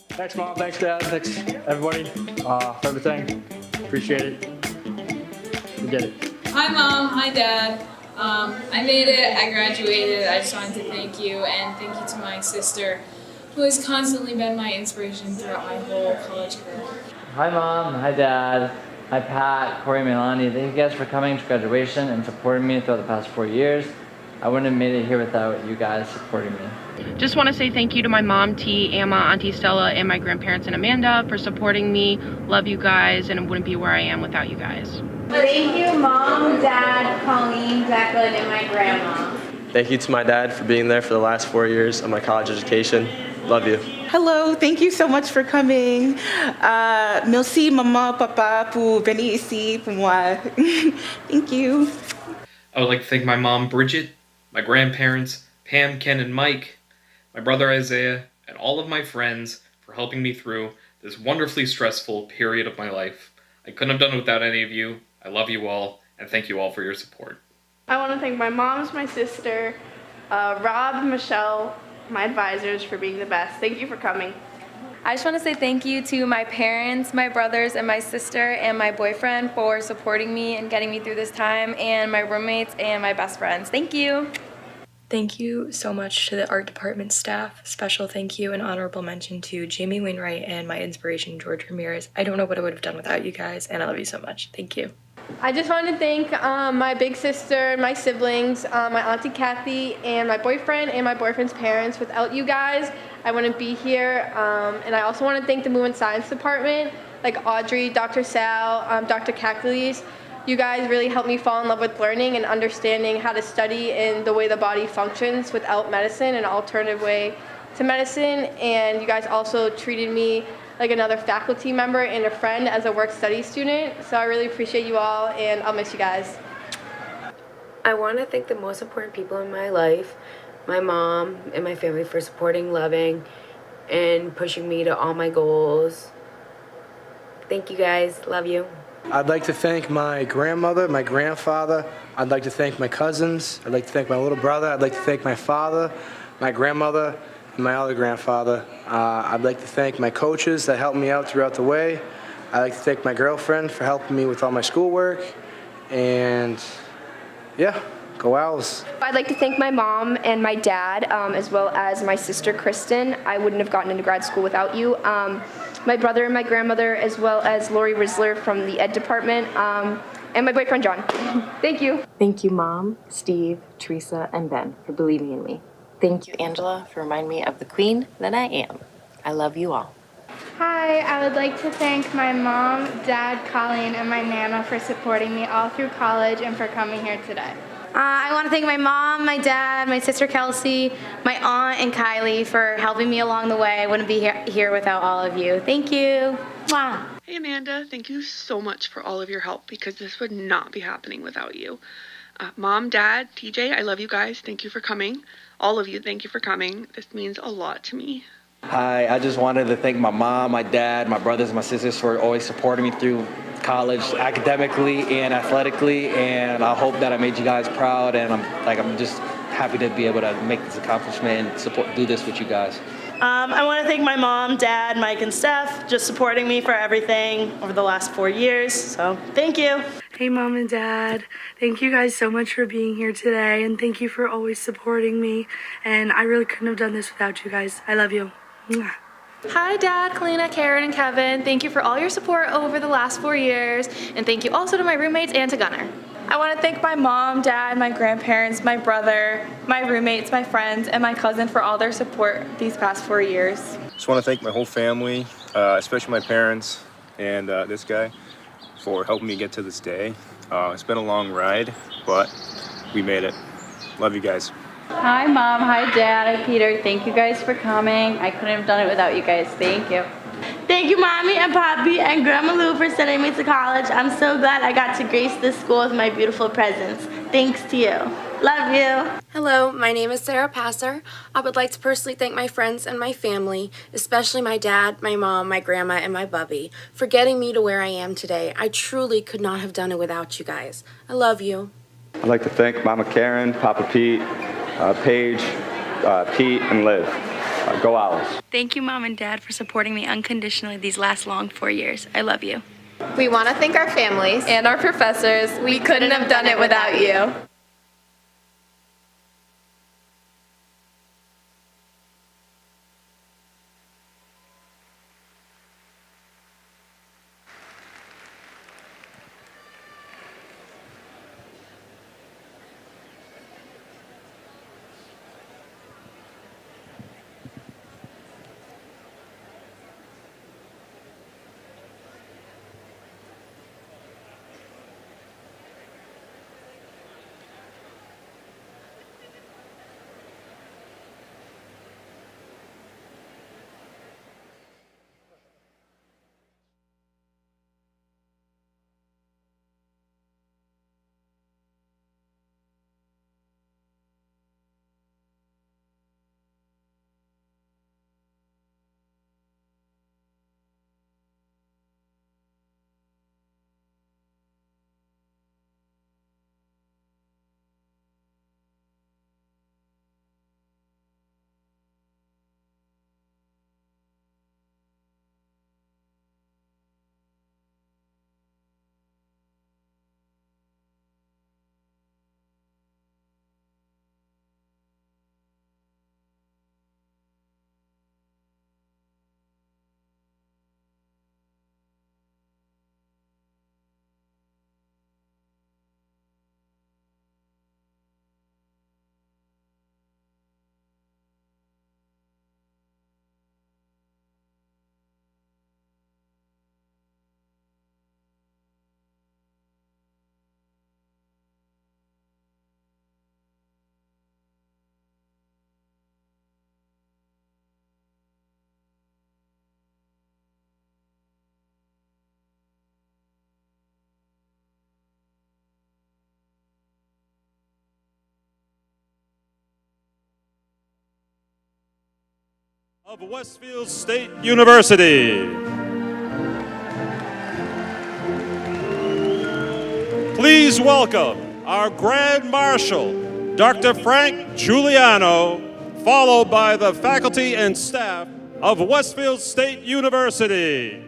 Thanks, Mom. Thanks, Dad. Thanks, everybody, for everything. Appreciate it. We did it. Hi, Mom. Hi, Dad. I made it. I graduated. I just wanted to thank you, and thank you to my sister, who has constantly been my inspiration throughout my whole college career. Hi, Mom. Hi, Dad. Hi, Pat, Corey, Milani. Thank you guys for coming to graduation and supporting me throughout the past 4 years. I wouldn't have made it here without you guys supporting me. Just want to say thank you to my mom, T, Emma, Auntie Stella, and my grandparents and Amanda for supporting me. Love you guys, and it wouldn't be where I am without you guys. Thank you, Mom, Dad, Colleen, Jacqueline, and my grandma. Thank you to my dad for being there for the last 4 years of my college education. Love you. Hello, thank you so much for coming. Merci, maman, papa, pour venir ici pour moi. Thank you. I would like to thank my mom, Bridget, my grandparents, Pam, Ken, and Mike, my brother Isaiah, and all of my friends for helping me through this wonderfully stressful period of my life. I couldn't have done it without any of you. I love you all, and thank you all for your support. I want to thank my mom, my sister, Rob, Michelle, my advisors for being the best. Thank you for coming. I just want to say thank you to my parents, my brothers, and my sister, and my boyfriend for supporting me and getting me through this time, and my roommates and my best friends. Thank you. Thank you so much to the art department staff. Special thank you and honorable mention to Jamie Wainwright and my inspiration, George Ramirez. I don't know what I would have done without you guys, and I love you so much. Thank you. I just want to thank my big sister, my siblings, my auntie Kathy, and my boyfriend and my boyfriend's parents. Without you guys, I wouldn't be here. And I also want to thank the Movement Science Department, like Audrey, Dr. Sal, Dr. Kaklis. You guys really helped me fall in love with learning and understanding how to study and the way the body functions without medicine, an alternative way to medicine. And you guys also treated me like another faculty member and a friend as a work-study student. So I really appreciate you all, and I'll miss you guys. I want to thank the most important people in my life, my mom and my family, for supporting, loving, and pushing me to all my goals. Thank you guys. Love you. I'd like to thank my grandmother, my grandfather. I'd like to thank my cousins. I'd like to thank my little brother. I'd like to thank my father, my grandmother, and my other grandfather. I'd like to thank my coaches that helped me out throughout the way. I'd like to thank my girlfriend for helping me with all my schoolwork. And yeah, go Owls. I'd like to thank my mom and my dad, as well as my sister Kristen. I wouldn't have gotten into grad school without you. My brother and my grandmother, as well as Lori Risler from the Ed department, and my boyfriend John. Thank you. Thank you, Mom, Steve, Teresa, and Ben for believing in me. Thank you, Angela, for reminding me of the queen that I am. I love you all. Hi, I would like to thank my mom, dad, Colleen, and my Nana for supporting me all through college and for coming here today. I want to thank my mom, my dad, my sister Kelsey, my aunt, and Kylie for helping me along the way. I wouldn't be here without all of you. Thank you. Wow. Hey, Amanda. Thank you so much for all of your help, because this would not be happening without you. Mom, Dad, TJ, I love you guys. Thank you for coming. All of you, thank you for coming. This means a lot to me. Hi, I just wanted to thank my mom, my dad, my brothers, and my sisters for always supporting me through college academically and athletically, and I hope that I made you guys proud, and I'm just happy to be able to make this accomplishment and do this with you guys. I want to thank my mom, dad, Mike, and Steph, just supporting me for everything over the last 4 years, so thank you. Hey, Mom and Dad, thank you guys so much for being here today, and thank you for always supporting me, and I really couldn't have done this without you guys. I love you. Mwah. Hi, Dad, Kalina, Karen, and Kevin. Thank you for all your support over the last 4 years, and thank you also to my roommates and to Gunnar. I want to thank my mom, dad, my grandparents, my brother, my roommates, my friends, and my cousin for all their support these past 4 years. Just want to thank my whole family, especially my parents and this guy, for helping me get to this day. It's been a long ride, but we made it. Love you guys. Hi, Mom. Hi, Dad. Hi, Peter. Thank you guys for coming. I couldn't have done it without you guys. Thank you. Thank you, Mommy and Poppy and Grandma Lou for sending me to college. I'm so glad I got to grace this school with my beautiful presence. Thanks to you. Love you. Hello, my name is Sarah Passer. I would like to personally thank my friends and my family, especially my dad, my mom, my grandma, and my bubby, for getting me to where I am today. I truly could not have done it without you guys. I love you. I'd like to thank Mama Karen, Papa Pete, Paige, Pete, and Liv. Go Owls. Thank you, Mom and Dad, for supporting me unconditionally these last long 4 years. I love you. We want to thank our families and our professors. We couldn't have done it without you. Of Westfield State University. Please welcome our Grand Marshal, Dr. Frank Giuliano, followed by the faculty and staff of Westfield State University.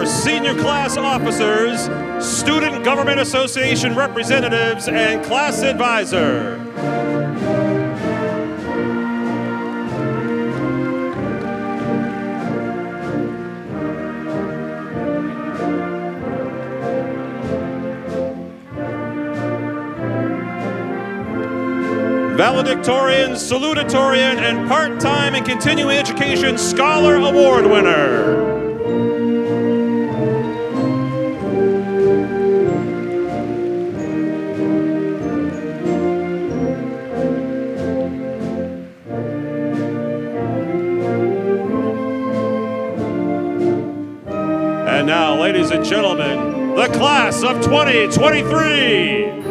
Senior class officers, Student Government Association representatives, and class advisor. Valedictorian, salutatorian, and part-time and continuing education scholar award winner. now, ladies and gentlemen, the class of 2023.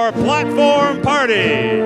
our platform party.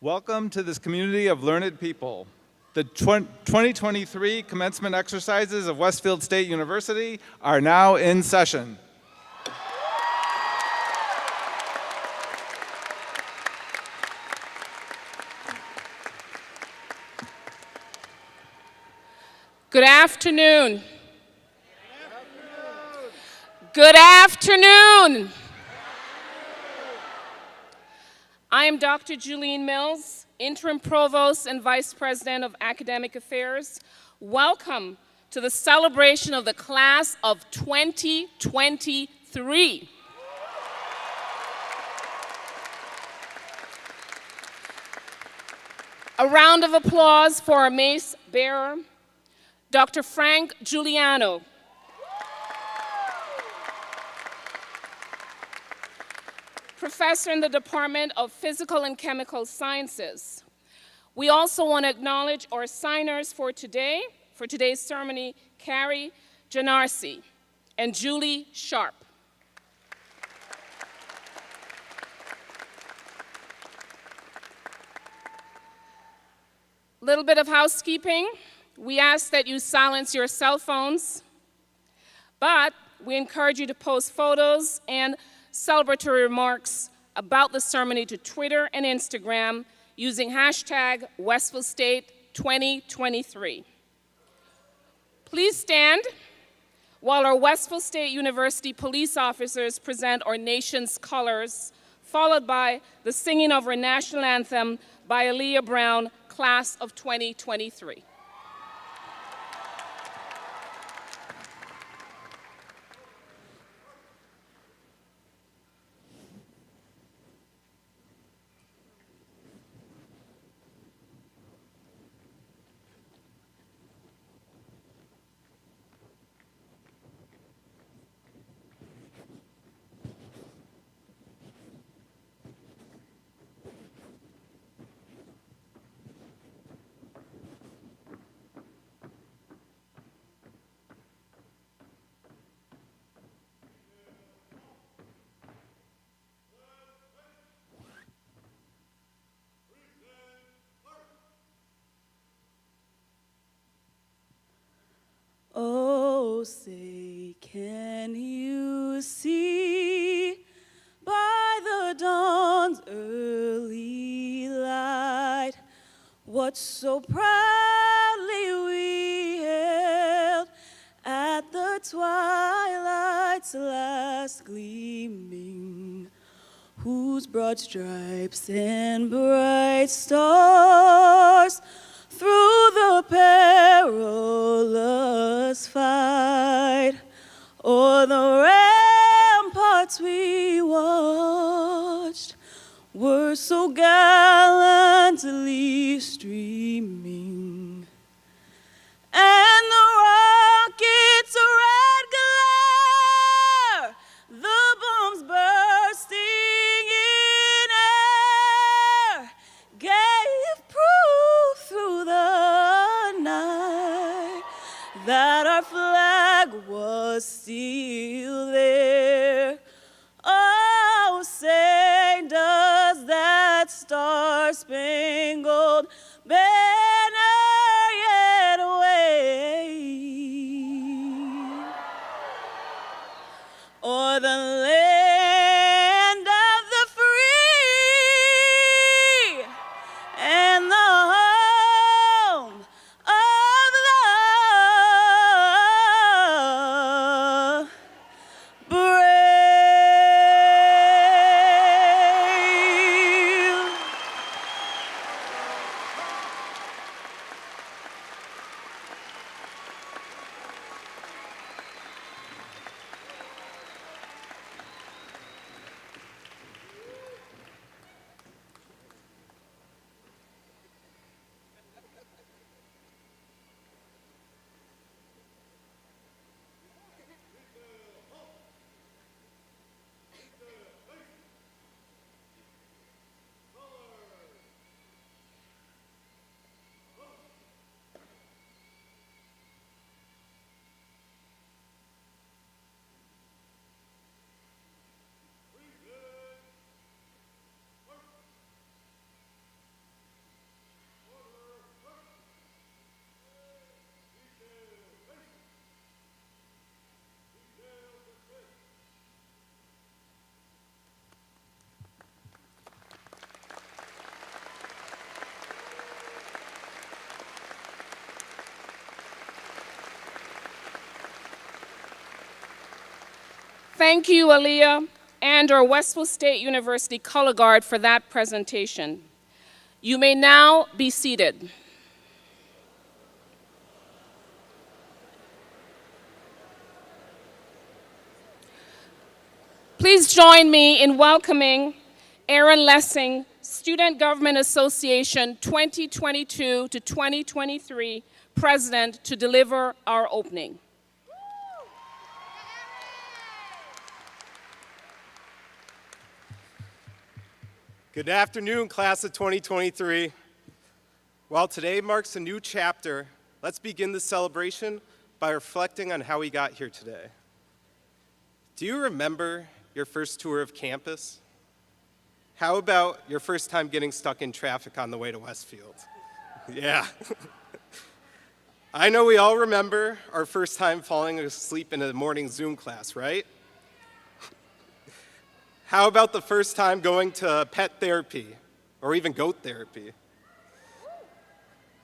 Welcome to this community of learned people. The 2023 commencement exercises of Westfield State University are now in session. Good afternoon. Good afternoon. I am Dr. Julian Mills, Interim Provost and Vice President of Academic Affairs. Welcome to the celebration of the class of 2023. A round of applause for our mace bearer, Dr. Frank Giuliano. Professor in the Department of Physical and Chemical Sciences. We also want to acknowledge our signers for today's ceremony, Carrie Janarsi and Julie Sharp. Little bit of housekeeping. We ask that you silence your cell phones, but we encourage you to post photos and celebratory remarks about the ceremony to Twitter and Instagram using hashtag Westfield State 2023. Please stand while our Westfield State University police officers present our nation's colors, followed by the singing of our national anthem by Aaliyah Brown, class of 2023. say, can you see by the dawn's early light what so proudly we hailed at the twilight's last gleaming, whose broad stripes and bright stars through the perilous fight o'er the ramparts we watched were so gallantly streaming, and the rocket's red glare, the bombs bursting in air, gave proof through the night that our flag was still there. Oh, say does that star-spangled banner yet wave o'er the land of the free and the home of the brave? Thank you, Aaliyah, and our Westfield State University Color Guard for that presentation. You may now be seated. Please join me in welcoming Aaron Lessing, Student Government Association 2022 to 2023 President, to deliver our opening. Good afternoon, class of 2023. While today marks a new chapter, let's begin the celebration by reflecting on how we got here today. Do you remember your first tour of campus? How about your first time getting stuck in traffic on the way to Westfield? Yeah. I know we all remember our first time falling asleep in a morning Zoom class, right? How about the first time going to pet therapy or even goat therapy?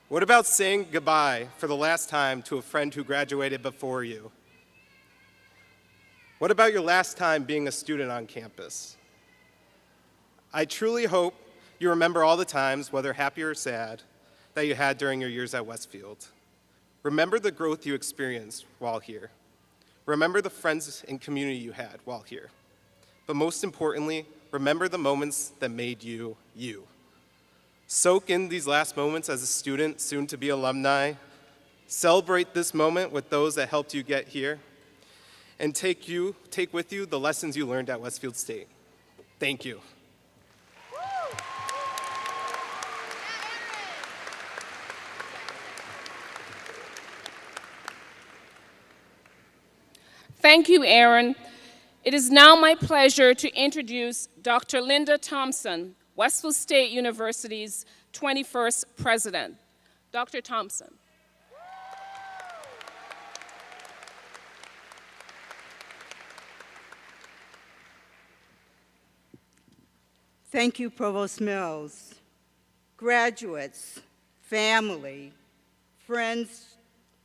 What about saying goodbye for the last time to a friend who graduated before you? What about your last time being a student on campus? I truly hope you remember all the times, whether happy or sad, that you had during your years at Westfield. Remember the growth you experienced while here. Remember the friends and community you had while here. But most importantly, remember the moments that made you, you. Soak in these last moments as a student, soon to be alumni. Celebrate this moment with those that helped you get here. And take with you the lessons you learned at Westfield State. Thank you. Thank you, Aaron. It is now my pleasure to introduce Dr. Linda Thompson, Westfield State University's 21st president. Dr. Thompson. Thank you, Provost Mills. Graduates, family, friends,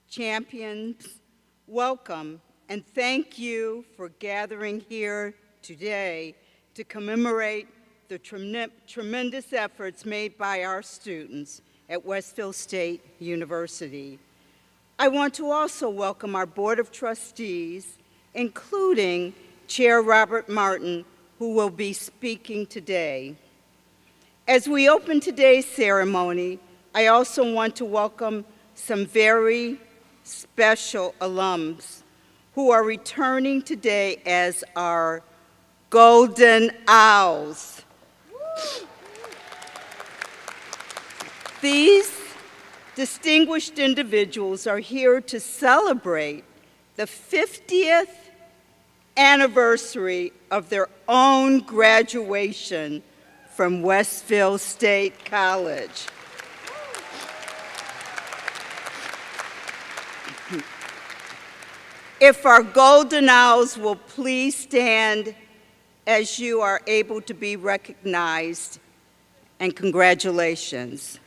champions, welcome, and thank you for gathering here today to commemorate the tremendous efforts made by our students at Westfield State University. I want to also welcome our Board of Trustees, including Chair Robert Martin, who will be speaking today. As we open today's ceremony, I also want to welcome some very special alums who are returning today as our Golden Owls. These distinguished individuals are here to celebrate the 50th anniversary of their own graduation from Westfield State College. If our Golden Owls will please stand as you are able to be recognized, and congratulations.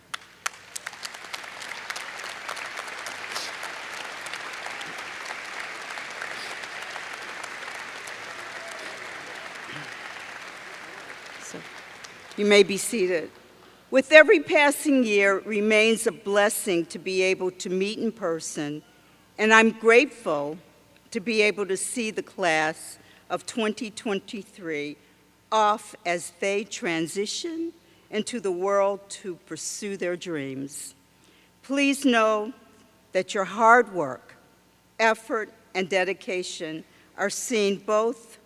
You may be seated. With every passing year, it remains a blessing to be able to meet in person, and I'm grateful to be able to see the class of 2023 off as they transition into the world to pursue their dreams. Please know that your hard work, effort, and dedication are seen both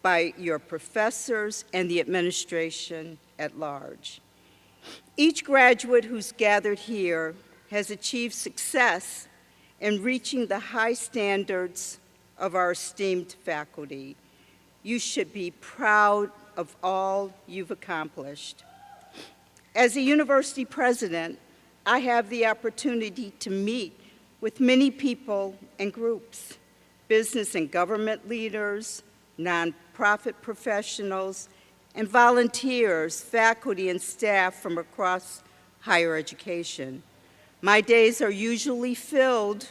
by your professors and the administration at large. Each graduate who's gathered here has achieved success in reaching the high standards of our esteemed faculty. You should be proud of all you've accomplished. As a university president, I have the opportunity to meet with many people and groups, business and government leaders, nonprofit professionals, and volunteers, faculty, and staff from across higher education. My days are usually filled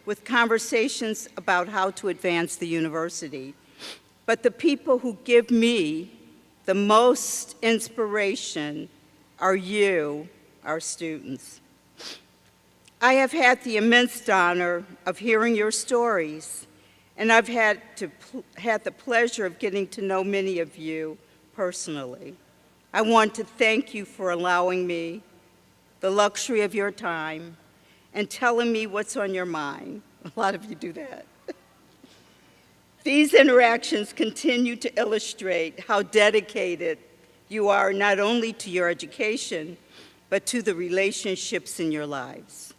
with conversations about how to advance the university. But the people who give me the most inspiration are you, our students. I have had the immense honor of hearing your stories, and I've had the pleasure of getting to know many of you personally. I want to thank you for allowing me the luxury of your time and telling me what's on your mind. A lot of you do that. These interactions continue to illustrate how dedicated you are not only to your education, but to the relationships in your lives.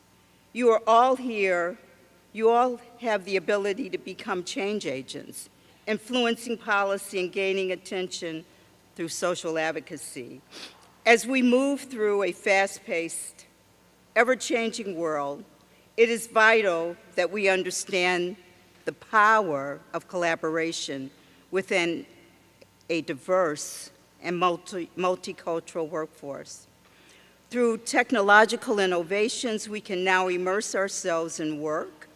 You are all here, you all have the ability to become change agents, influencing policy and gaining attention through social advocacy. As we move through a fast-paced, ever-changing world, it is vital that we understand the power of collaboration within a diverse and multicultural workforce. Through technological innovations, we can now immerse ourselves in work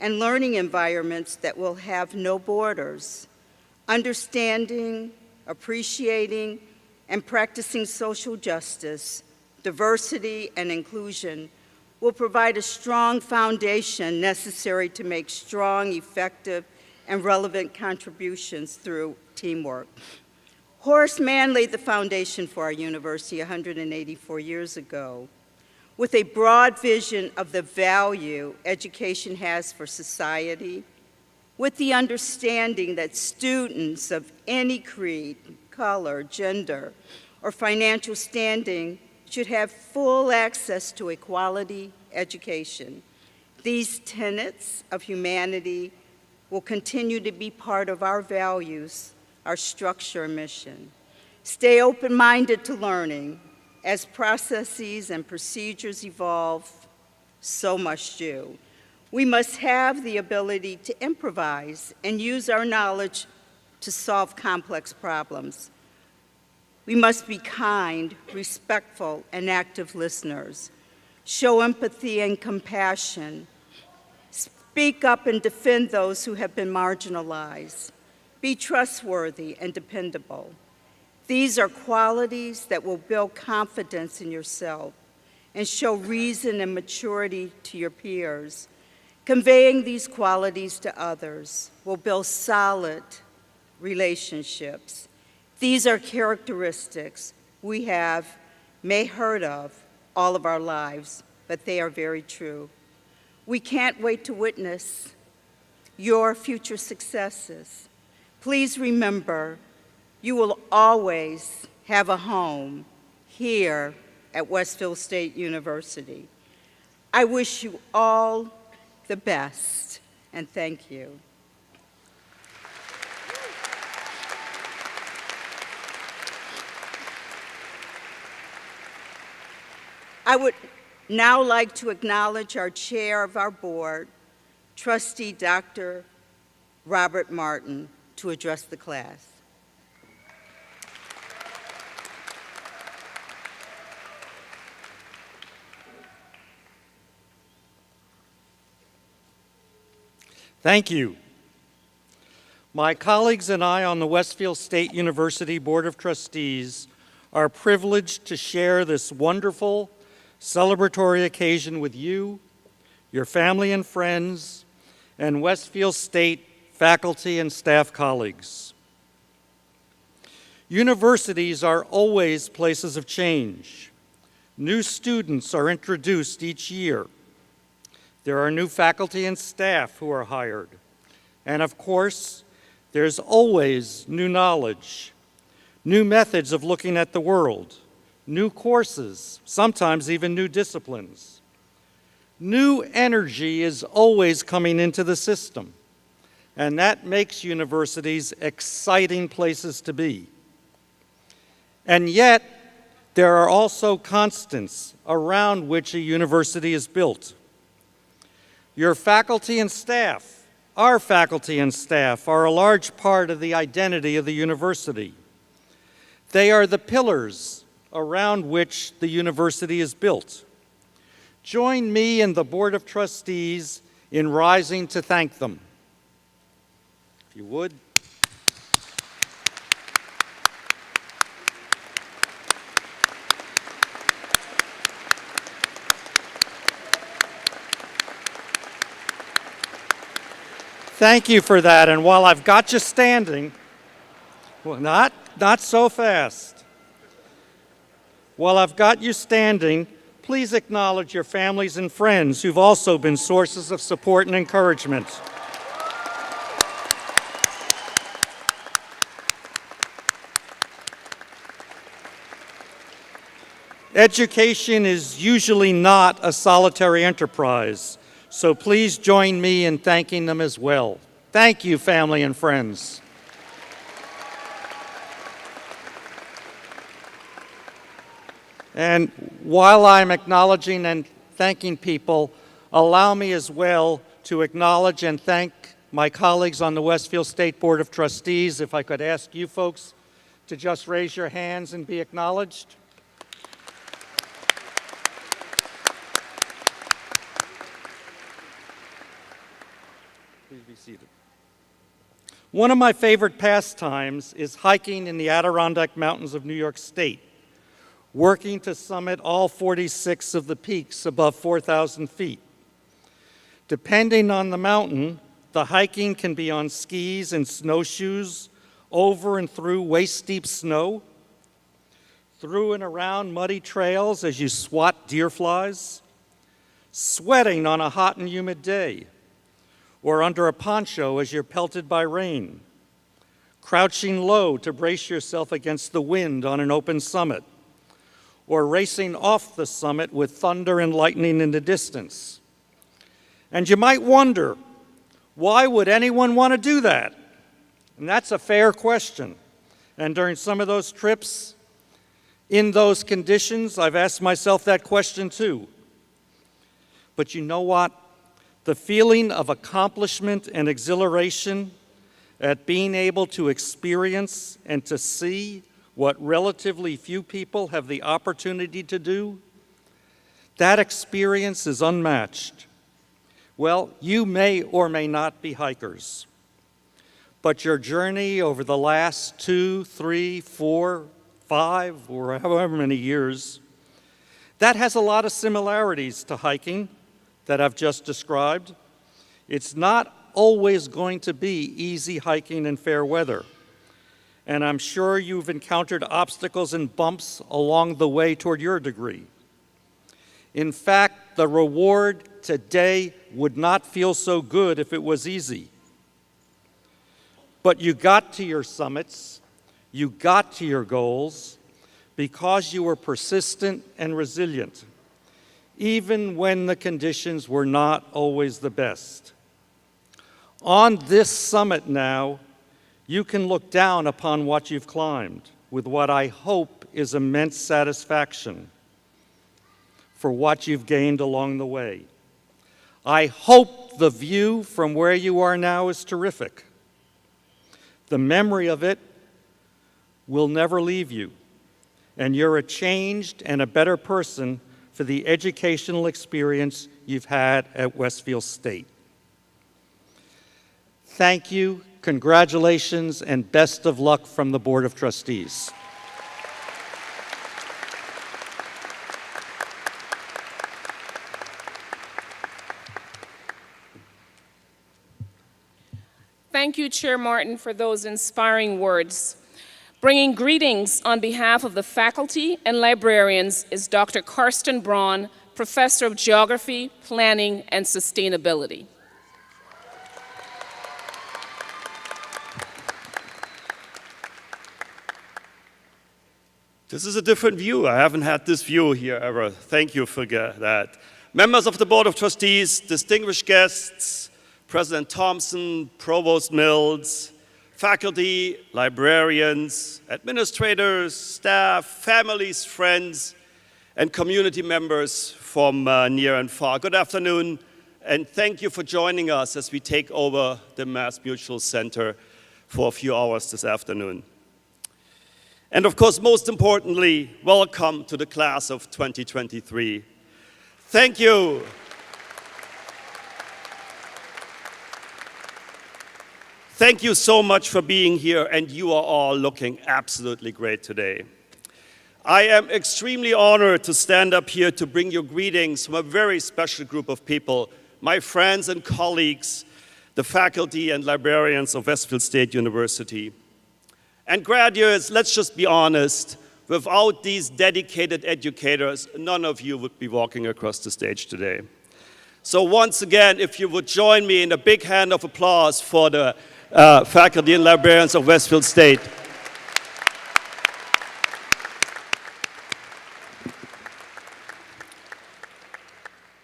and learning environments that will have no borders. Understanding, appreciating, and practicing social justice, diversity, and inclusion will provide a strong foundation necessary to make strong, effective, and relevant contributions through teamwork. Horace Mann laid the foundation for our university 184 years ago. With a broad vision of the value education has for society, with the understanding that students of any creed, color, gender, or financial standing should have full access to a quality education. These tenets of humanity will continue to be part of our values, our structure and mission. Stay open-minded to learning. As processes and procedures evolve, so must you. We must have the ability to improvise and use our knowledge to solve complex problems. We must be kind, respectful, and active listeners. Show empathy and compassion. Speak up and defend those who have been marginalized. Be trustworthy and dependable. These are qualities that will build confidence in yourself and show reason and maturity to your peers. Conveying these qualities to others will build solid relationships. These are characteristics we may heard of all of our lives, but they are very true. We can't wait to witness your future successes. Please remember, you will always have a home here at Westfield State University. I wish you all the best, and thank you. I would now like to acknowledge our chair of our board, Trustee Dr. Robert Martin, to address the class. Thank you. My colleagues and I on the Westfield State University Board of Trustees are privileged to share this wonderful celebratory occasion with you, your family and friends, and Westfield State faculty and staff colleagues. Universities are always places of change. New students are introduced each year. There are new faculty and staff who are hired. And of course, there's always new knowledge, new methods of looking at the world, new courses, sometimes even new disciplines. New energy is always coming into the system, and that makes universities exciting places to be. And yet, there are also constants around which a university is built. Your faculty and staff, our faculty and staff, are a large part of the identity of the university. They are the pillars around which the university is built. Join me and the Board of Trustees in rising to thank them. If you would. Thank you for that, and while I've got you standing, well, not so fast. While I've got you standing, please acknowledge your families and friends who've also been sources of support and encouragement. Education is usually not a solitary enterprise, so please join me in thanking them as well. Thank you, family and friends. And while I'm acknowledging and thanking people, allow me as well to acknowledge and thank my colleagues on the Westfield State Board of Trustees. If I could ask you folks to just raise your hands and be acknowledged. Please be seated. One of my favorite pastimes is hiking in the Adirondack Mountains of New York State, working to summit all 46 of the peaks above 4,000 feet. Depending on the mountain, the hiking can be on skis and snowshoes, over and through waist-deep snow, through and around muddy trails as you swat deer flies, sweating on a hot and humid day, or under a poncho as you're pelted by rain, crouching low to brace yourself against the wind on an open summit, or racing off the summit with thunder and lightning in the distance. And you might wonder, why would anyone want to do that? And that's a fair question. And during some of those trips, in those conditions, I've asked myself that question too. But you know what? The feeling of accomplishment and exhilaration at being able to experience and to see what relatively few people have the opportunity to do, that experience is unmatched. Well, you may or may not be hikers, but your journey over the last 2, 3, 4, 5, or however many years, that has a lot of similarities to hiking that I've just described. It's not always going to be easy hiking in fair weather, and I'm sure you've encountered obstacles and bumps along the way toward your degree. In fact, the reward today would not feel so good if it was easy. But you got to your summits, you got to your goals, because you were persistent and resilient, even when the conditions were not always the best. On this summit now, you can look down upon what you've climbed with what I hope is immense satisfaction for what you've gained along the way. I hope the view from where you are now is terrific. The memory of it will never leave you, and you're a changed and a better person for the educational experience you've had at Westfield State. Thank you, congratulations, and best of luck from the Board of Trustees. Thank you, Chair Martin, for those inspiring words. Bringing greetings on behalf of the faculty and librarians is Dr. Karsten Braun, Professor of Geography, Planning, and Sustainability. This is a different view. I haven't had this view here ever. Thank you for that. Members of the Board of Trustees, distinguished guests, President Thompson, Provost Mills, faculty, librarians, administrators, staff, families, friends, and community members from near and far. Good afternoon, and thank you for joining us as we take over the Mass Mutual Center for a few hours this afternoon. And of course, most importantly, welcome to the class of 2023. Thank you. Thank you so much for being here, and you are all looking absolutely great today. I am extremely honored to stand up here to bring you greetings from a very special group of people, my friends and colleagues, the faculty and librarians of Westfield State University. And graduates, let's just be honest, without these dedicated educators, none of you would be walking across the stage today. So once again, if you would join me in a big hand of applause for the faculty and librarians of Westfield State.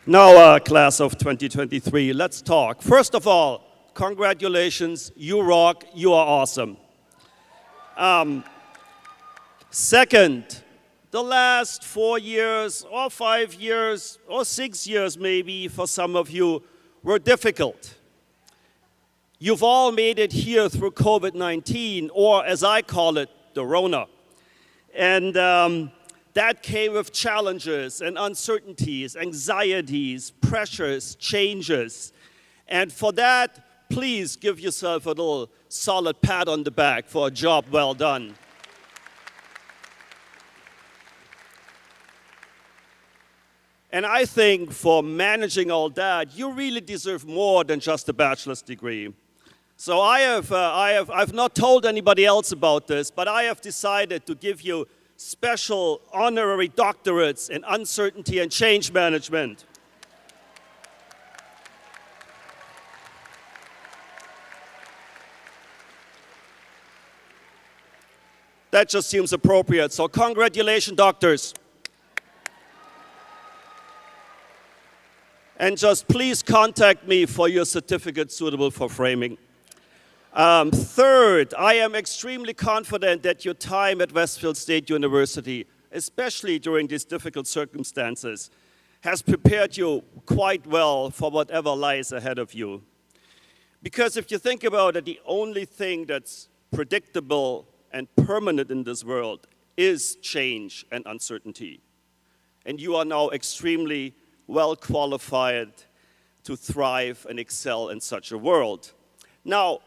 Now, class of 2023, let's talk. First of all, congratulations, you rock, you are awesome. Second, the last 4 years or 5 years or 6 years maybe for some of you were difficult. You've all made it here through COVID-19, or as I call it, the Rona. And that came with challenges and uncertainties, anxieties, pressures, changes. And for that, please give yourself a little solid pat on the back for a job well done. And I think for managing all that, you really deserve more than just a bachelor's degree. So I've not told anybody else about this, but I have decided to give you special honorary doctorates in uncertainty and change management. That just seems appropriate, so congratulations, doctors. And just please contact me for your certificate suitable for framing. Third, I am extremely confident that your time at Westfield State University, especially during these difficult circumstances, has prepared you quite well for whatever lies ahead of you. Because if you think about it, the only thing that's predictable and permanent in this world is change and uncertainty. And you are now extremely well qualified to thrive and excel in such a world. Now,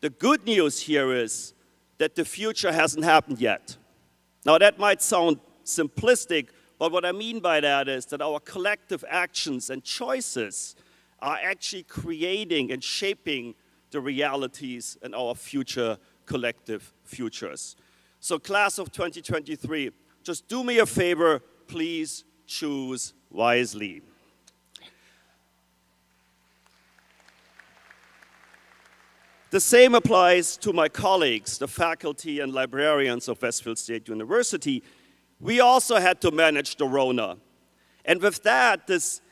the good news here is that the future hasn't happened yet. Now, that might sound simplistic, but what I mean by that is that our collective actions and choices are actually creating and shaping the realities in our future collective futures. So class of 2023, just do me a favor, please choose wisely. The same applies to my colleagues, the faculty and librarians of Westfield State University. We also had to manage the Rona. And with that, this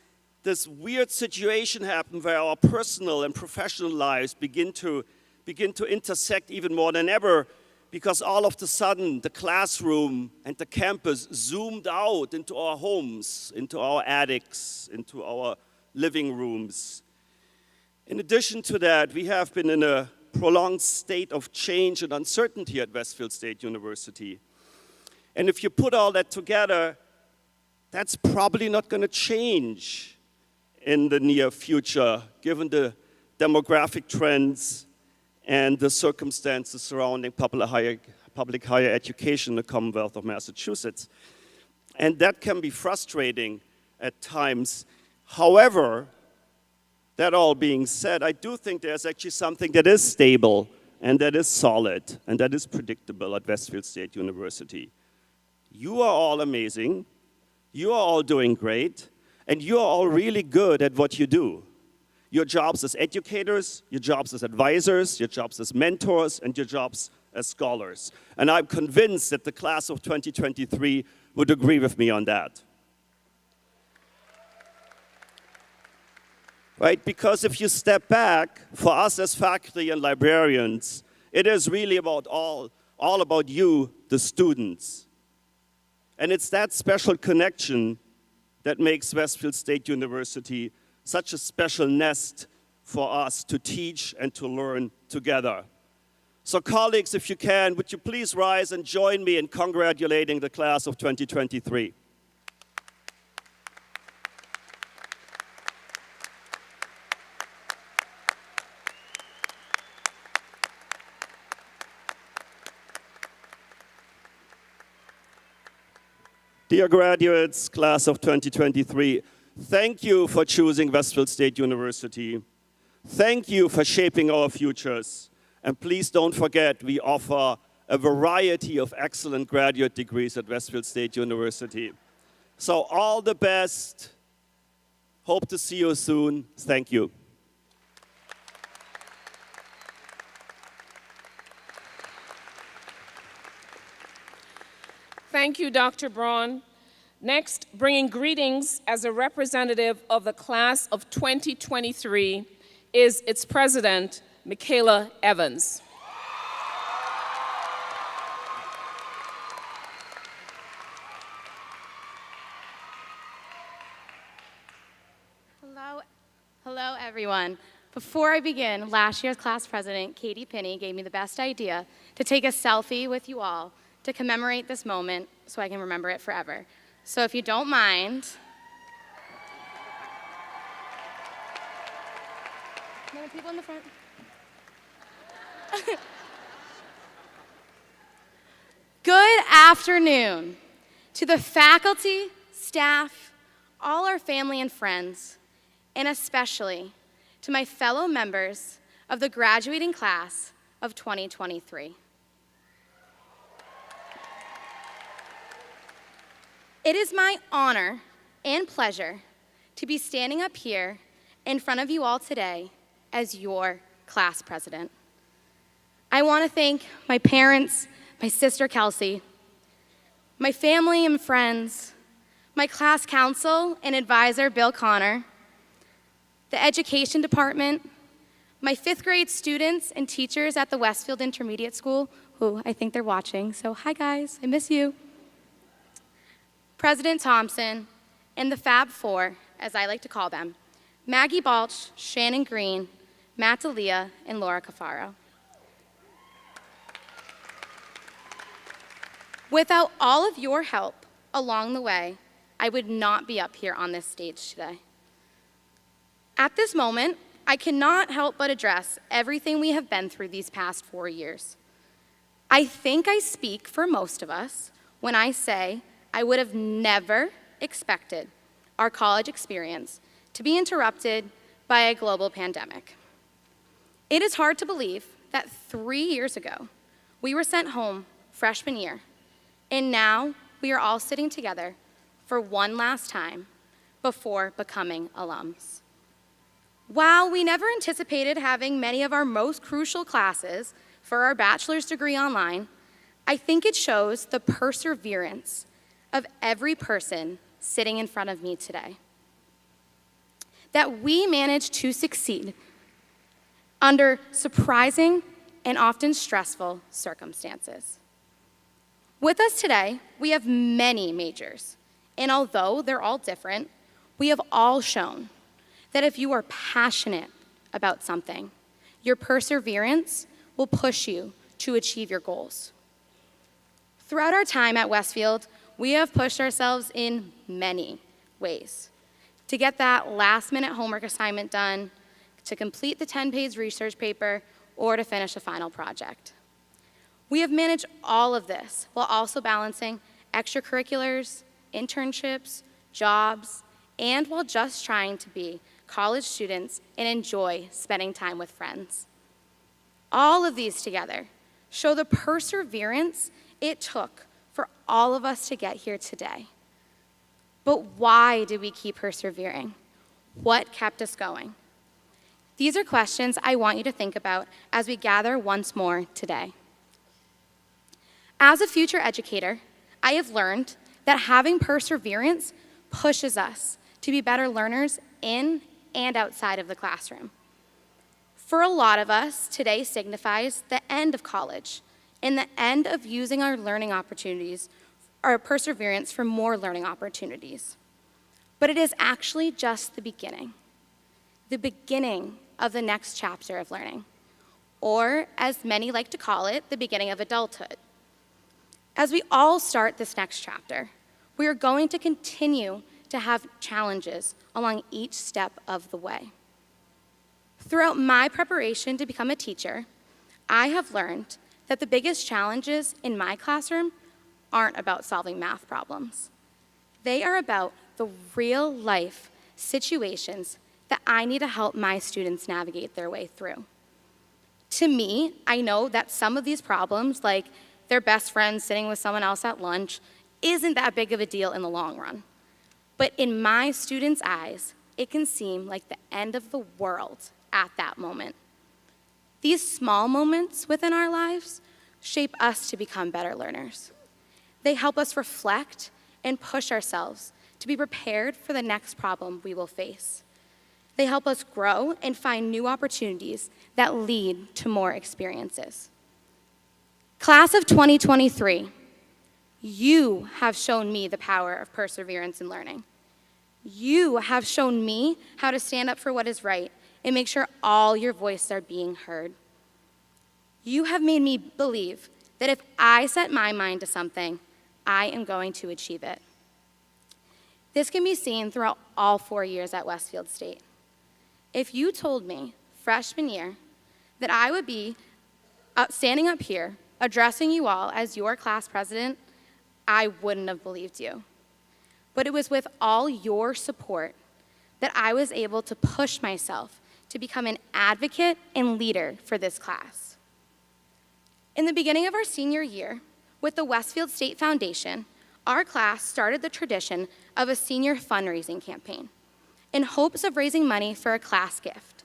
weird situation happened where our personal and professional lives begin to intersect even more than ever, because all of a sudden the classroom and the campus zoomed out into our homes, into our attics, into our living rooms. In addition to that, we have been in a prolonged state of change and uncertainty at Westfield State University. And if you put all that together, that's probably not going to change in the near future, given the demographic trends and the circumstances surrounding public higher education in the Commonwealth of Massachusetts. And that can be frustrating at times. However, that all being said, I do think there's actually something that is stable and that is solid and that is predictable at Westfield State University. You are all amazing, you are all doing great, and you are all really good at what you do. Your jobs as educators, your jobs as advisors, your jobs as mentors, and your jobs as scholars. And I'm convinced that the class of 2023 would agree with me on that. Right? Because if you step back, for us as faculty and librarians, it is really about all about you, the students. And it's that special connection that makes Westfield State University such a special nest for us to teach and to learn together. So colleagues, if you can, would you please rise and join me in congratulating the class of 2023. Dear graduates, class of 2023, thank you for choosing Westfield State University. Thank you for shaping our futures. And please don't forget, we offer a variety of excellent graduate degrees at Westfield State University. So all the best. Hope to see you soon. Thank you. Thank you, Dr. Braun. Next, bringing greetings as a representative of the class of 2023 is its president, Michaela Evans. Hello, everyone. Before I begin, last year's class president, Katie Pinney, gave me the best idea to take a selfie with you all to commemorate this moment so I can remember it forever. So if you don't mind. People in the front. Good afternoon to the faculty, staff, all our family and friends, and especially to my fellow members of the graduating class of 2023. It is my honor and pleasure to be standing up here in front of you all today as your class president. I want to thank my parents, my sister Kelsey, my family and friends, my class counsel and advisor Bill Connor, the education department, my 5th grade students and teachers at the Westfield Intermediate School, who I think they're watching, so hi guys, I miss you. President Thompson, and the Fab Four, as I like to call them, Maggie Balch, Shannon Green, Matt D'Elia, and Laura Cafaro. Without all of your help along the way, I would not be up here on this stage today. At this moment, I cannot help but address everything we have been through these past 4 years. I think I speak for most of us when I say I would have never expected our college experience to be interrupted by a global pandemic. It is hard to believe that 3 years ago, we were sent home freshman year, and now we are all sitting together for one last time before becoming alums. While we never anticipated having many of our most crucial classes for our bachelor's degree online, I think it shows the perseverance of every person sitting in front of me today. That we managed to succeed under surprising and often stressful circumstances. With us today, we have many majors, and although they're all different, we have all shown that if you are passionate about something, your perseverance will push you to achieve your goals. Throughout our time at Westfield, we have pushed ourselves in many ways to get that last-minute homework assignment done, to complete the 10-page research paper, or to finish a final project. We have managed all of this while also balancing extracurriculars, internships, jobs, and while just trying to be college students and enjoy spending time with friends. All of these together show the perseverance it took for all of us to get here today. But why did we keep persevering? What kept us going? These are questions I want you to think about as we gather once more today. As a future educator, I have learned that having perseverance pushes us to be better learners in and outside of the classroom. For a lot of us, today signifies the end of college and the end of using our learning opportunities, our perseverance for more learning opportunities. But it is actually just the beginning of the next chapter of learning, or as many like to call it, the beginning of adulthood. As we all start this next chapter, we are going to continue to have challenges along each step of the way. Throughout my preparation to become a teacher, I have learned that the biggest challenges in my classroom aren't about solving math problems. They are about the real-life situations that I need to help my students navigate their way through. To me, I know that some of these problems, like their best friend sitting with someone else at lunch, isn't that big of a deal in the long run. But in my students' eyes, it can seem like the end of the world at that moment. These small moments within our lives shape us to become better learners. They help us reflect and push ourselves to be prepared for the next problem we will face. They help us grow and find new opportunities that lead to more experiences. Class of 2023, you have shown me the power of perseverance in learning. You have shown me how to stand up for what is right and make sure all your voices are being heard. You have made me believe that if I set my mind to something, I am going to achieve it. This can be seen throughout all 4 years at Westfield State. If you told me freshman year that I would be standing up here addressing you all as your class president, I wouldn't have believed you. But it was with all your support that I was able to push myself to become an advocate and leader for this class. In the beginning of our senior year, with the Westfield State Foundation, our class started the tradition of a senior fundraising campaign in hopes of raising money for a class gift.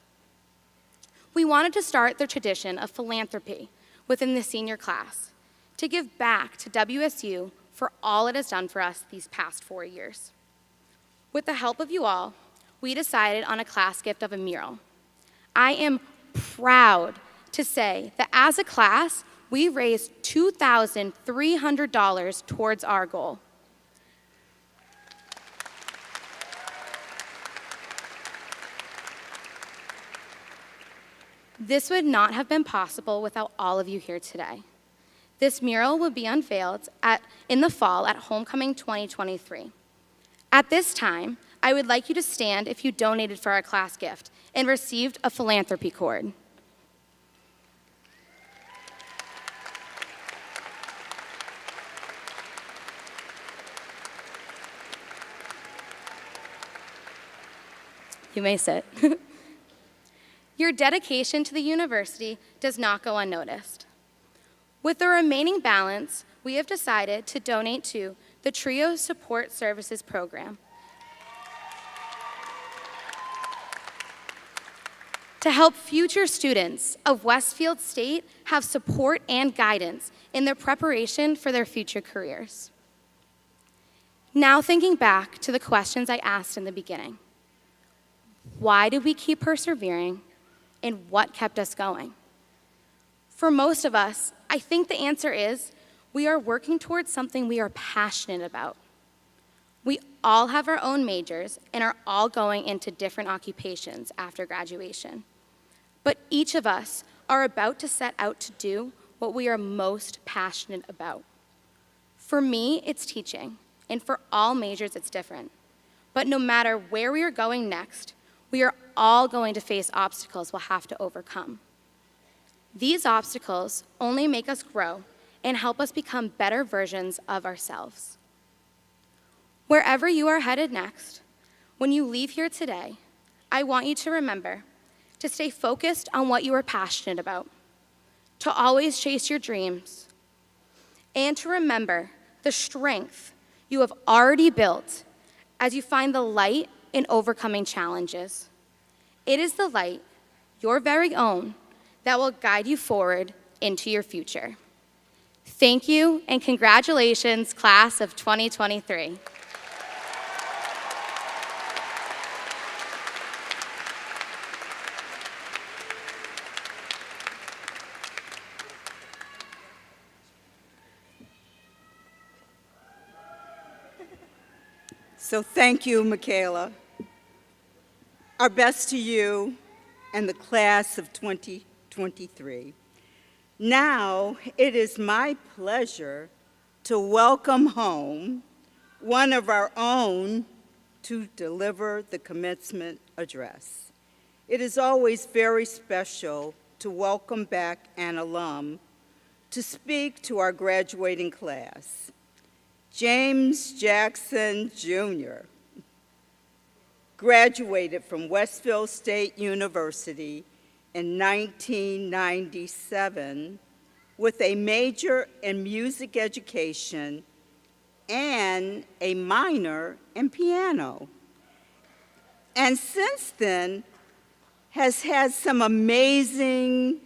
We wanted to start the tradition of philanthropy within the senior class to give back to WSU for all it has done for us these past 4 years. With the help of you all, we decided on a class gift of a mural. I am proud to say that as a class, we raised $2,300 towards our goal. This would not have been possible without all of you here today. This mural will be unveiled in the fall at Homecoming 2023. At this time, I would like you to stand if you donated for our class gift and received a philanthropy cord. You may sit. Your dedication to the university does not go unnoticed. With the remaining balance, we have decided to donate to the TRIO Support Services Program to help future students of Westfield State have support and guidance in their preparation for their future careers. Now thinking back to the questions I asked in the beginning, why did we keep persevering, and what kept us going? For most of us, I think the answer is we are working towards something we are passionate about. We all have our own majors and are all going into different occupations after graduation. But each of us are about to set out to do what we are most passionate about. For me, it's teaching, and for all majors, it's different. But no matter where we are going next, we are all going to face obstacles we'll have to overcome. These obstacles only make us grow and help us become better versions of ourselves. Wherever you are headed next, when you leave here today, I want you to remember to stay focused on what you are passionate about, to always chase your dreams, and to remember the strength you have already built as you find the light in overcoming challenges. It is the light, your very own, that will guide you forward into your future. Thank you, and congratulations, class of 2023. So thank you, Michaela. Our best to you and the class of 2023. Now, it is my pleasure to welcome home one of our own to deliver the commencement address. It is always very special to welcome back an alum to speak to our graduating class. James Jackson, Jr. graduated from Westfield State University in 1997 with a major in music education and a minor in piano. And since then, has had some amazing,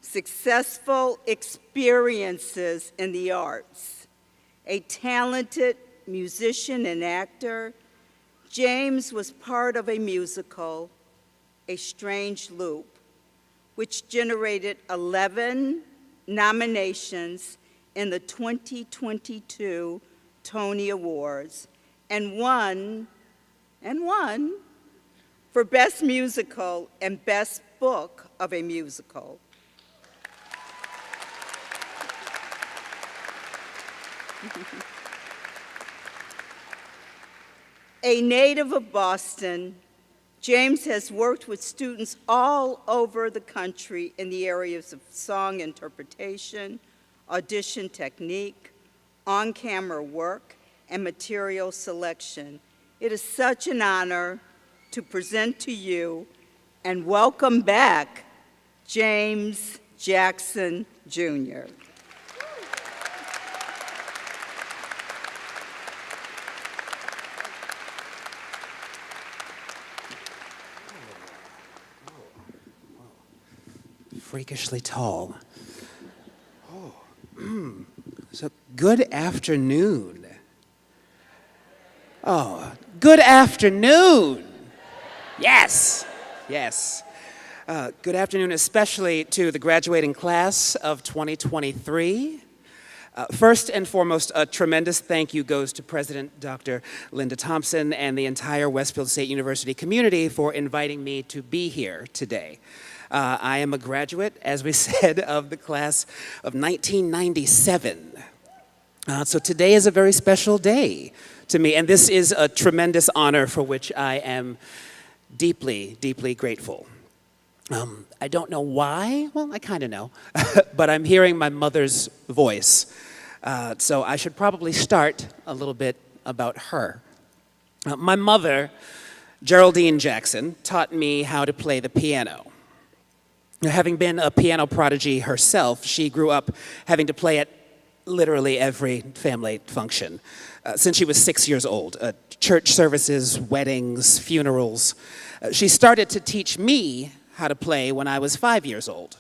successful experiences in the arts. A talented musician and actor, James was part of a musical, A Strange Loop, which generated 11 nominations in the 2022 Tony Awards and won for Best Musical and Best Book of a Musical. A native of Boston, James has worked with students all over the country in the areas of song interpretation, audition technique, on-camera work, and material selection. It is such an honor to present to you and welcome back James Jackson, Jr. Freakishly tall. So good afternoon. Oh, good afternoon. Yes, yes. Good afternoon, especially to the graduating class of 2023. First and foremost, a tremendous thank you goes to President Dr. Linda Thompson and the entire Westfield State University community for inviting me to be here today. I am a graduate, as we said, of the class of 1997. So today is a very special day to me, and this is a tremendous honor for which I am deeply, deeply grateful. I don't know why, well, I kind of know, but I'm hearing my mother's voice. So I should probably start a little bit about her. My mother, Geraldine Jackson, taught me how to play the piano. Having been a piano prodigy herself, she grew up having to play at literally every family function since she was 6 years old. Church services, weddings, funerals. She started to teach me how to play when I was 5 years old.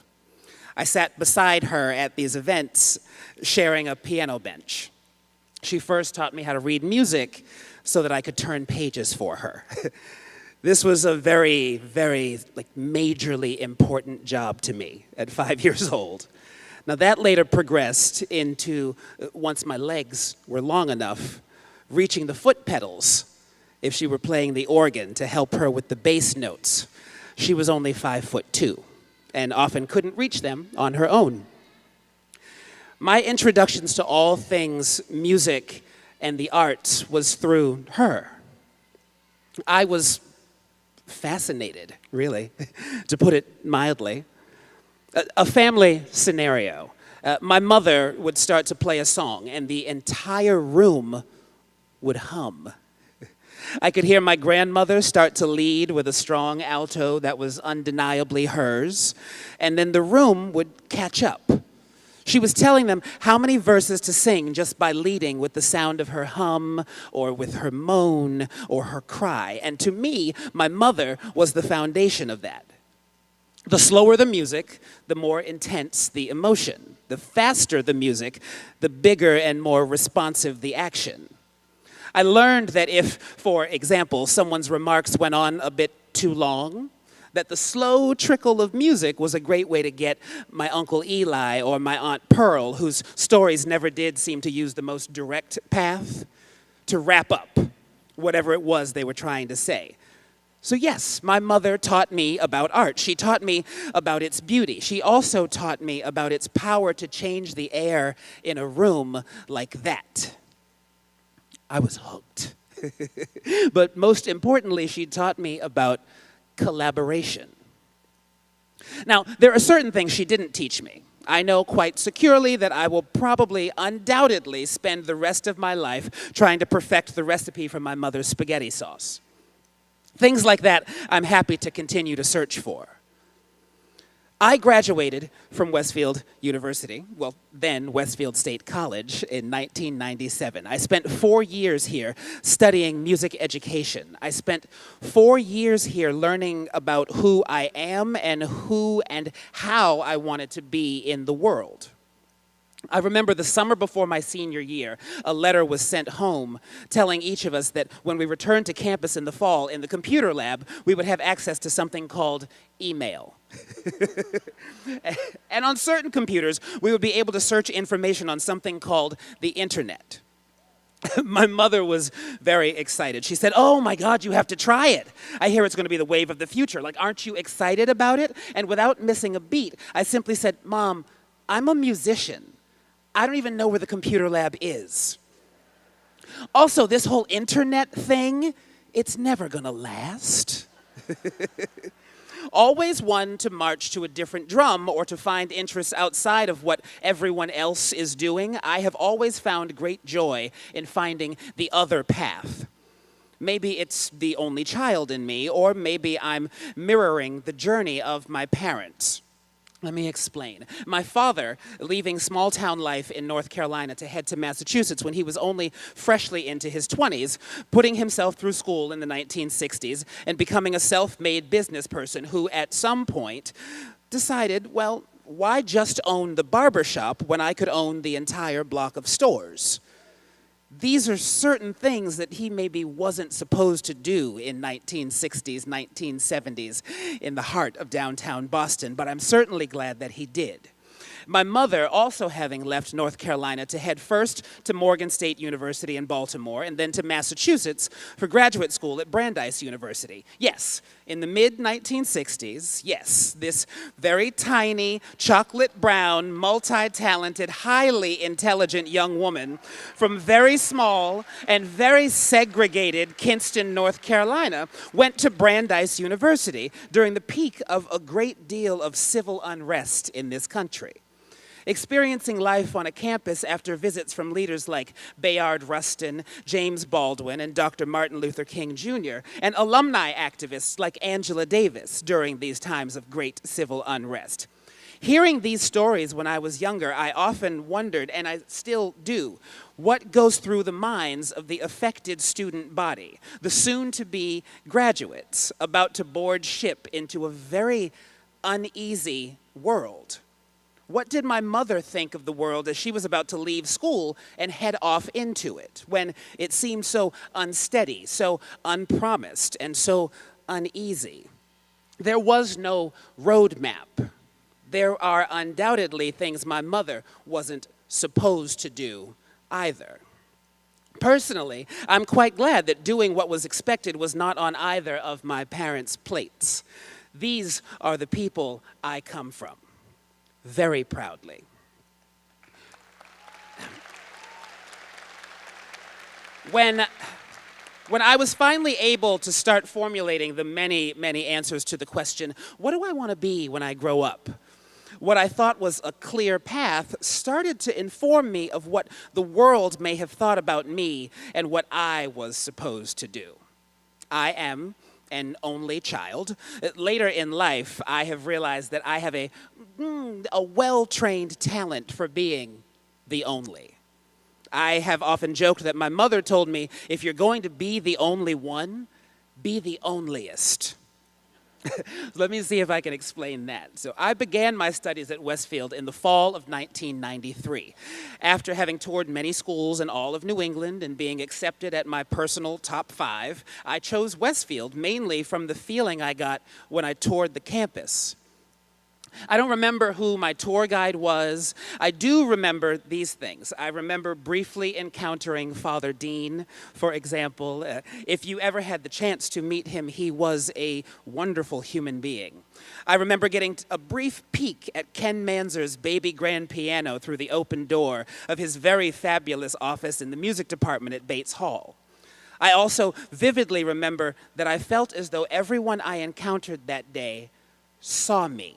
I sat beside her at these events, sharing a piano bench. She first taught me how to read music so that I could turn pages for her. This was a very, very majorly important job to me at 5 years old. Now that later progressed into, once my legs were long enough, reaching the foot pedals if she were playing the organ to help her with the bass notes. She was only 5'2" and often couldn't reach them on her own. My introductions to all things music and the arts was through her. I was fascinated, really, to put it mildly. A family scenario. My mother would start to play a song, and the entire room would hum. I could hear my grandmother start to lead with a strong alto that was undeniably hers, and then the room would catch up. She was telling them how many verses to sing just by leading with the sound of her hum, or with her moan, or her cry. And to me, my mother was the foundation of that. The slower the music, the more intense the emotion. The faster the music, the bigger and more responsive the action. I learned that if, for example, someone's remarks went on a bit too long, that the slow trickle of music was a great way to get my Uncle Eli or my Aunt Pearl, whose stories never did seem to use the most direct path, to wrap up whatever it was they were trying to say. So yes, my mother taught me about art. She taught me about its beauty. She also taught me about its power to change the air in a room like that. I was hooked. But most importantly, she taught me about collaboration. Now, there are certain things she didn't teach me. I know quite securely that I will probably, undoubtedly, spend the rest of my life trying to perfect the recipe for my mother's spaghetti sauce. Things like that I'm happy to continue to search for. I graduated from Westfield University, well, then Westfield State College, in 1997. I spent 4 years here studying music education. I spent 4 years here learning about who I am and who and how I wanted to be in the world. I remember the summer before my senior year, a letter was sent home telling each of us that when we returned to campus in the fall, in the computer lab, we would have access to something called email. And on certain computers, we would be able to search information on something called the internet. My mother was very excited. She said, "Oh my God, you have to try it. I hear it's going to be the wave of the future. Like, aren't you excited about it?" And without missing a beat, I simply said, "Mom, I'm a musician. I don't even know where the computer lab is. Also, this whole internet thing, it's never gonna last." Always one to march to a different drum or to find interests outside of what everyone else is doing, I have always found great joy in finding the other path. Maybe it's the only child in me, or maybe I'm mirroring the journey of my parents. Let me explain. My father, leaving small-town life in North Carolina to head to Massachusetts when he was only freshly into his 20s, putting himself through school in the 1960s and becoming a self-made business person who, at some point, decided, well, why just own the barbershop when I could own the entire block of stores? These are certain things that he maybe wasn't supposed to do in 1960s, 1970s in the heart of downtown Boston, but I'm certainly glad that he did. My mother also having left North Carolina to head first to Morgan State University in Baltimore and then to Massachusetts for graduate school at Brandeis University. Yes, in the mid-1960s, yes, this very tiny, chocolate brown, multi-talented, highly intelligent young woman from very small and very segregated Kinston, North Carolina, went to Brandeis University during the peak of a great deal of civil unrest in this country. Experiencing life on a campus after visits from leaders like Bayard Rustin, James Baldwin, and Dr. Martin Luther King Jr., and alumni activists like Angela Davis during these times of great civil unrest. Hearing these stories when I was younger, I often wondered, and I still do, what goes through the minds of the affected student body, the soon-to-be graduates about to board ship into a very uneasy world. What did my mother think of the world as she was about to leave school and head off into it, when it seemed so unsteady, so unpromised, and so uneasy? There was no roadmap. There are undoubtedly things my mother wasn't supposed to do either. Personally, I'm quite glad that doing what was expected was not on either of my parents' plates. These are the people I come from, very proudly. When I was finally able to start formulating the many, many answers to the question, what do I want to be when I grow up? What I thought was a clear path started to inform me of what the world may have thought about me and what I was supposed to do. I am an only child. Later in life, I have realized that I have a well-trained talent for being the only. I have often joked that my mother told me, if you're going to be the only one, be the onlyest. Let me see if I can explain that. So I began my studies at Westfield in the fall of 1993. After having toured many schools in all of New England and being accepted at my personal top 5, I chose Westfield mainly from the feeling I got when I toured the campus. I don't remember who my tour guide was. I do remember these things. I remember briefly encountering Father Dean, for example. If you ever had the chance to meet him, he was a wonderful human being. I remember getting a brief peek at Ken Manzer's baby grand piano through the open door of his very fabulous office in the music department at Bates Hall. I also vividly remember that I felt as though everyone I encountered that day saw me.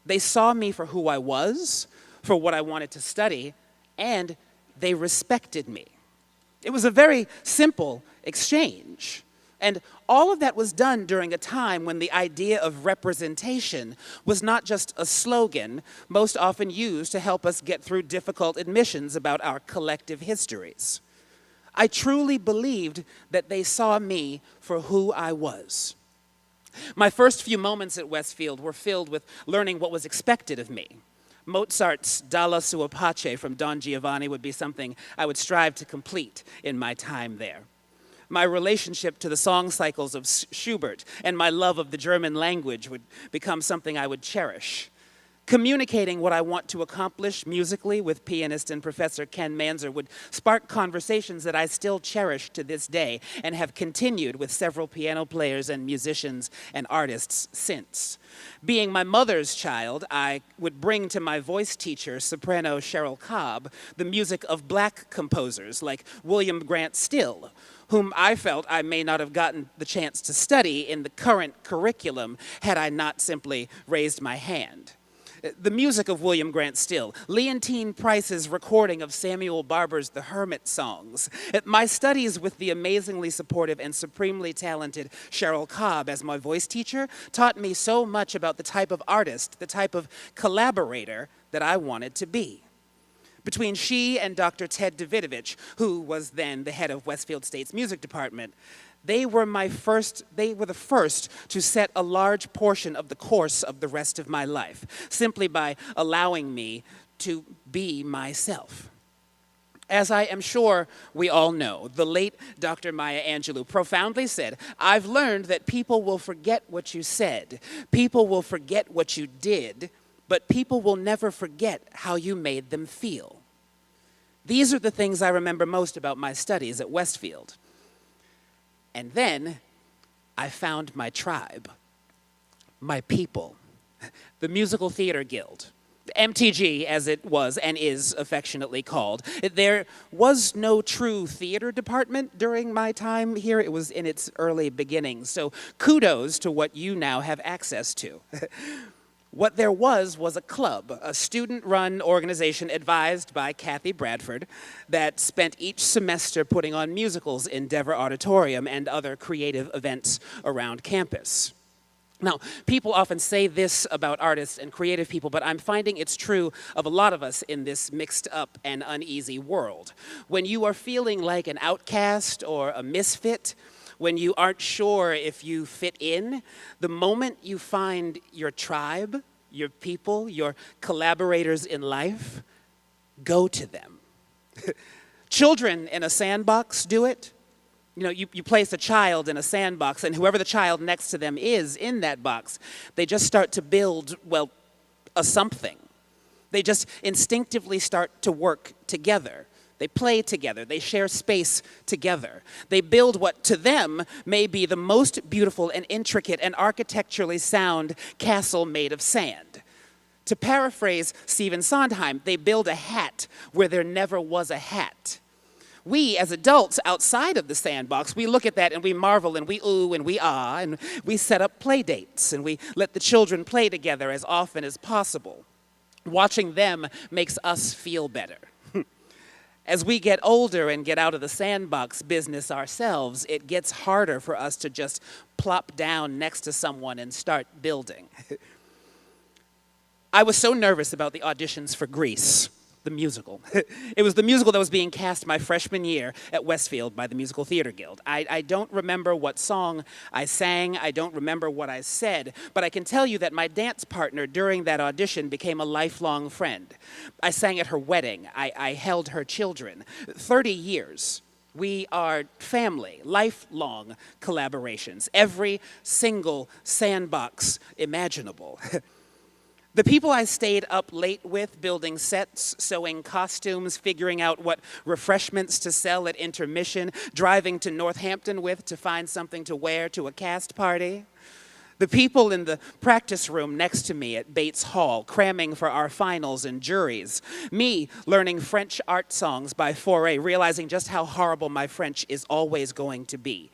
They saw me for who I was, for what I wanted to study, and they respected me. It was a very simple exchange. And all of that was done during a time when the idea of representation was not just a slogan most often used to help us get through difficult admissions about our collective histories. I truly believed that they saw me for who I was. My first few moments at Westfield were filled with learning what was expected of me. Mozart's Dalla sua pace from Don Giovanni would be something I would strive to complete in my time there. My relationship to the song cycles of Schubert and my love of the German language would become something I would cherish. Communicating what I want to accomplish musically with pianist and professor Ken Manzer would spark conversations that I still cherish to this day and have continued with several piano players and musicians and artists since. Being my mother's child, I would bring to my voice teacher, soprano Cheryl Cobb, the music of black composers like William Grant Still, whom I felt I may not have gotten the chance to study in the current curriculum had I not simply raised my hand. The music of William Grant Still, Leontine Price's recording of Samuel Barber's The Hermit songs, my studies with the amazingly supportive and supremely talented Cheryl Cobb as my voice teacher taught me so much about the type of artist, the type of collaborator that I wanted to be. Between she and Dr. Ted Davidovich, who was then the head of Westfield State's music department, they were the first to set a large portion of the course of the rest of my life, simply by allowing me to be myself. As I am sure we all know, the late Dr. Maya Angelou profoundly said, "I've learned that people will forget what you said, people will forget what you did, but people will never forget how you made them feel. These are the things I remember most about my studies at Westfield. And then I found my tribe, my people, the Musical Theater Guild, MTG as it was and is affectionately called. There was no true theater department during my time here. It was in its early beginnings, so kudos to what you now have access to. What there was a club, a student-run organization advised by Kathy Bradford that spent each semester putting on musicals in Dever Auditorium and other creative events around campus. Now, people often say this about artists and creative people, but I'm finding it's true of a lot of us in this mixed up and uneasy world. When you are feeling like an outcast or a misfit, when you aren't sure if you fit in, the moment you find your tribe, your people, your collaborators in life, go to them. Children in a sandbox do it. You know, you place a child in a sandbox, and whoever the child next to them is in that box, they just start to build, well, a something. They just instinctively start to work together. They play together. They share space together. They build what to them may be the most beautiful and intricate and architecturally sound castle made of sand. To paraphrase Stephen Sondheim, they build a hat where there never was a hat. We, as adults outside of the sandbox, we look at that and we marvel and we ooh and we ah, and we set up play dates and we let the children play together as often as possible. Watching them makes us feel better. As we get older and get out of the sandbox business ourselves, it gets harder for us to just plop down next to someone and start building. I was so nervous about the auditions for Grease, the musical. It was the musical that was being cast my freshman year at Westfield by the Musical Theater Guild. I don't remember what song I sang, I don't remember what I said, but I can tell you that my dance partner during that audition became a lifelong friend. I sang at her wedding, I held her children. 30 years. We are family, lifelong collaborations, every single sandbox imaginable. The people I stayed up late with, building sets, sewing costumes, figuring out what refreshments to sell at intermission, driving to Northampton with to find something to wear to a cast party. The people in the practice room next to me at Bates Hall, cramming for our finals and juries. Me learning French art songs by 4A, realizing just how horrible my French is always going to be.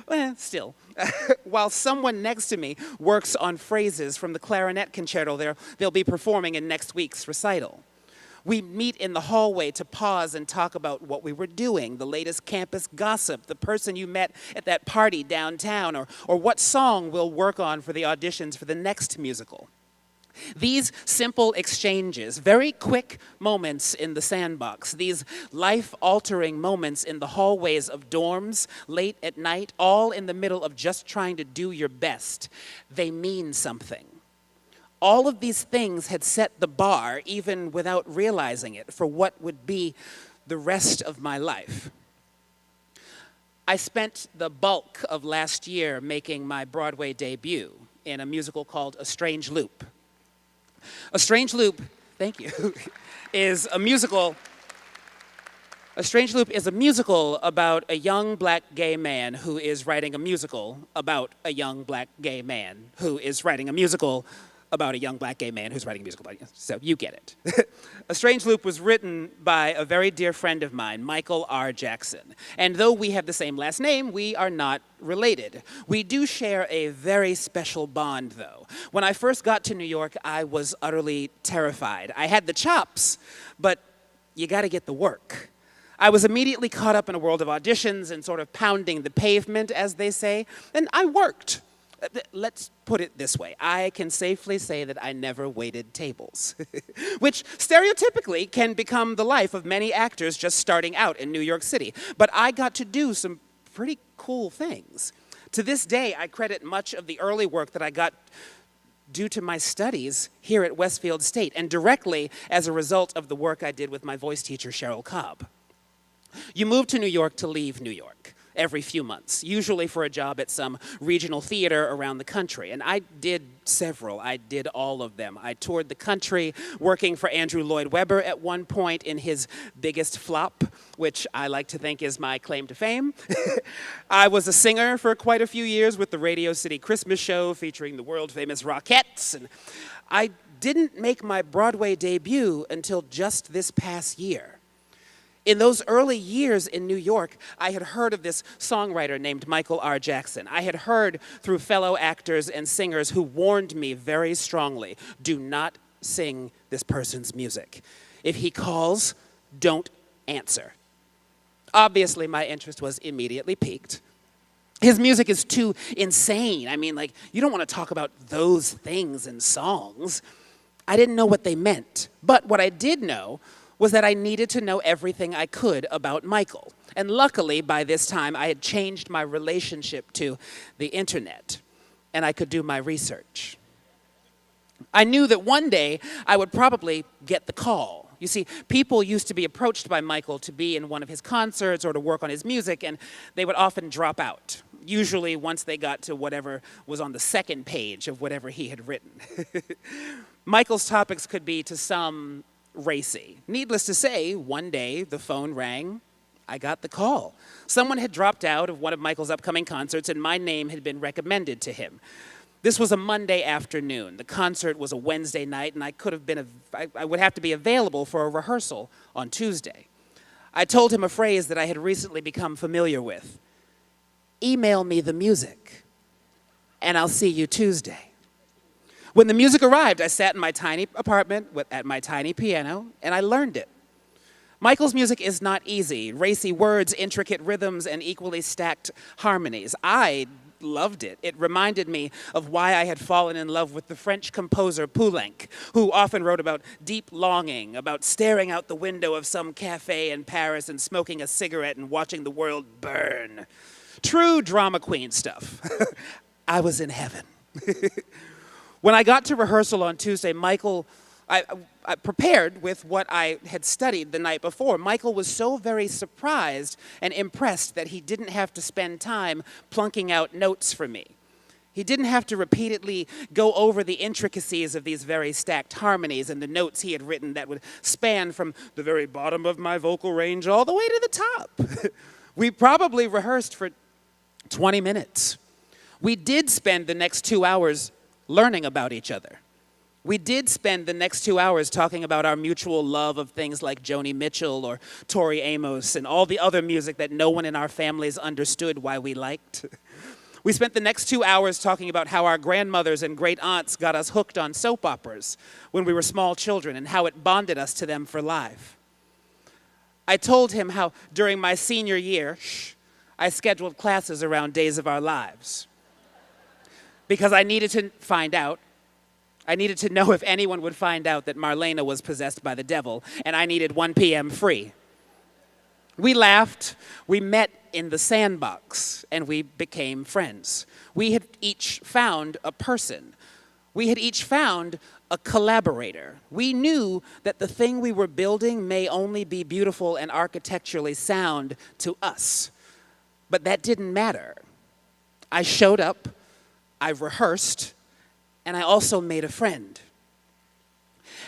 Well, still, while someone next to me works on phrases from the clarinet concerto they'll be performing in next week's recital. We meet in the hallway to pause and talk about what we were doing, the latest campus gossip, the person you met at that party downtown, or what song we'll work on for the auditions for the next musical. These simple exchanges, very quick moments in the sandbox, these life-altering moments in the hallways of dorms, late at night, all in the middle of just trying to do your best, they mean something. All of these things had set the bar, even without realizing it, for what would be the rest of my life. I spent the bulk of last year making my Broadway debut in a musical called A Strange Loop. A Strange Loop, thank you, is a musical. A Strange Loop is a musical about a young black gay man who is writing a musical about a young black gay man who is writing a musical about a young black gay man who's writing a musical about, so you get it. A Strange Loop was written by a very dear friend of mine, Michael R. Jackson. And though we have the same last name, we are not related. We do share a very special bond, though. When I first got to New York, I was utterly terrified. I had the chops, but you gotta get the work. I was immediately caught up in a world of auditions and sort of pounding the pavement, as they say, and I worked. Let's put it this way. I can safely say that I never waited tables, which stereotypically can become the life of many actors just starting out in New York City. But I got to do some pretty cool things. To this day, I credit much of the early work that I got due to my studies here at Westfield State, and directly as a result of the work I did with my voice teacher, Cheryl Cobb. You move to New York to leave New York. every few months, usually for a job at some regional theater around the country. And I did several. I did all of them. I toured the country working for Andrew Lloyd Webber at one point in his biggest flop, which I like to think is my claim to fame. I was a singer for quite a few years with the Radio City Christmas show featuring the world-famous Rockettes. And I didn't make my Broadway debut until just this past year. In those early years in New York, I had heard of this songwriter named Michael R. Jackson. I had heard through fellow actors and singers who warned me very strongly, do not sing this person's music. If he calls, don't answer. Obviously, my interest was immediately piqued. His music is too insane. I mean, like, you don't want to talk about those things in songs. I didn't know what they meant, but what I did know was that I needed to know everything I could about Michael. And luckily, by this time, I had changed my relationship to the internet, and I could do my research. I knew that one day I would probably get the call. You see, people used to be approached by Michael to be in one of his concerts or to work on his music, and they would often drop out, usually once they got to whatever was on the second page of whatever he had written. Michael's topics could be, to some, racy. Needless to say, one day the phone rang. I got the call. Someone had dropped out of one of Michael's upcoming concerts and my name had been recommended to him. This was a Monday afternoon. The concert was a Wednesday night and I would have to be available for a rehearsal on Tuesday. I told him a phrase that I had recently become familiar with. Email me the music and I'll see you Tuesday. When the music arrived, I sat in my tiny apartment at my tiny piano, and I learned it. Michael's music is not easy. Racy words, intricate rhythms, and equally stacked harmonies. I loved it. It reminded me of why I had fallen in love with the French composer Poulenc, who often wrote about deep longing, about staring out the window of some cafe in Paris and smoking a cigarette and watching the world burn. True drama queen stuff. I was in heaven. When I got to rehearsal on Tuesday, I prepared with what I had studied the night before. Michael was so very surprised and impressed that he didn't have to spend time plunking out notes for me. He didn't have to repeatedly go over the intricacies of these very stacked harmonies and the notes he had written that would span from the very bottom of my vocal range all the way to the top. We probably rehearsed for 20 minutes. We did spend the next 2 hours learning about each other. We did spend the next 2 hours talking about our mutual love of things like Joni Mitchell or Tori Amos and all the other music that no one in our families understood why we liked. We spent the next 2 hours talking about how our grandmothers and great aunts got us hooked on soap operas when we were small children and how it bonded us to them for life. I told him how during my senior year, I scheduled classes around days of our lives. Because I needed to find out. I needed to know if anyone would find out that Marlena was possessed by the devil, and I needed 1 p.m. free. We laughed, we met in the sandbox, and we became friends. We had each found a person. We had each found a collaborator. We knew that the thing we were building may only be beautiful and architecturally sound to us, but that didn't matter. I showed up, I rehearsed, and I also made a friend.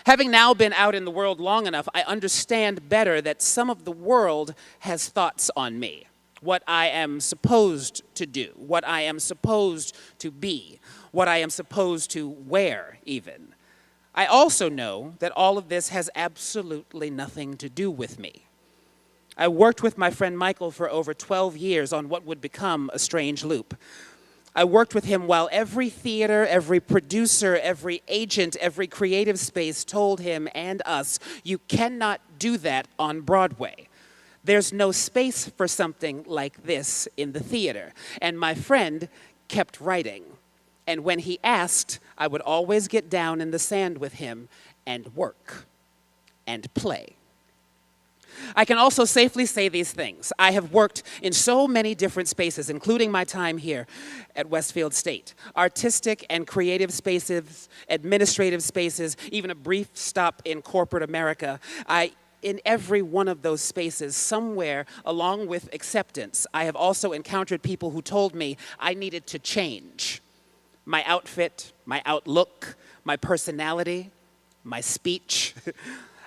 Having now been out in the world long enough, I understand better that some of the world has thoughts on me, what I am supposed to do, what I am supposed to be, what I am supposed to wear even. I also know that all of this has absolutely nothing to do with me. I worked with my friend Michael for over 12 years on what would become A Strange Loop. I worked with him while every theater, every producer, every agent, every creative space told him and us, you cannot do that on Broadway. There's no space for something like this in the theater. And my friend kept writing. And when he asked, I would always get down in the sand with him and work and play. I can also safely say these things. I have worked in so many different spaces, including my time here at Westfield State. Artistic and creative spaces, administrative spaces, even a brief stop in corporate America. I in every one of those spaces, somewhere along with acceptance, I have also encountered people who told me I needed to change. My outfit, my outlook, my personality, my speech.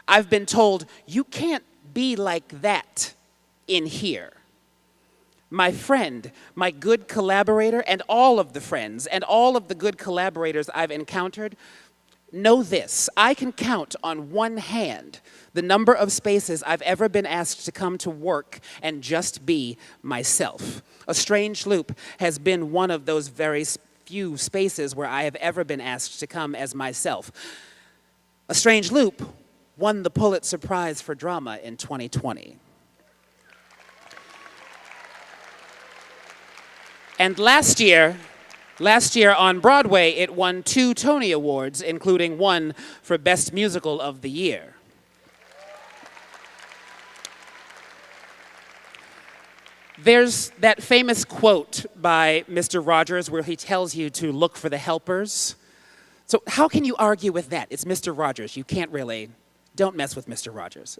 I've been told, you can't be like that in here. My friend, my good collaborator, and all of the friends and all of the good collaborators I've encountered, know this: I can count on one hand the number of spaces I've ever been asked to come to work and just be myself. A Strange Loop has been one of those very few spaces where I have ever been asked to come as myself. A Strange Loop won the Pulitzer Prize for Drama in 2020. And last year on Broadway, it won 2 Tony Awards, including one for Best Musical of the Year. There's that famous quote by Mr. Rogers where he tells you to look for the helpers. So how can you argue with that? It's Mr. Rogers. You can't really. Don't mess with Mr. Rogers.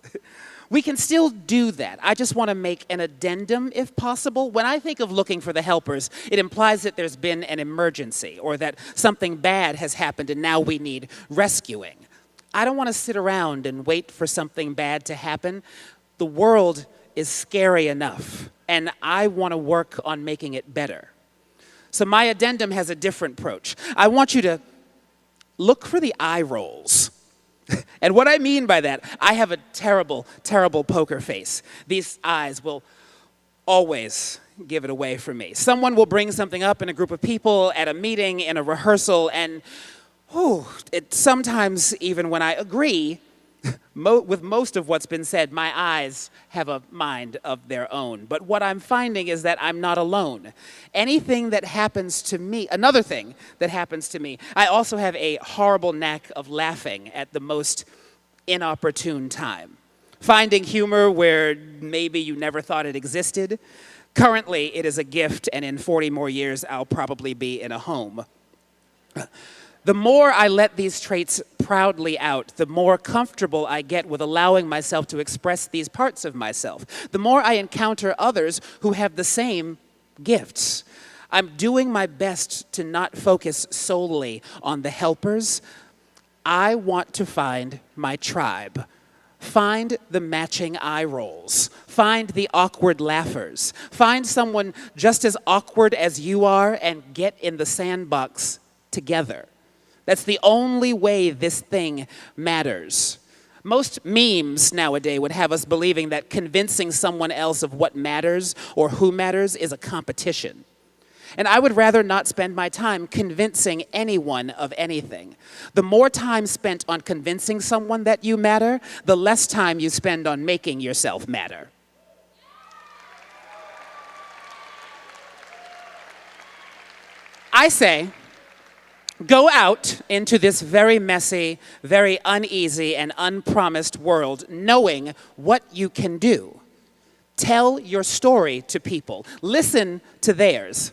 We can still do that. I just want to make an addendum, if possible. When I think of looking for the helpers, it implies that there's been an emergency or that something bad has happened and now we need rescuing. I don't want to sit around and wait for something bad to happen. The world is scary enough, and I want to work on making it better. So my addendum has a different approach. I want you to look for the eye rolls. And what I mean by that, I have a terrible, terrible poker face. These eyes will always give it away for me. Someone will bring something up in a group of people, at a meeting, in a rehearsal, and sometimes even when I agree with most of what's been said, my eyes have a mind of their own. But what I'm finding is that I'm not alone. Anything that happens to me, another thing that happens to me, I also have a horrible knack of laughing at the most inopportune time. Finding humor where maybe you never thought it existed. Currently, it is a gift, and in 40 more years, I'll probably be in a home. The more I let these traits proudly out, the more comfortable I get with allowing myself to express these parts of myself. The more I encounter others who have the same gifts. I'm doing my best to not focus solely on the helpers. I want to find my tribe. Find the matching eye rolls. Find the awkward laughers. Find someone just as awkward as you are and get in the sandbox together. That's the only way this thing matters. Most memes nowadays would have us believing that convincing someone else of what matters or who matters is a competition. And I would rather not spend my time convincing anyone of anything. The more time spent on convincing someone that you matter, the less time you spend on making yourself matter. I say, go out into this very messy, very uneasy, and unpromised world knowing what you can do. Tell your story to people. Listen to theirs.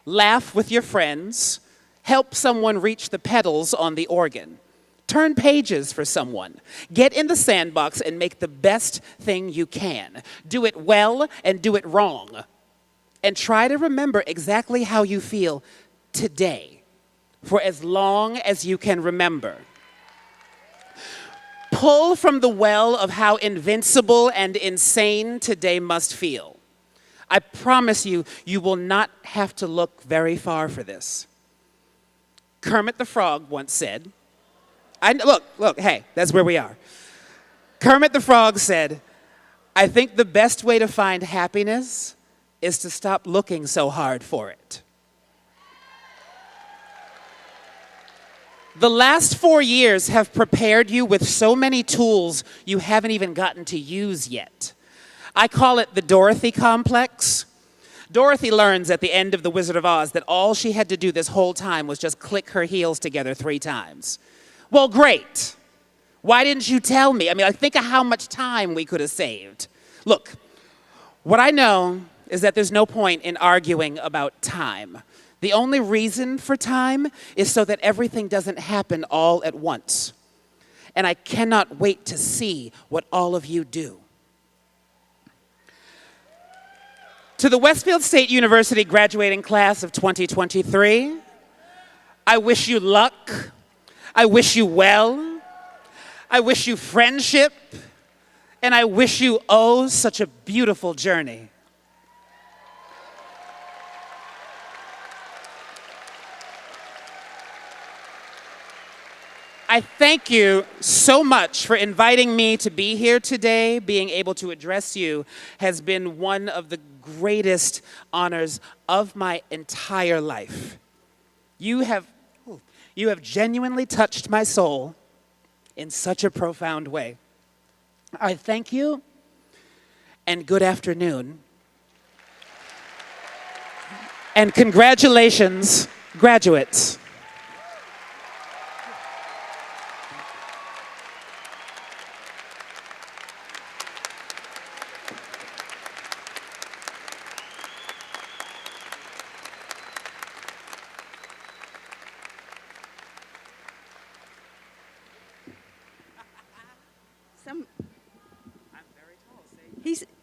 Laugh with your friends. Help someone reach the pedals on the organ. Turn pages for someone. Get in the sandbox and make the best thing you can. Do it well and do it wrong. And try to remember exactly how you feel today, for as long as you can remember. Pull from the well of how invincible and insane today must feel. I promise you, you will not have to look very far for this. Kermit the Frog once said, look, hey, that's where we are. Kermit the Frog said, I think the best way to find happiness is to stop looking so hard for it. The last 4 years have prepared you with so many tools you haven't even gotten to use yet. I call it the Dorothy complex. Dorothy learns at the end of The Wizard of Oz that all she had to do this whole time was just click her heels together 3 times. Well, great. Why didn't you tell me? I mean, think of how much time we could have saved. Look, what I know is that there's no point in arguing about time. The only reason for time is so that everything doesn't happen all at once. and I cannot wait to see what all of you do. To the Westfield State University graduating class of 2023, I wish you luck. I wish you well. I wish you friendship. And I wish you, oh, such a beautiful journey. I thank you so much for inviting me to be here today. Being able to address you has been one of the greatest honors of my entire life. You have genuinely touched my soul in such a profound way. I thank you, and good afternoon. And congratulations, graduates.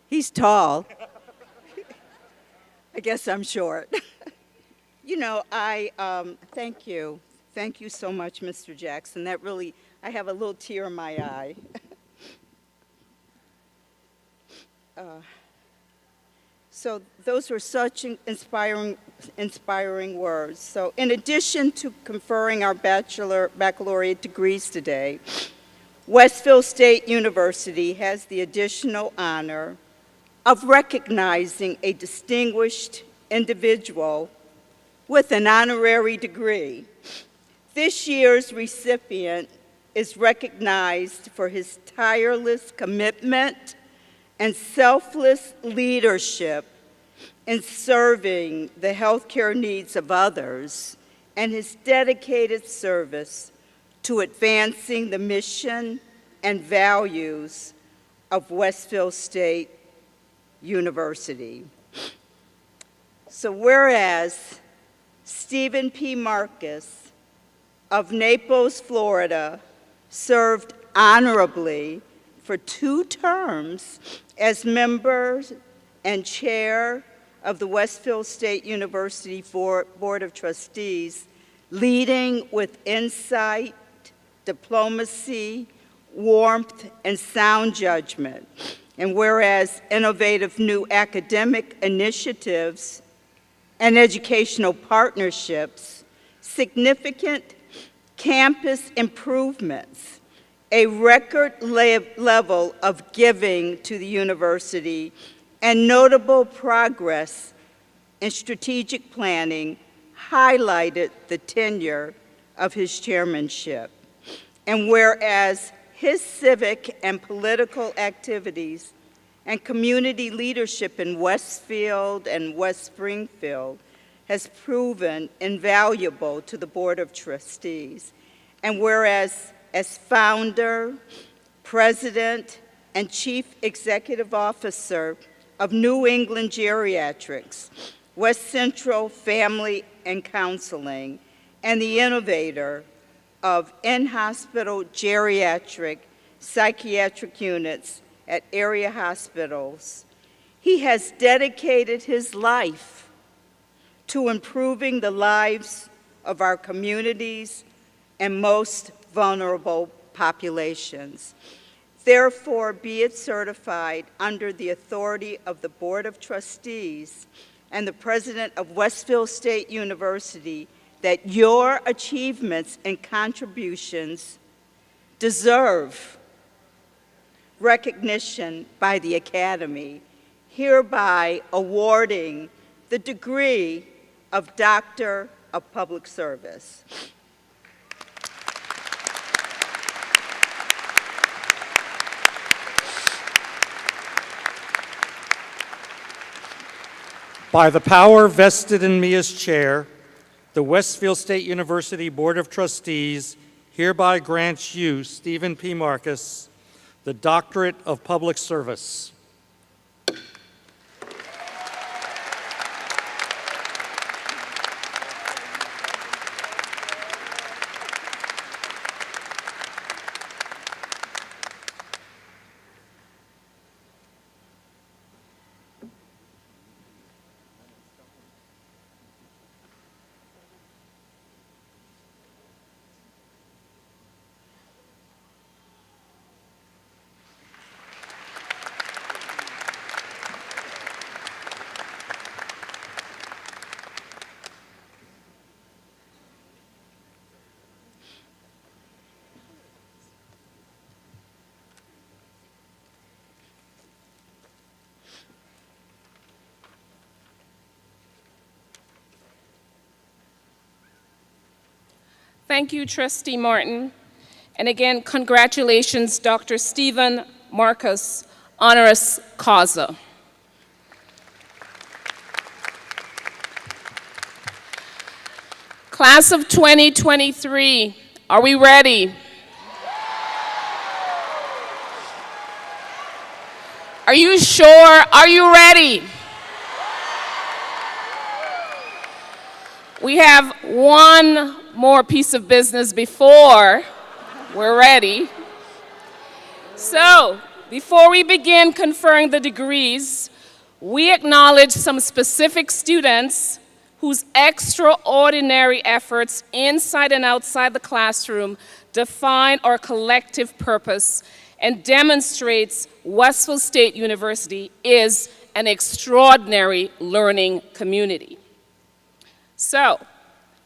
He's tall. I guess I'm short. You know, I thank you. Thank you so much, Mr. Jackson. That really, I have a little tear in my eye. So those were such inspiring words. So in addition to conferring our baccalaureate degrees today, Westfield State University has the additional honor of recognizing a distinguished individual with an honorary degree. This year's recipient is recognized for his tireless commitment and selfless leadership in serving the healthcare needs of others and his dedicated service to advancing the mission and values of Westfield State University. So whereas Stephen P. Marcus of Naples, Florida, served honorably for 2 terms as member and chair of the Westfield State University Board of Trustees, leading with insight, diplomacy, warmth, and sound judgment. And whereas innovative new academic initiatives and educational partnerships, significant campus improvements, a record level of giving to the university, and notable progress in strategic planning highlighted the tenure of his chairmanship. And whereas his civic and political activities and community leadership in Westfield and West Springfield has proven invaluable to the Board of Trustees. And whereas as founder, president, and chief executive officer of New England Geriatrics, West Central Family and Counseling, and the innovator of in-hospital geriatric psychiatric units at area hospitals, he has dedicated his life to improving the lives of our communities and most vulnerable populations. Therefore, be it certified under the authority of the Board of Trustees and the President of Westfield State University that your achievements and contributions deserve recognition by the Academy, hereby awarding the degree of Doctor of Public Service. By the power vested in me as chair, the Westfield State University Board of Trustees hereby grants you, Stephen P. Marcus, the Doctorate of Public Service. Thank you, Trustee Martin. And again, congratulations, Dr. Stephen Marcus, honoris causa. Class of 2023, are we ready? Are you sure? Are you ready? We have one more piece of business before we're ready. So, before we begin conferring the degrees, we acknowledge some specific students whose extraordinary efforts inside and outside the classroom define our collective purpose and demonstrates Westfield State University is an extraordinary learning community. So,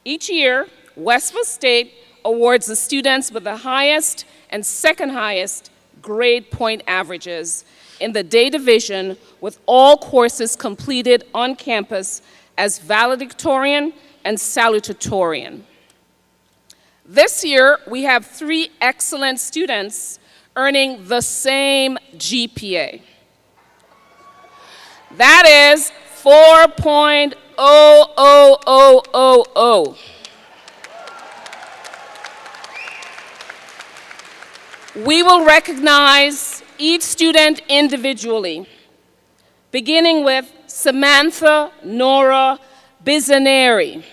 each year, Westfield State awards the students with the highest and second highest grade point averages in the day division with all courses completed on campus as valedictorian and salutatorian. This year, we have 3 excellent students earning the same GPA. That is 4.00000. We will recognize each student individually, beginning with Samantha Nora Bizaneri.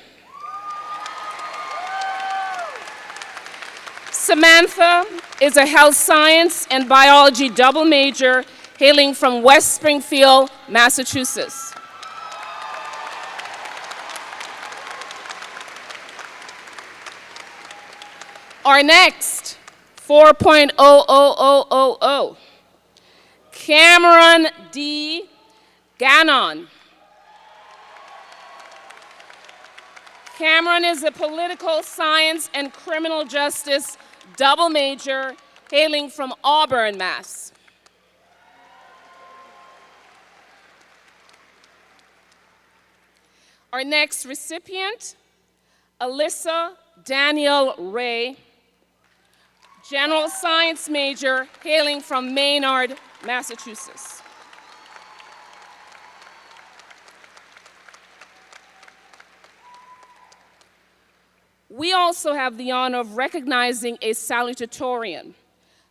Samantha is a health science and biology double major hailing from West Springfield, Massachusetts. Our next 4.00000, Cameron D. Gannon. Cameron is a political science and criminal justice double major hailing from Auburn, Mass. Our next recipient, Alyssa Danielle Ray, general science major hailing from Maynard, Massachusetts. We also have the honor of recognizing a salutatorian,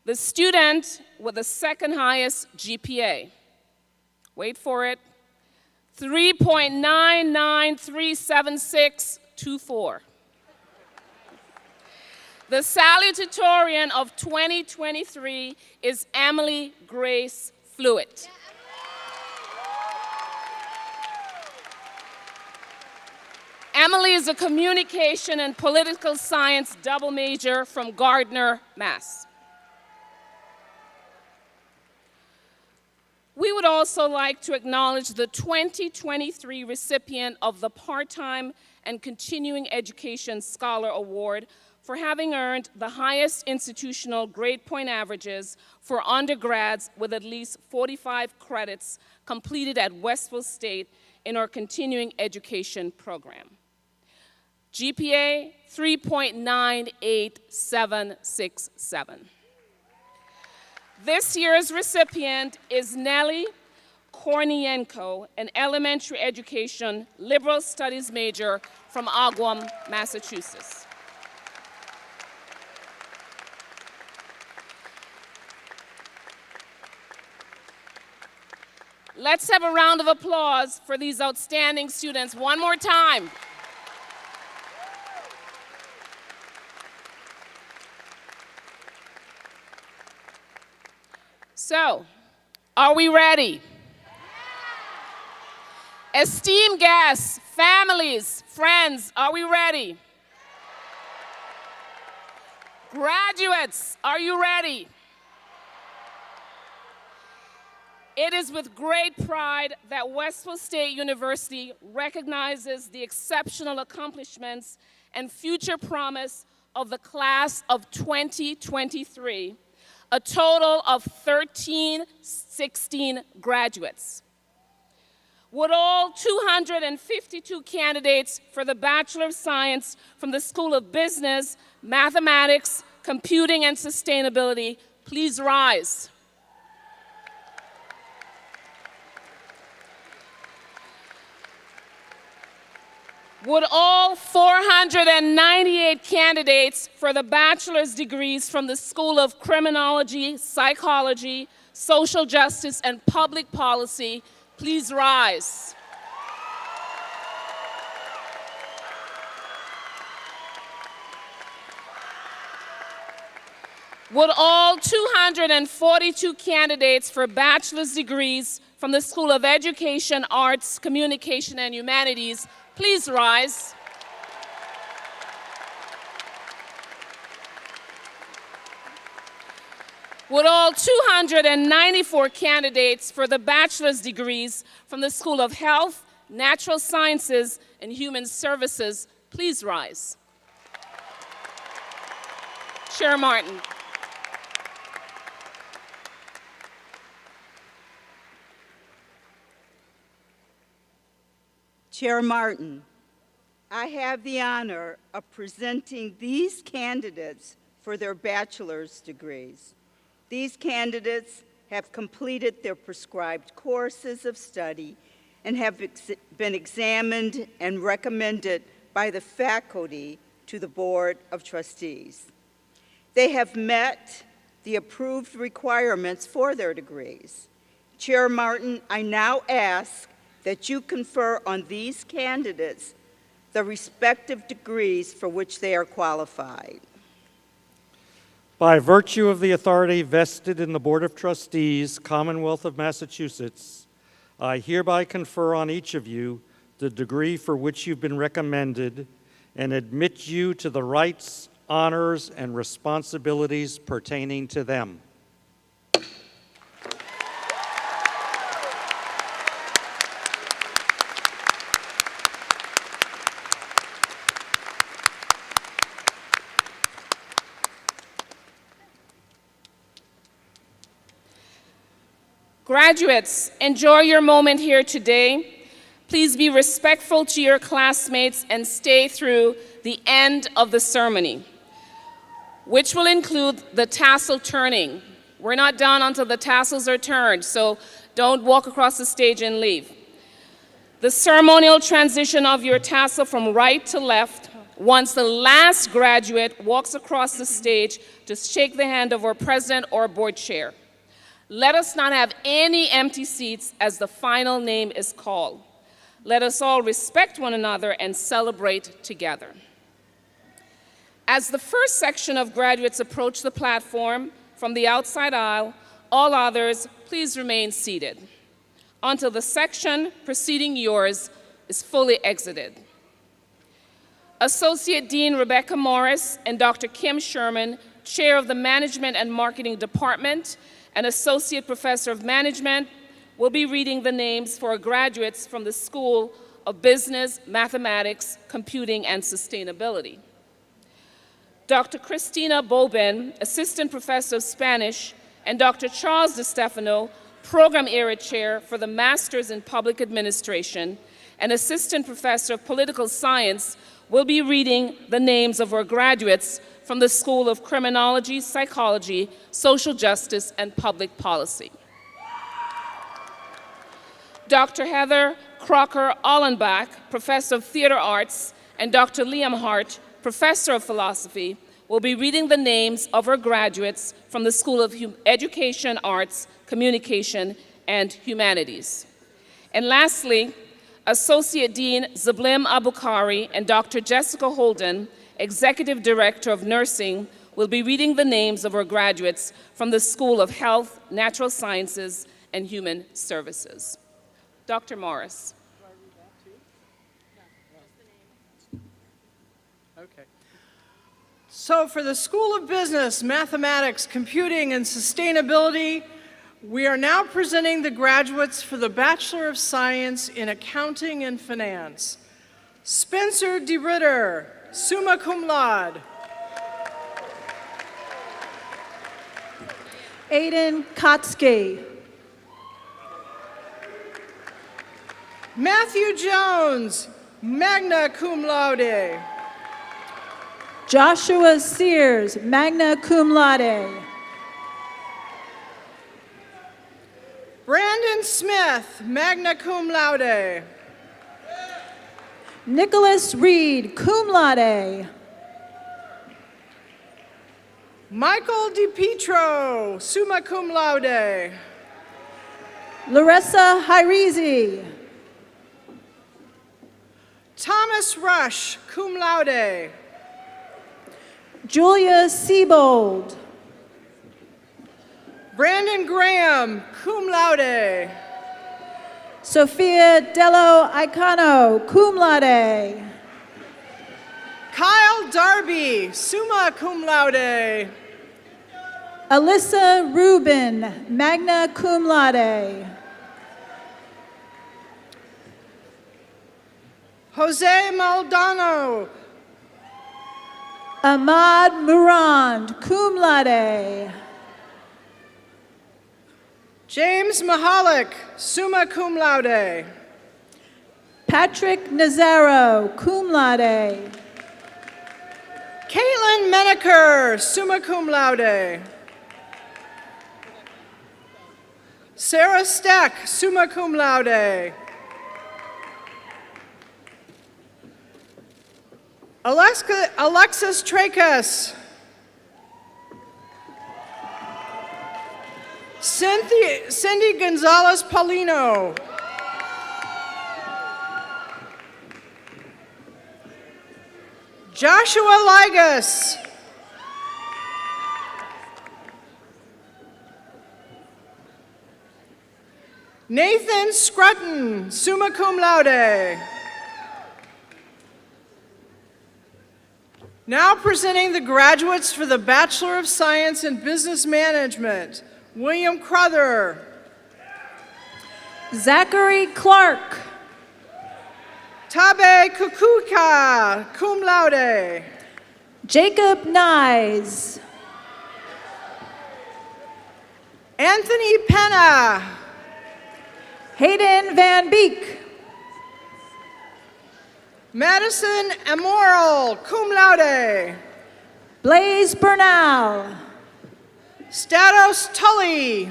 the student with the second highest GPA. Wait for it, 3.9937624. The salutatorian of 2023 is Emily Grace Fluitt. Emily is a communication and political science double major from Gardner, Mass. We would also like to acknowledge the 2023 recipient of the Part-Time and Continuing Education Scholar Award for having earned the highest institutional grade point averages for undergrads with at least 45 credits completed at Westfield State in our continuing education program. GPA 3.98767. This year's recipient is Nellie Kornienko, an elementary education liberal studies major from Agawam, Massachusetts. Let's have a round of applause for these outstanding students one more time. So, are we ready? Esteemed guests, families, friends, are we ready? Graduates, are you ready? It is with great pride that Westfield State University recognizes the exceptional accomplishments and future promise of the class of 2023, a total of 1316 graduates. Would all 252 candidates for the Bachelor of Science from the School of Business, Mathematics, Computing, and Sustainability please rise? Would all 498 candidates for the bachelor's degrees from the School of Criminology, Psychology, Social Justice, and Public Policy please rise? Would all 242 candidates for bachelor's degrees from the School of Education, Arts, Communication, and Humanities please rise? Would all 294 candidates for the bachelor's degrees from the School of Health, Natural Sciences, and Human Services please rise? Chair Martin. Chair Martin, I have the honor of presenting these candidates for their bachelor's degrees. These candidates have completed their prescribed courses of study and have been examined and recommended by the faculty to the Board of Trustees. They have met the approved requirements for their degrees. Chair Martin, I now ask that you confer on these candidates the respective degrees for which they are qualified. By virtue of the authority vested in the Board of Trustees, Commonwealth of Massachusetts, I hereby confer on each of you the degree for which you've been recommended and admit you to the rights, honors, and responsibilities pertaining to them. Graduates, enjoy your moment here today. Please be respectful to your classmates and stay through the end of the ceremony, which will include the tassel turning. We're not done until the tassels are turned, so don't walk across the stage and leave. The ceremonial transition of your tassel from right to left once the last graduate walks across the stage to shake the hand of our president or board chair. Let us not have any empty seats as the final name is called. Let us all respect one another and celebrate together. As the first section of graduates approach the platform from the outside aisle, all others, please remain seated until the section preceding yours is fully exited. Associate Dean Rebecca Morris and Dr. Kim Sherman, Chair of the Management and Marketing Department, and Associate Professor of Management, will be reading the names for graduates from the School of Business, Mathematics, Computing, and Sustainability. Dr. Christina Bobin, Assistant Professor of Spanish, and Dr. Charles DeStefano, Program Area Chair for the Masters in Public Administration and Assistant Professor of Political Science, will be reading the names of our graduates from the School of Criminology, Psychology, Social Justice, and Public Policy. Dr. Heather Crocker-Allenbach, Professor of Theater Arts, and Dr. Liam Hart, Professor of Philosophy, will be reading the names of our graduates from the School of Education, Arts, Communication, and Humanities. And lastly, Associate Dean Zablim Abukari and Dr. Jessica Holden, Executive Director of Nursing, will be reading the names of our graduates from the School of Health, Natural Sciences, and Human Services. Dr. Morris. Do I read that too? No. Okay. So for the School of Business, Mathematics, Computing, and Sustainability, we are now presenting the graduates for the Bachelor of Science in Accounting and Finance. Spencer DeRitter, summa cum laude. Aiden Kotsky. Matthew Jones, magna cum laude. Joshua Sears, magna cum laude. Brandon Smith, magna cum laude. Nicholas Reed, cum laude. Michael DiPietro, summa cum laude. Larissa Hyrizi. Thomas Rush, cum laude. Julia Siebold. Brandon Graham, cum laude. Sophia Dello Icano, cum laude. Kyle Darby, summa cum laude. Alyssa Rubin, magna cum laude. Jose Maldonado. Ahmad Murand, cum laude. James Mahalik, summa cum laude. Patrick Nazaro, cum laude. Caitlin Menaker, summa cum laude. Sarah Steck, summa cum laude. Alexis Tracus. Cindy Gonzalez Paulino. Joshua Ligas. Nathan Scrutton, summa cum laude. Now presenting the graduates for the Bachelor of Science in Business Management, William Crother. Zachary Clark. Tabe Kukuka, cum laude. Jacob Nyes. Anthony Penna. Hayden Van Beek. Madison Amoral, cum laude. Blaze Bernal. Statos Tully.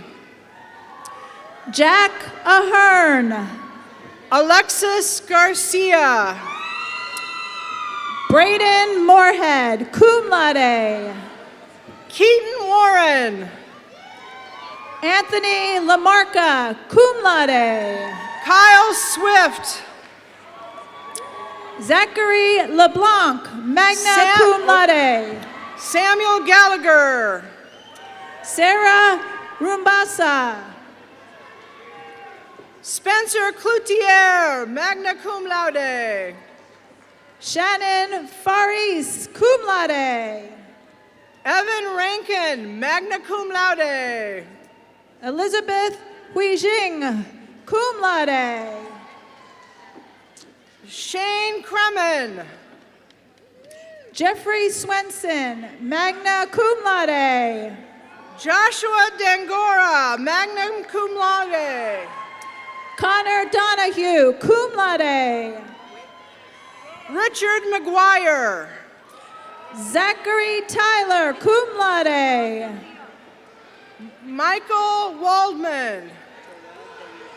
Jack Ahern. Alexis Garcia. Braden Moorhead, cum laude. Keaton Warren. Anthony Lamarca, cum laude. Kyle Swift. Zachary LeBlanc, magna cum laude. Samuel Gallagher. Sarah Rumbasa. Spencer Cloutier, magna cum laude. Shannon Faris, cum laude. Evan Rankin, magna cum laude. Elizabeth Huijing, cum laude. Shane Kremen. Jeffrey Swenson, magna cum laude. Joshua Dangora, magna cum laude. Connor Donahue, cum laude. Richard McGuire. Zachary Tyler, cum laude. Michael Waldman.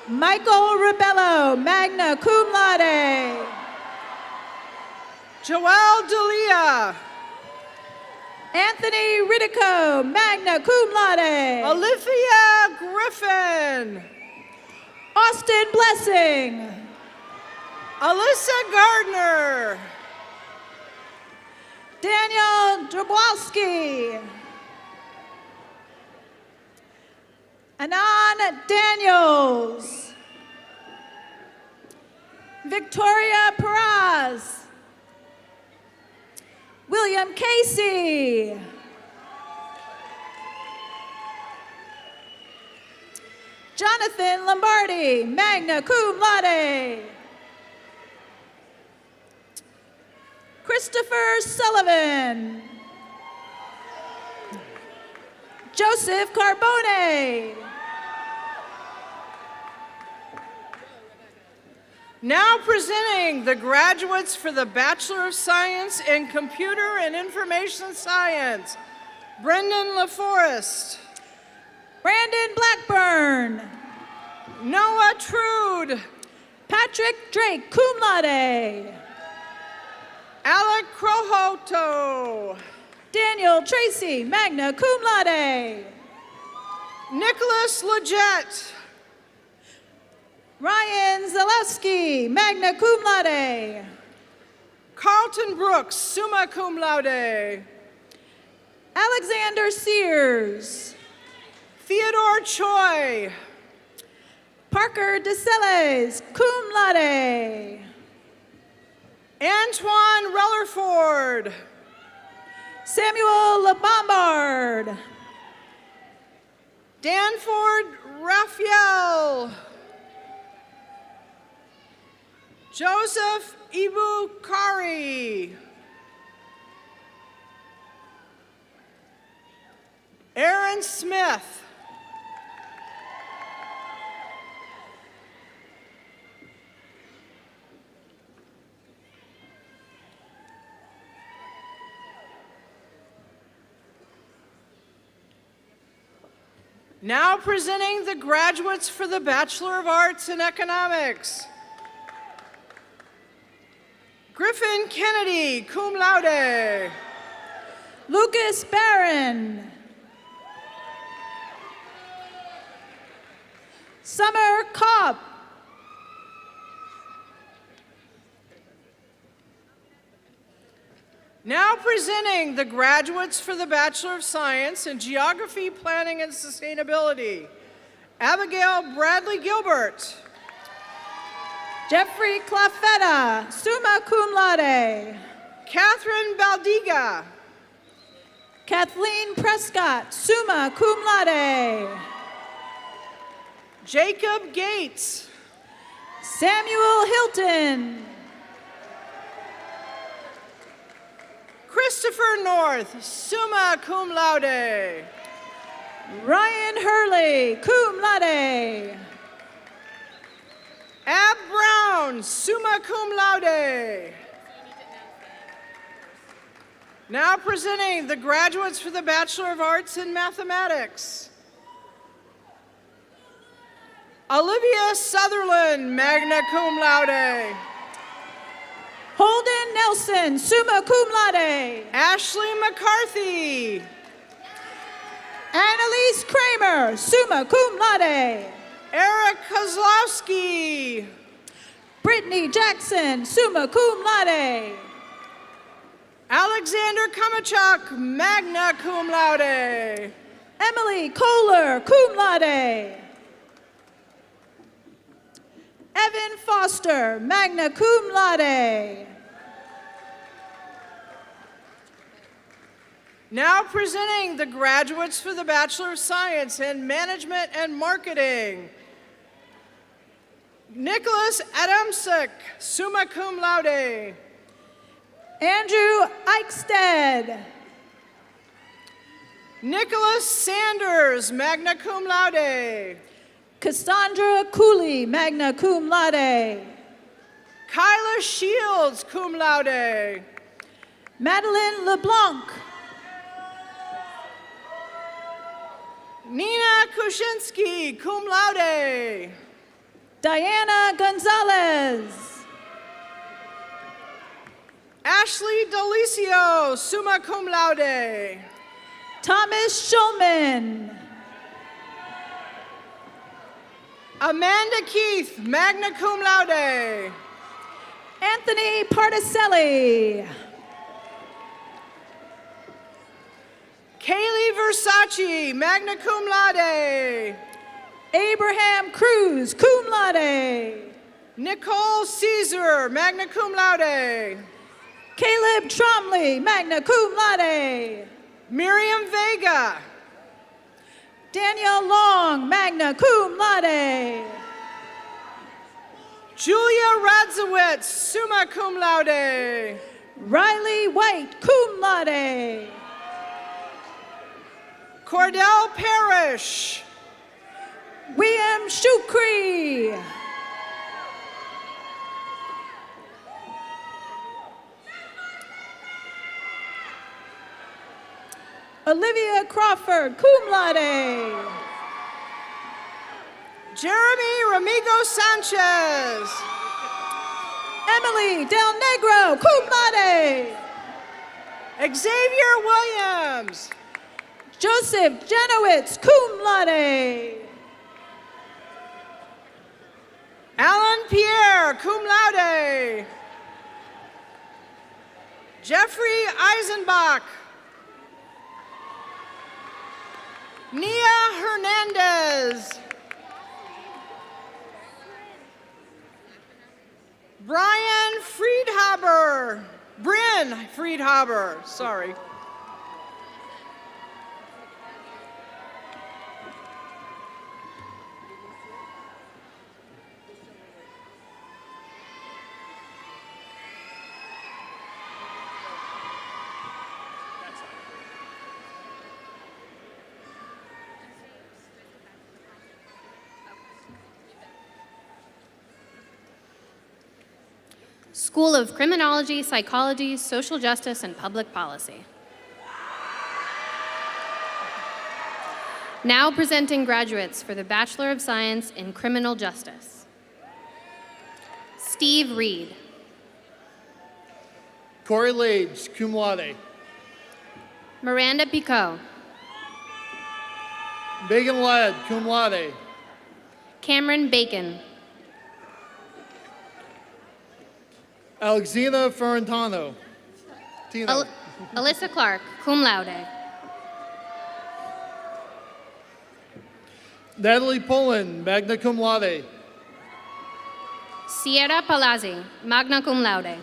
Michael Rebello, magna cum laude. Joel Delia. Anthony Ridico, magna cum laude. Olivia Griffin. Austin Blessing. Alyssa Gardner. Daniel Drabowski. Anan Daniels. Victoria Peraz. William Casey. Jonathan Lombardi, magna cum laude. Christopher Sullivan. Joseph Carbone. Now presenting the graduates for the Bachelor of Science in Computer and Information Science, Brendan LaForest. Brandon Blackburn. Noah Trude. Patrick Drake, cum laude. Alec Crohoto. Daniel Tracy, magna cum laude. Nicholas Leggett. Ryan Zalewski, magna cum laude. Carlton Brooks, summa cum laude. Alexander Sears. Theodore Choi. Parker DeSelles, cum laude. Antoine Rellerford. Samuel LeBombard. Danford Raphael. Joseph Ibukari. Aaron Smith. Now presenting the graduates for the Bachelor of Arts in Economics. Griffin Kennedy, cum laude. Lucas Barron. Summer Cobb. Now presenting the graduates for the Bachelor of Science in Geography, Planning, and Sustainability. Abigail Bradley Gilbert. Jeffrey Clafetta, summa cum laude. Catherine Baldiga. Kathleen Prescott, summa cum laude. Jacob Gates. Samuel Hilton. Christopher North, summa cum laude. Ryan Hurley, cum laude. Ab Brown, summa cum laude. Now presenting the graduates for the Bachelor of Arts in Mathematics. Olivia Sutherland, magna cum laude. Holden Nelson, summa cum laude. Ashley McCarthy. Annalise Kramer, summa cum laude. Eric Kozlowski. Brittany Jackson, summa cum laude. Alexander Kamachuk, magna cum laude. Emily Kohler, cum laude. Evan Foster, magna cum laude. Now presenting the graduates for the Bachelor of Science in Management and Marketing. Nicholas Adamczyk, summa cum laude. Andrew Eichstead. Nicholas Sanders, magna cum laude. Cassandra Cooley, magna cum laude. Kyla Shields, cum laude. Madeline LeBlanc. Nina Kushinsky, cum laude. Diana Gonzalez. Ashley Delicio, summa cum laude. Thomas Schulman. Amanda Keith, magna cum laude. Anthony Particelli. Kaylee Versace, magna cum laude. Abraham Cruz, cum laude. Nicole Caesar, magna cum laude. Caleb Tromley, magna cum laude. Miriam Vega. Danielle Long, magna cum laude. Julia Radzewitz, summa cum laude. Riley White, cum laude. Cordell Parrish. William Shukri. Olivia Crawford, cum laude. Jeremy Ramigo Sanchez. Emily Del Negro, cum laude. Xavier Williams. Joseph Janowitz, cum laude. Alan Pierre, cum laude. Jeffrey Eisenbach. Nia Hernandez. Brian Friedhaber. Bryn Friedhaber, sorry. School of Criminology, Psychology, Social Justice, and Public Policy. Now presenting graduates for the Bachelor of Science in Criminal Justice. Steve Reed. Corey Lage, cum laude. Miranda Picot. Megan Ladd, cum laude. Cameron Bacon. Alexina Ferrantano. Tino. Alyssa Clark, cum laude. Natalie Pullen, magna cum laude. Sierra Palazzi, magna cum laude.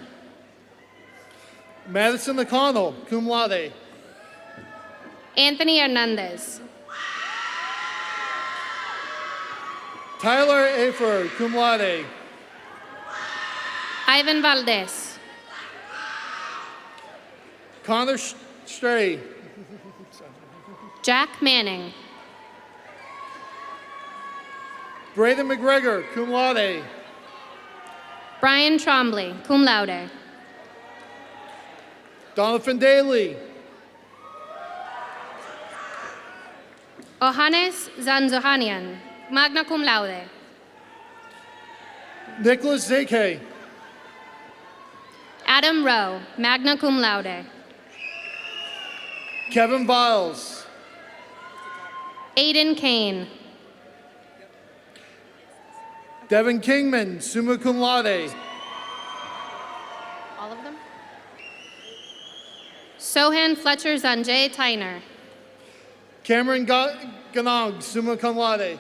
Madison O'Connell, cum laude. Anthony Hernandez. Tyler Afer, cum laude. Ivan Valdez. Connor Stray. Jack Manning. Braden McGregor, cum laude. Brian Trombley, cum laude. Donovan Daly. Ohanes Zanzohanian, magna cum laude. Nicholas Zake. Adam Rowe, magna cum laude. Kevin Viles. Aiden Kane. Devin Kingman, summa cum laude. All of them? Sohan Fletcher Zanjay Tyner. Cameron Ganong, summa cum laude.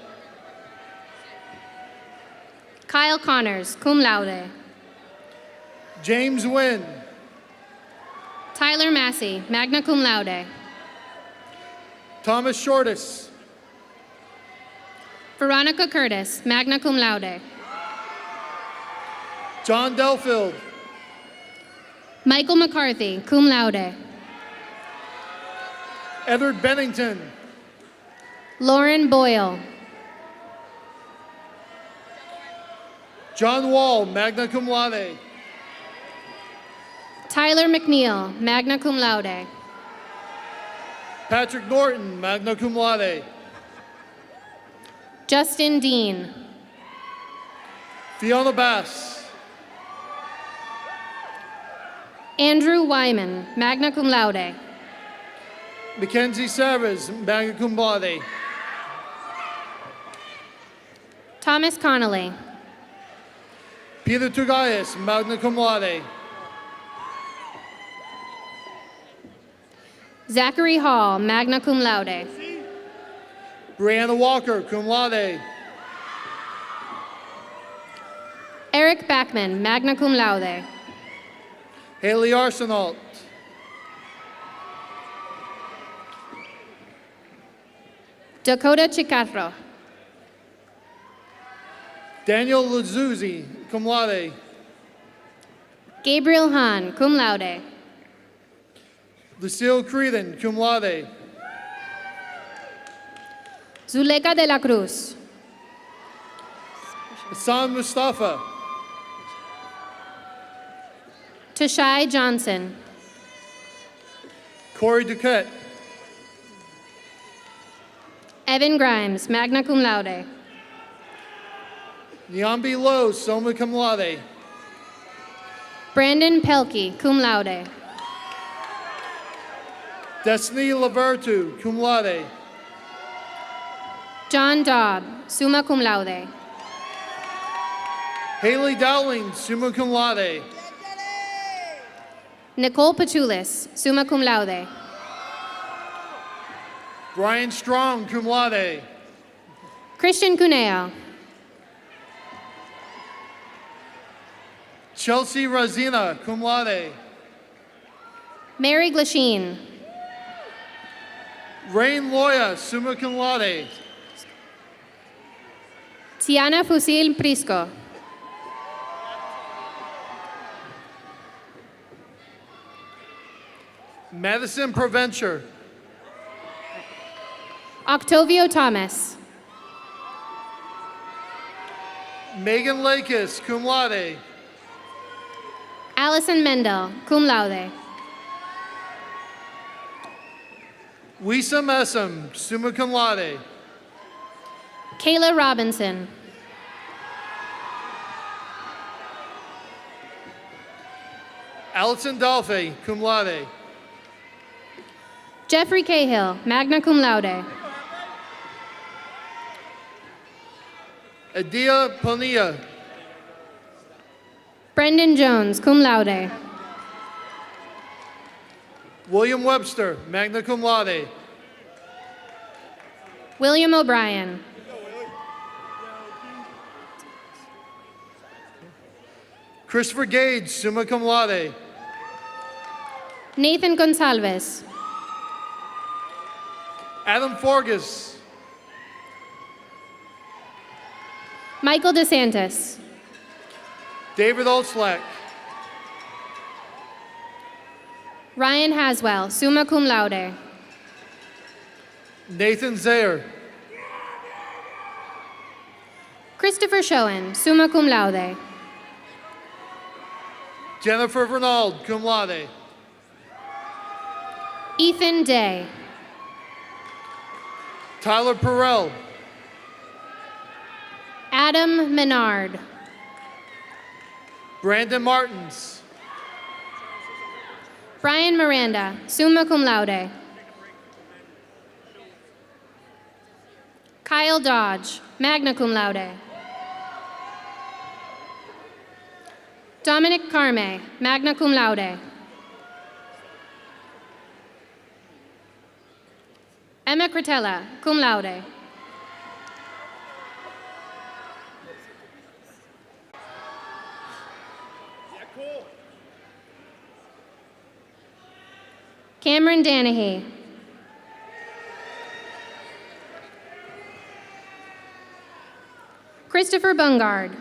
Kyle Connors, cum laude. James Wynn. Tyler Massey, magna cum laude. Thomas Shortis. Veronica Curtis, magna cum laude. John Delfield. Michael McCarthy, cum laude. Edward Bennington. Lauren Boyle. John Wall, magna cum laude. Tyler McNeil, magna cum laude. Patrick Norton, magna cum laude. Justin Dean. Fiona Bass. Andrew Wyman, magna cum laude. Mackenzie Savage, magna cum laude. Thomas Connolly. Peter Tugayas, magna cum laude. Zachary Hall, magna cum laude. Brianna Walker, cum laude. Eric Backman, magna cum laude. Haley Arsenault. Dakota Chicarro. Daniel Lazuzzi, cum laude. Gabriel Hahn, cum laude. Lucille Creedon, cum laude. Zuleika de la Cruz. Hassan Mustafa. Tashai Johnson. Corey Duquette. Evan Grimes, magna cum laude. Niambi Lowe, summa cum laude. Brandon Pelkey, cum laude. Destiny Lavertu, cum laude. John Dobb, summa cum laude. Haley Dowling, summa cum laude. Nicole Pachulis, summa cum laude. Brian Strong, cum laude. Christian Cuneo. Chelsea Razina, cum laude. Mary Glasheen. Rain Loya, summa cum laude. Tiana Fusil Prisco. Madison Provencher. Octavio Thomas. Megan Lakis, cum laude. Allison Mendel, cum laude. Wisam Essam, summa cum laude. Kayla Robinson. Allison Dolphy, cum laude. Jeffrey Cahill, magna cum laude. Adia Ponilla. Brendan Jones, cum laude. William Webster, magna cum laude. William O'Brien. Christopher Gage, summa cum laude. Nathan Gonsalves. Adam Forgas. Michael DeSantis. David Olslack. Ryan Haswell, summa cum laude. Nathan Zayer. Christopher Schoen, summa cum laude. Jennifer Vernald, cum laude. Ethan Day. Tyler Perrell. Adam Menard. Brandon Martins. Brian Miranda, summa cum laude. Kyle Dodge, magna cum laude. Dominic Carme, magna cum laude. Emma Cretella, cum laude. Cameron Danahy. Christopher Bungard.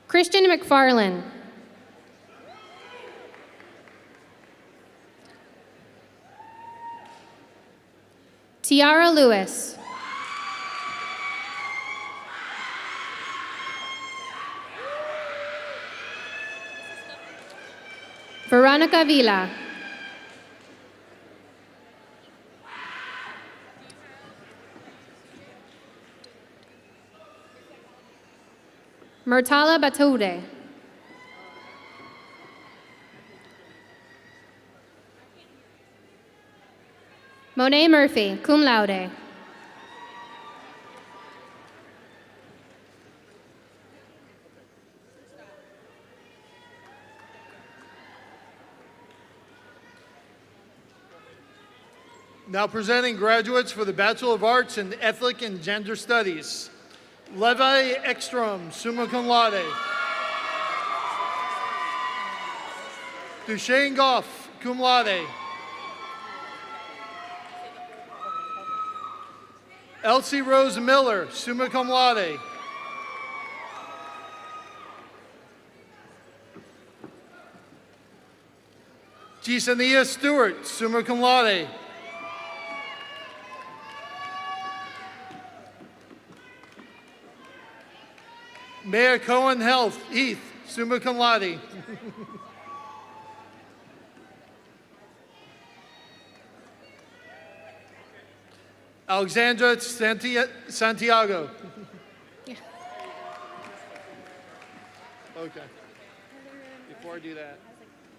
Christian McFarlane. Tiara Lewis. Veronica Vila. Murtala Batoude. Monet Murphy, cum laude. Now presenting graduates for the Bachelor of Arts in Ethnic and Gender Studies. Levi Ekstrom, summa cum laude. Duchesne Goff, cum laude. Elsie Rose Miller, summa cum laude. Gisania Stewart, summa cum laude. Mayor Cohen Heath, summa cum laude. Alexandra Santiago. Okay. Before I do that.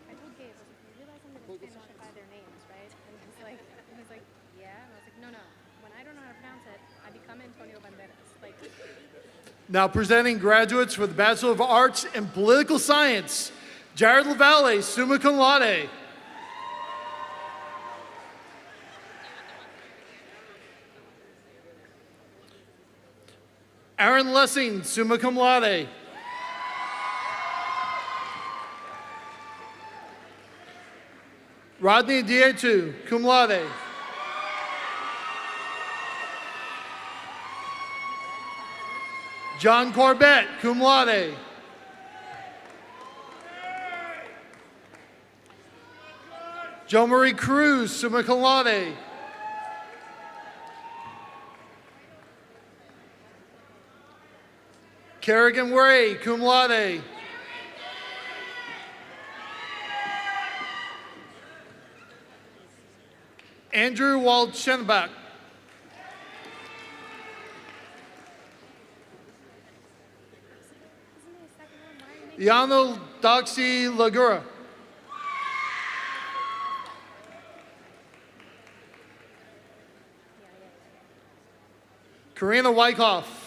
I told Gabe, you realize I'm going to Spanish by their names, right? And he's like, yeah. And I was like, no. When I don't know how to pronounce it, I become Antonio Banderas. Now presenting graduates for the Bachelor of Arts in Political Science, Jared LaValle, summa cum laude. Aaron Lessing, summa cum laude. Rodney Dietu, cum laude. John Corbett, cum laude. Jo Marie Cruz, summa cum laude. Kerrigan Way, cum laude. Andrew Waldschenbach. Yano Doxy Lagura. Karina Wyckoff.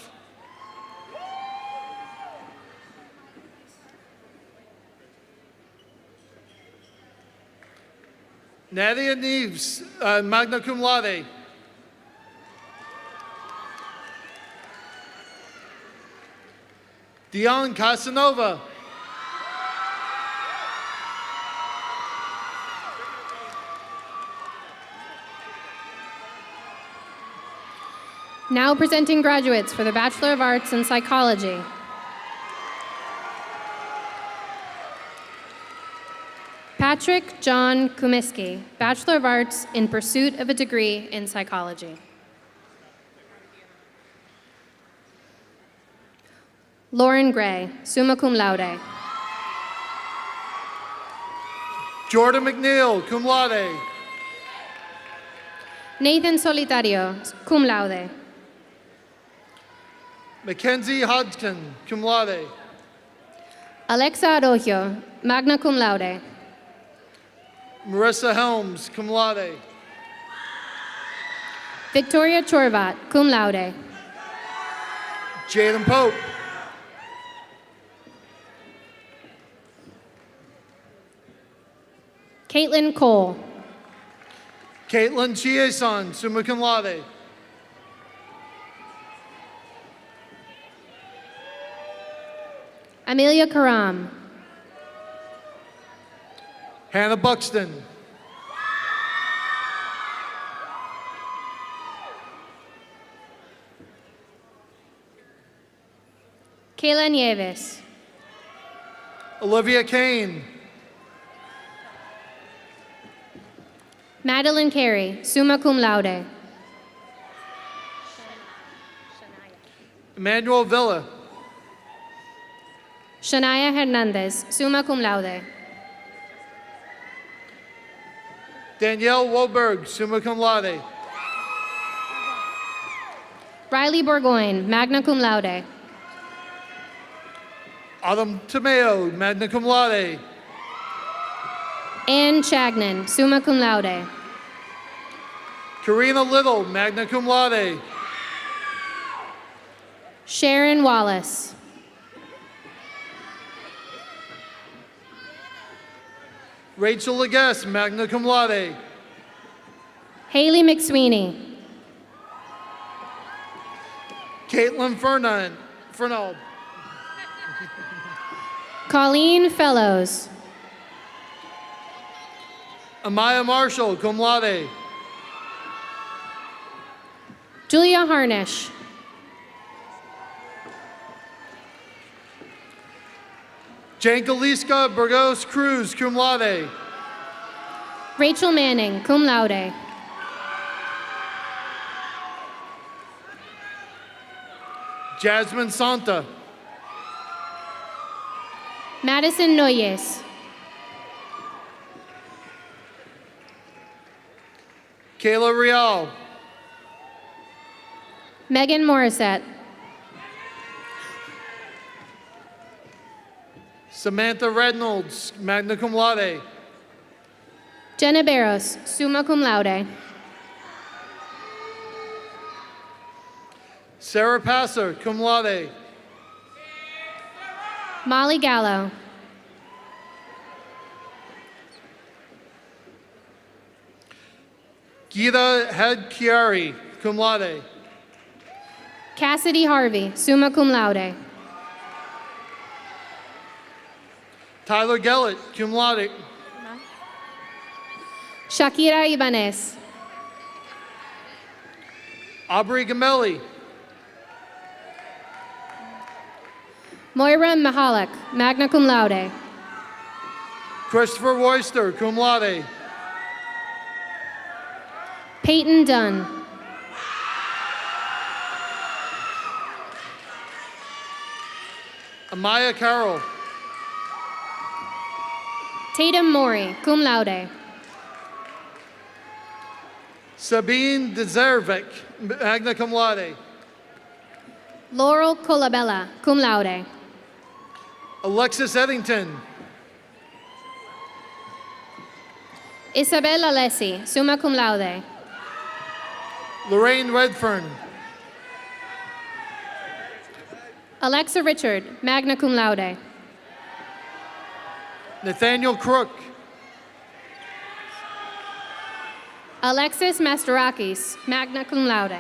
Nadia Neves, magna cum laude. Dion Casanova. Now presenting graduates for the Bachelor of Arts in Psychology. Patrick John Kumiski, Bachelor of Arts in Pursuit of a Degree in Psychology. Lauren Gray, summa cum laude. Jordan McNeil, cum laude. Nathan Solitario, cum laude. Mackenzie Hodgkin, cum laude. Alexa Arroyo, magna cum laude. Marissa Helms, cum laude. Victoria Chorvat, cum laude. Jaden Pope. Caitlin Cole. Caitlin Chieson, summa cum laude. Amelia Karam. Hannah Buxton. Kayla Nieves. Olivia Kane. Madeline Carey, summa cum laude. Emmanuel Villa. Shania Hernandez, summa cum laude. Danielle Woberg, summa cum laude. Riley Burgoyne, magna cum laude. Autumn Tomeo, magna cum laude. Ann Chagnon, summa cum laude. Karina Little, magna cum laude. Sharon Wallace. Rachel Leguess, magna cum laude. Haley McSweeney. Caitlin Fernald. Colleen Fellows. Amaya Marshall, cum laude. Julia Harnish. Jankaliska Burgos Cruz, cum laude. Rachel Manning, cum laude. Jasmine Santa. Madison Noyes. Kayla Real. Megan Morissette. Samantha Reynolds, magna cum laude. Jenna Barros, summa cum laude. Sarah Passer, cum laude. Molly Gallo. Gita Hadkiari, cum laude. Cassidy Harvey, summa cum laude. Tyler Gellett, cum laude. Shakira Ibanez. Aubrey Gamelli. Moira Mahalik, magna cum laude. Christopher Royster, cum laude. Peyton Dunn. Amaya Carroll. Tatum Mori, cum laude. Sabine Dzervik, magna cum laude. Laurel Colabella, cum laude. Alexis Eddington. Isabel Alessi, summa cum laude. Lorraine Redfern. Alexa Richard, magna cum laude. Nathaniel Crook. Alexis Masterakis, magna cum laude.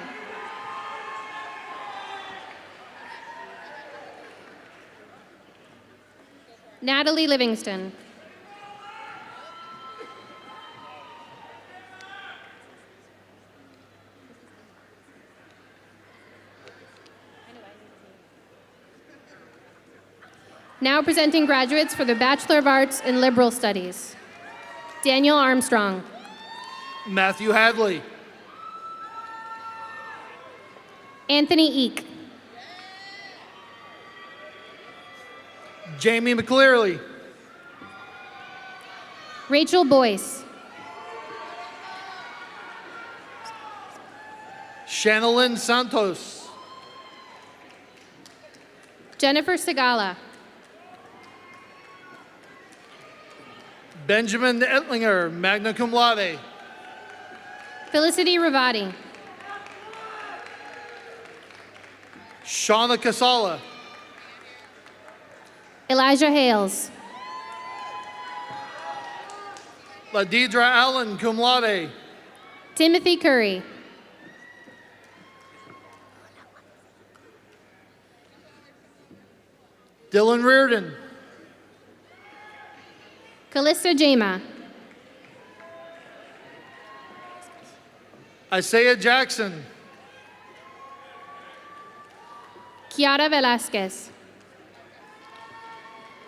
Natalie Livingston. Now presenting graduates for the Bachelor of Arts in Liberal Studies. Daniel Armstrong. Matthew Hadley. Anthony Eek. Jamie McClearly. Rachel Boyce. Shanalyn Santos. Jennifer Segala. Benjamin Ettlinger, magna cum laude. Felicity Ravati. Shauna Casala. Elijah Hales. Ladidra Allen, cum laude. Timothy Curry. Dylan Reardon. Callista Jama. Isaiah Jackson. Kiara Velasquez.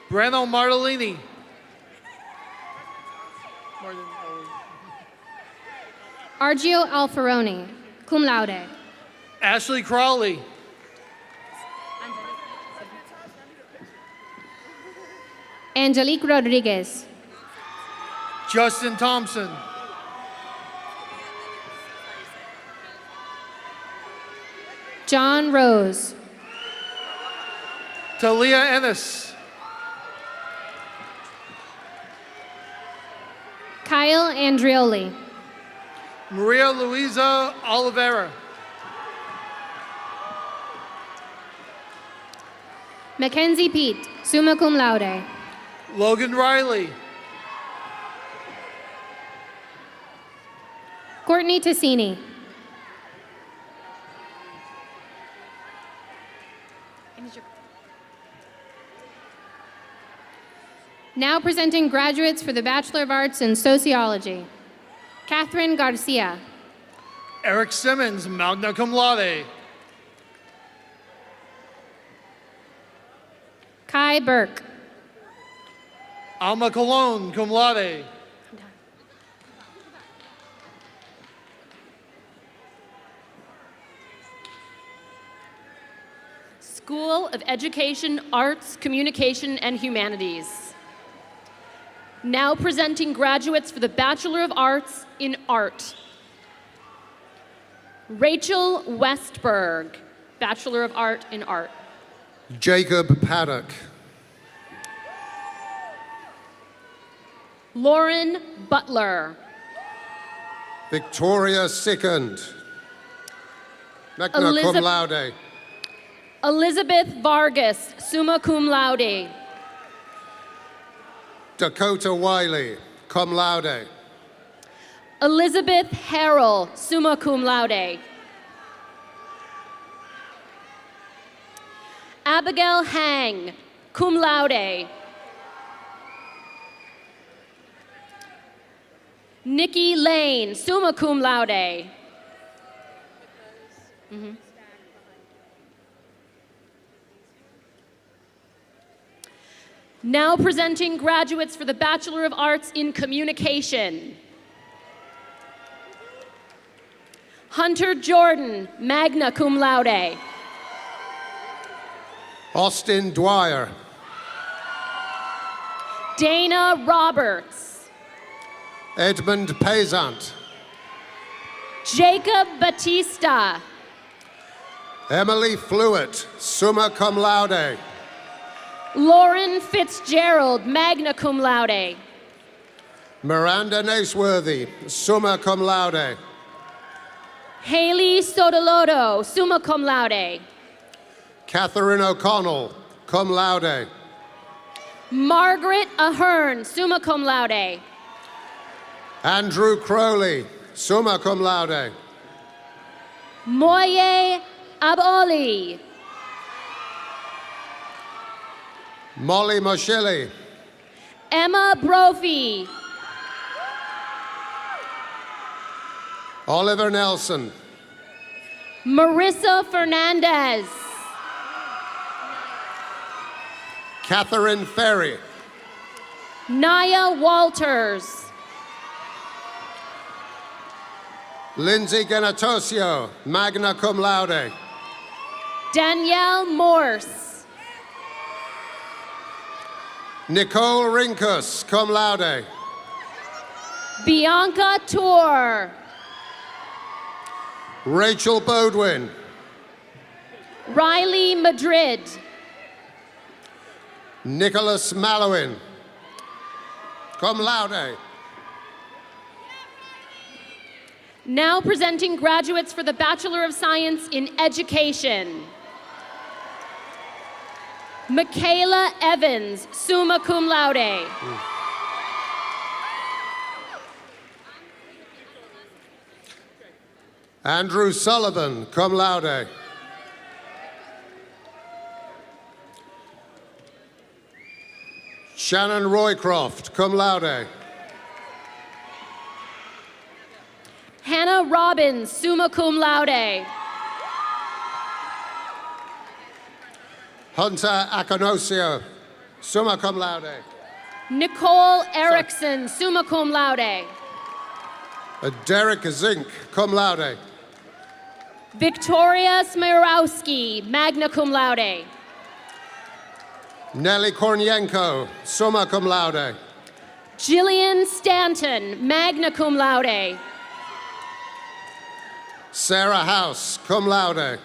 Breno Martellini. Argio Alfaroni, cum laude. Ashley Crawley. Angelique Rodriguez. Justin Thompson. John Rose. Talia Ennis. Kyle Andrioli. Maria Luisa Oliveira. Mackenzie Pete, summa cum laude. Logan Riley. Courtney Tassini. Now presenting graduates for the Bachelor of Arts in Sociology. Catherine Garcia. Eric Simmons, magna cum laude. Kai Burke. Alma Colon, cum laude. School of Education, Arts, Communication, and Humanities. Now presenting graduates for the Bachelor of Arts in Art. Rachel Westberg, Bachelor of Art in Art. Jacob Paddock. Lauren Butler. Victoria Sickand. Magna cum laude. Elizabeth Vargas, summa cum laude. Dakota Wiley, cum laude. Elizabeth Harrell, summa cum laude. Abigail Hang, cum laude. Nikki Lane, summa cum laude. Now presenting graduates for the Bachelor of Arts in Communication. Hunter Jordan, magna cum laude. Austin Dwyer. Dana Roberts. Edmund Payzant. Jacob Batista. Emily Flewitt, summa cum laude. Lauren Fitzgerald, magna cum laude. Miranda Naceworthy, summa cum laude. Haley Sotoloto, summa cum laude. Catherine O'Connell, cum laude. Margaret Ahern, summa cum laude. Andrew Crowley, summa cum laude. Moye Aboli. Molly Moshili. Emma Brophy. Oliver Nelson. Marissa Fernandez. Catherine Ferry. Naya Walters. Lindsay Genatosio, magna cum laude. Danielle Morse. Nicole Rinkus, cum laude. Bianca Tour. Rachel Bodwin. Riley Madrid. Nicholas Malowin, cum laude. Now presenting graduates for the Bachelor of Science in Education. Michaela Evans, summa cum laude. Andrew Sullivan, cum laude. Shannon Roycroft, cum laude. Hannah Robbins, summa cum laude. Hunter Akonosio, summa cum laude. Nicole Erickson, summa cum laude. Derek Zink, cum laude. Victoria Smirowski, magna cum laude. Nelly Kornienko, summa cum laude. Jillian Stanton, magna cum laude. Sarah House, cum laude.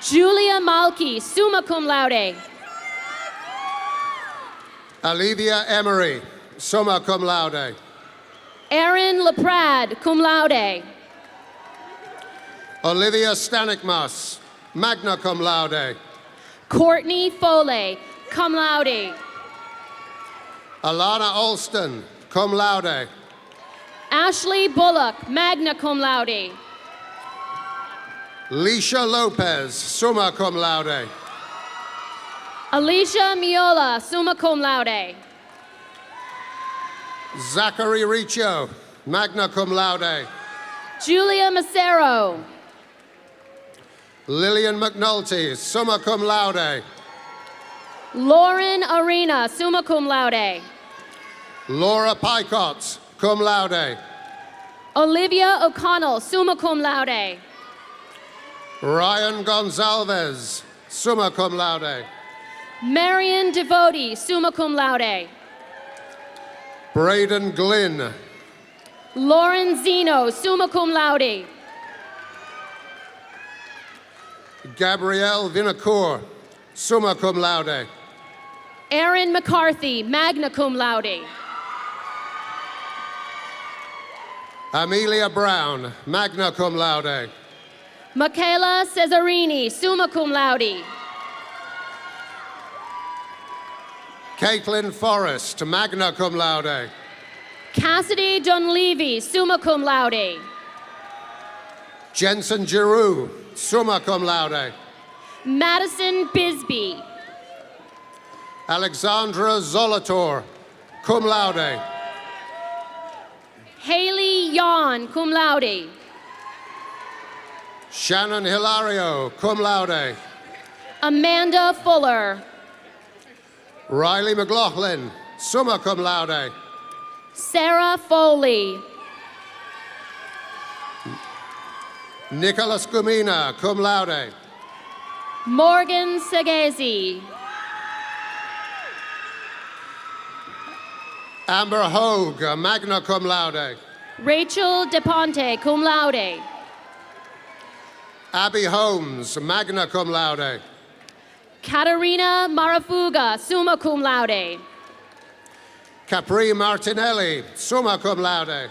Julia Malky, summa cum laude. Olivia Emery, summa cum laude. Erin Laprade, cum laude. Olivia Stanikmas, magna cum laude. Courtney Foley, cum laude. Alana Alston, cum laude. Ashley Bullock, magna cum laude. Leisha Lopez, summa cum laude. Alicia Miola, summa cum laude. Zachary Riccio, magna cum laude. Julia Macero. Lillian McNulty, summa cum laude. Lauren Arena, summa cum laude. Laura Picott, cum laude. Olivia O'Connell, summa cum laude. Ryan Gonzalez, summa cum laude. Marion Devoti, summa cum laude. Braden Glynn. Lauren Zeno, summa cum laude. Gabrielle Vinacour, summa cum laude. Aaron McCarthy, magna cum laude. Amelia Brown, magna cum laude. Michaela Cesarini, summa cum laude. Caitlin Forrest, magna cum laude. Cassidy Dunleavy, summa cum laude. Jensen Giroux, summa cum laude. Madison Bisbee. Alexandra Zolator, cum laude. Haley Yawn, cum laude. Shannon Hilario, cum laude. Amanda Fuller. Riley McLaughlin, summa cum laude. Sarah Foley. Nicholas Gumina, cum laude. Morgan Segesi. Amber Hogue, magna cum laude. Rachel DePonte, cum laude. Abby Holmes, magna cum laude. Katarina Marafuga, summa cum laude. Capri Martinelli, summa cum laude.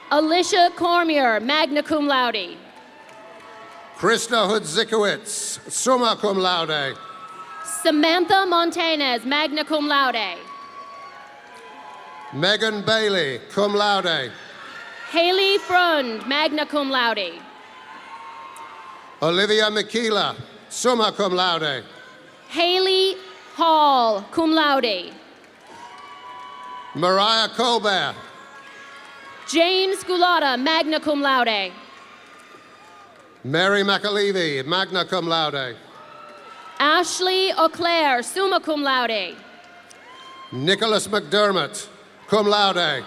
Alicia Cormier, magna cum laude. Krista Hudzikowicz, summa cum laude. Samantha Montanez, magna cum laude. Megan Bailey, cum laude. Haley Frund, magna cum laude. Olivia Mikila, summa cum laude. Haley Hall, cum laude. Mariah Colbert. James Gulata, magna cum laude. Mary McAlevey, magna cum laude. Ashley Auclair, summa cum laude. Nicholas McDermott, cum laude.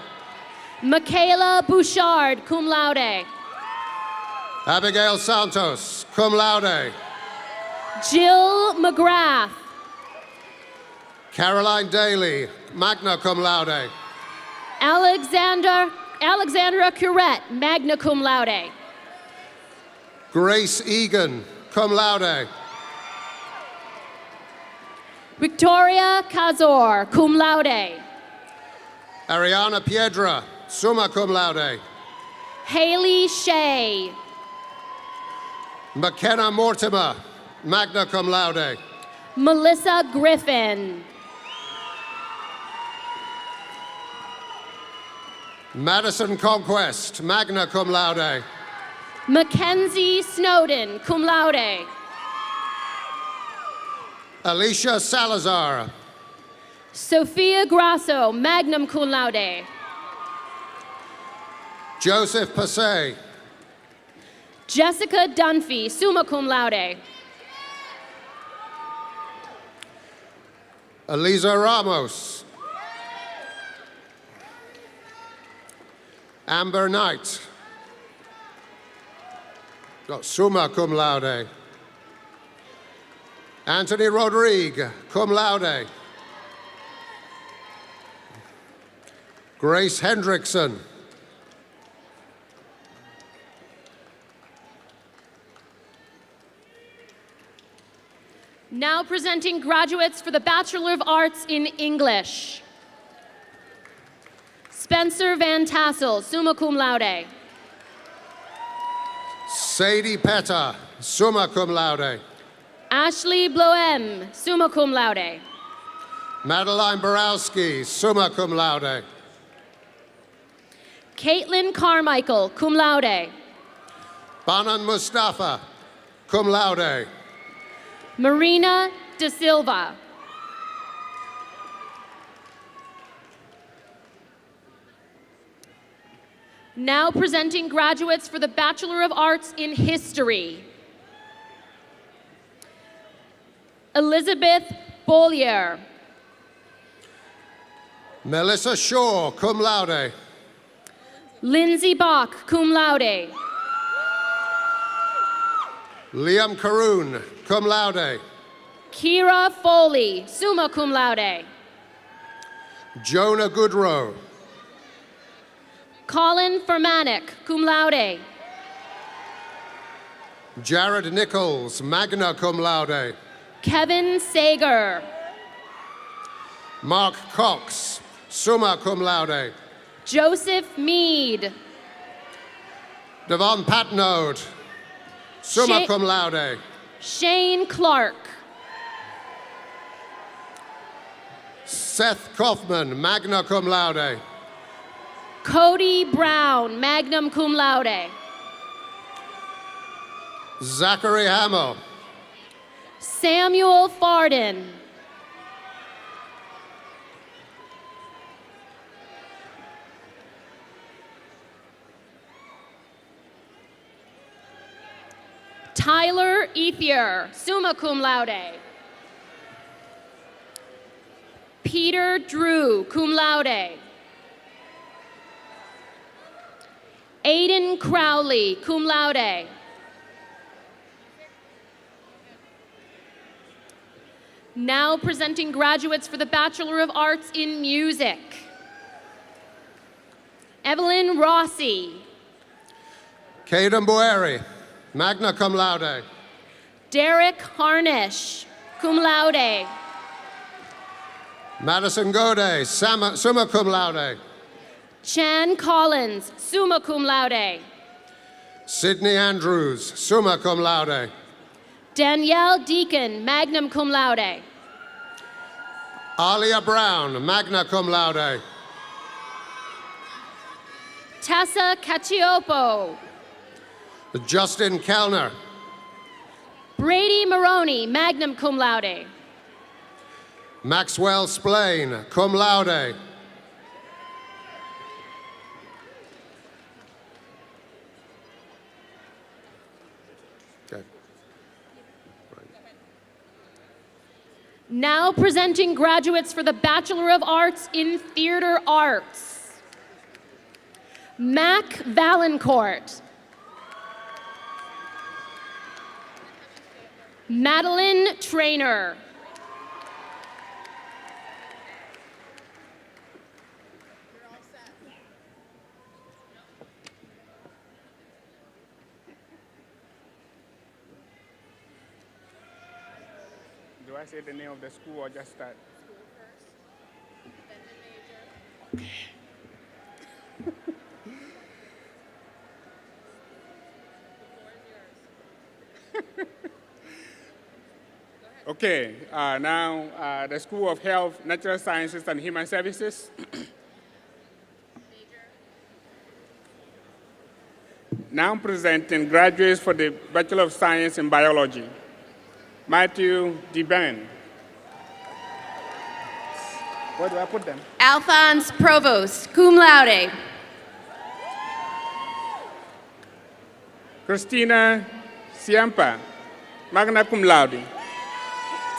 Michaela Bouchard, cum laude. Abigail Santos, cum laude. Jill McGrath. Caroline Daly, magna cum laude. Alexandra Curette, magna cum laude. Grace Egan, cum laude. Victoria Cazor, cum laude. Ariana Piedra, summa cum laude. Haley Shea. McKenna Mortimer, magna cum laude. Melissa Griffin. Madison Conquest, magna cum laude. Mackenzie Snowden, cum laude. Alicia Salazar. Sophia Grasso, magna cum laude. Joseph Passay. Jessica Dunphy, summa cum laude. Eliza Ramos. Amber Knight. Got summa cum laude. Anthony Rodrigue, cum laude. Grace Hendrickson. Now presenting graduates for the Bachelor of Arts in English. Spencer Van Tassel, summa cum laude. Sadie Petta, summa cum laude. Ashley Bloem, summa cum laude. Madeline Borowski, summa cum laude. Caitlin Carmichael, cum laude. Banan Mustafa, cum laude. Marina De Silva. Now presenting graduates for the Bachelor of Arts in History. Elizabeth Bollier. Melissa Shaw, cum laude. Lindsay Bach, cum laude. Liam Caroon, cum laude. Kira Foley, summa cum laude. Jonah Goodrow. Colin Fermanic, cum laude. Jared Nichols, magna cum laude. Kevin Sager. Mark Cox, summa cum laude. Joseph Mead. Devon Patnode, summa cum laude. Shane Clark. Seth Kaufman, magna cum laude. Cody Brown, magna cum laude. Zachary Hamill. Samuel Farden. Tyler Ethier, summa cum laude. Peter Drew, cum laude. Aiden Crowley, cum laude. Now presenting graduates for the Bachelor of Arts in Music. Evelyn Rossi. Caden Boeri, magna cum laude. Derek Harnish, cum laude. Madison Gode, summa cum laude. Chan Collins, summa cum laude. Sydney Andrews, summa cum laude. Danielle Deacon, magna cum laude. Alia Brown, magna cum laude. Tessa Caciopo. Justin Kellner. Brady Maroney, magna cum laude. Maxwell Splain, cum laude. Okay. Now presenting graduates for the Bachelor of Arts in Theater Arts. Mac Valancourt. Madeline Trainer. Do I say the name of the school or just start? Okay, now the School of Health, Natural Sciences, and Human Services. Now presenting graduates for the Bachelor of Science in Biology. Matthew DeBen. Where do I put them? Alphonse Provost, cum laude. Christina Siampa, magna cum laude.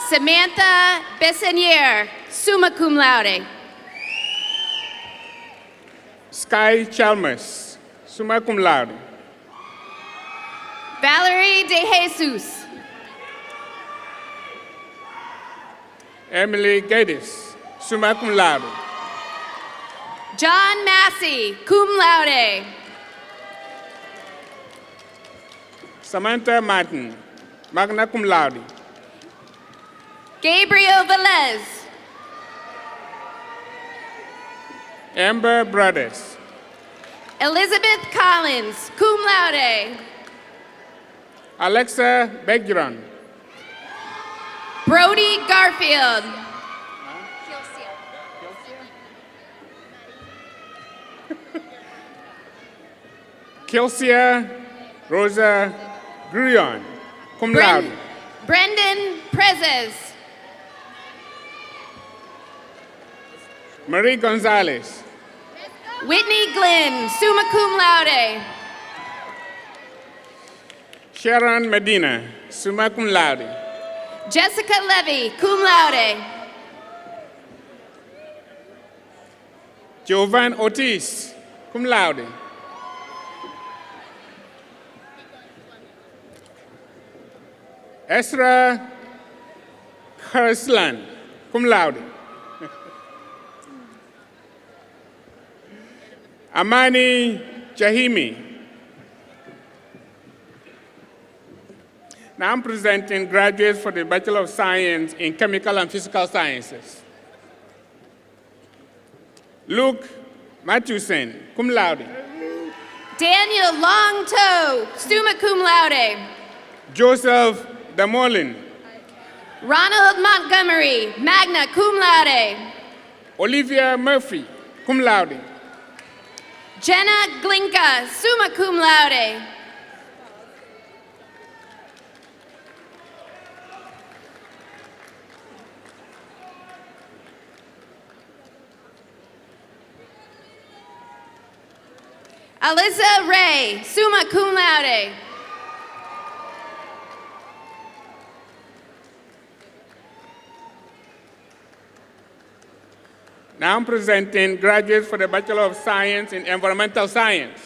Samantha Bessenier, summa cum laude. Sky Chalmers, summa cum laude. Valerie De Jesus. Emily Geddes, summa cum laude. John Massey, cum laude. Samantha Martin, magna cum laude. Gabriel Velez. Amber Brothers. Elizabeth Collins, cum laude. Alexa Begron. Brody Garfield. Kelsia Rosa Gruyon, cum laude. Brendan Prezes. Marie Gonzalez. Whitney Glenn, summa cum laude. Sharon Medina, summa cum laude. Jessica Levy, cum laude. Jovan Ortiz, cum laude. Ezra Karslan, cum laude. Amani Jahimi. Now I'm presenting graduates for the Bachelor of Science in Chemical and Physical Sciences. Luke Matthewson, cum laude. Daniel Longtoe, summa cum laude. Joseph Damolin. Ronald Montgomery, magna cum laude. Olivia Murphy, cum laude. Jenna Glinka, summa cum laude. Alyssa Ray, summa cum laude. Now I'm presenting graduates for the Bachelor of Science in Environmental Science.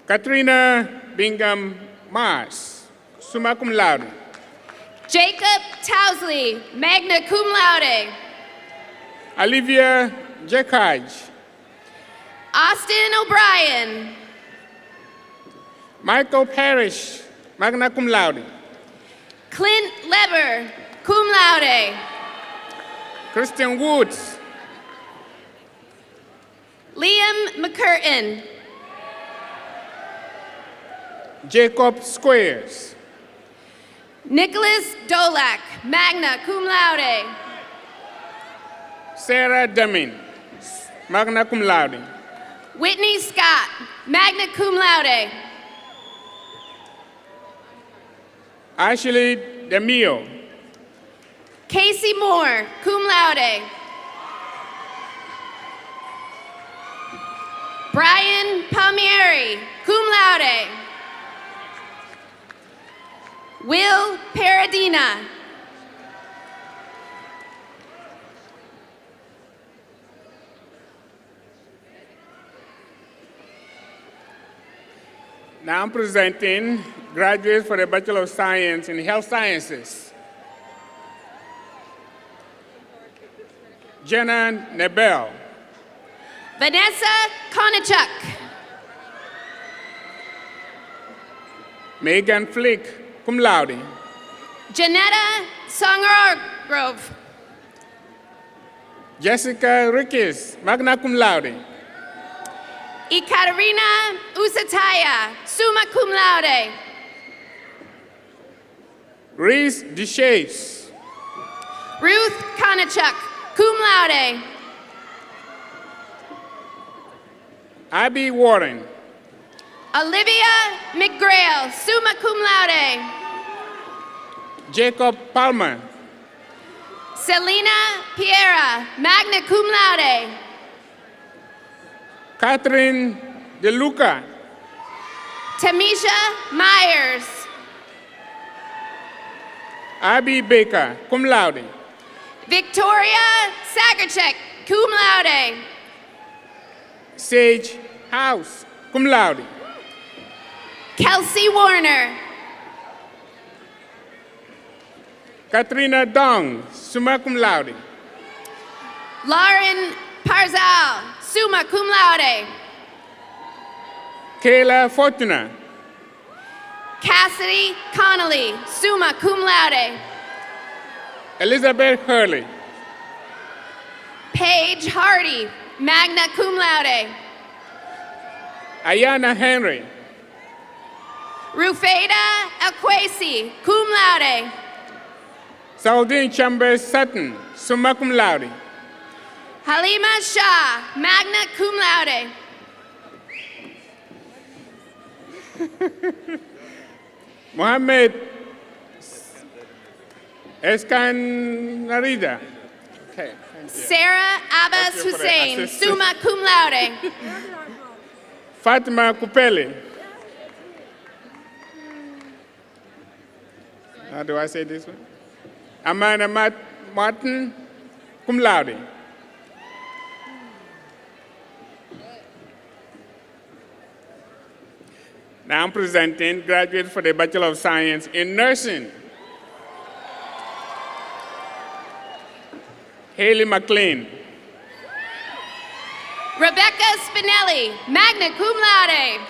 Katrina Bingham Mars, summa cum laude. Jacob Towsley, magna cum laude. Olivia Jekaj. Austin O'Brien. Michael Parrish, magna cum laude. Clint Lever, cum laude. Christian Woods. Liam McCurtain. Jacob Squares. Nicholas Dolak, magna cum laude. Sarah Deming, magna cum laude. Whitney Scott, magna cum laude. Ashley DeMio. Casey Moore, cum laude. Brian Palmieri, cum laude. Will Paradina. Now I'm presenting graduates for the Bachelor of Science in Health Sciences. Jenna Nebel. Vanessa Konachuk. Megan Flick, cum laude. Janetta Songrove. Jessica Rickes, magna cum laude. Ekaterina Usataya, summa cum laude. Reese DeShays. Ruth Konachuk, cum laude. Abby Warren. Olivia McGrail, summa cum laude. Jacob Palmer. Selena Piera, magna cum laude. Catherine DeLuca. Tamisha Myers. Abby Baker, cum laude. Victoria Sagerchek, cum laude. Sage House, cum laude. Kelsey Warner. Katrina Dong, summa cum laude. Lauren Parzal, summa cum laude. Kayla Fortuna. Cassidy Connolly, summa cum laude. Elizabeth Hurley. Paige Hardy, magna cum laude. Ayana Henry. Rufeda Elquasi, cum laude. Saldine Chambers Sutton, summa cum laude. Halima Shah, magna cum laude. Mohammed Escanarida. Okay, thank you. Sarah Abbas Thank you for the Hussein, assistance. summa cum laude. Fatima Kupeli. How do I say this one? Amanda Martin, cum laude. Now I'm presenting graduates for the Bachelor of Science in Nursing. Haley McLean. Rebecca Spinelli, magna cum laude.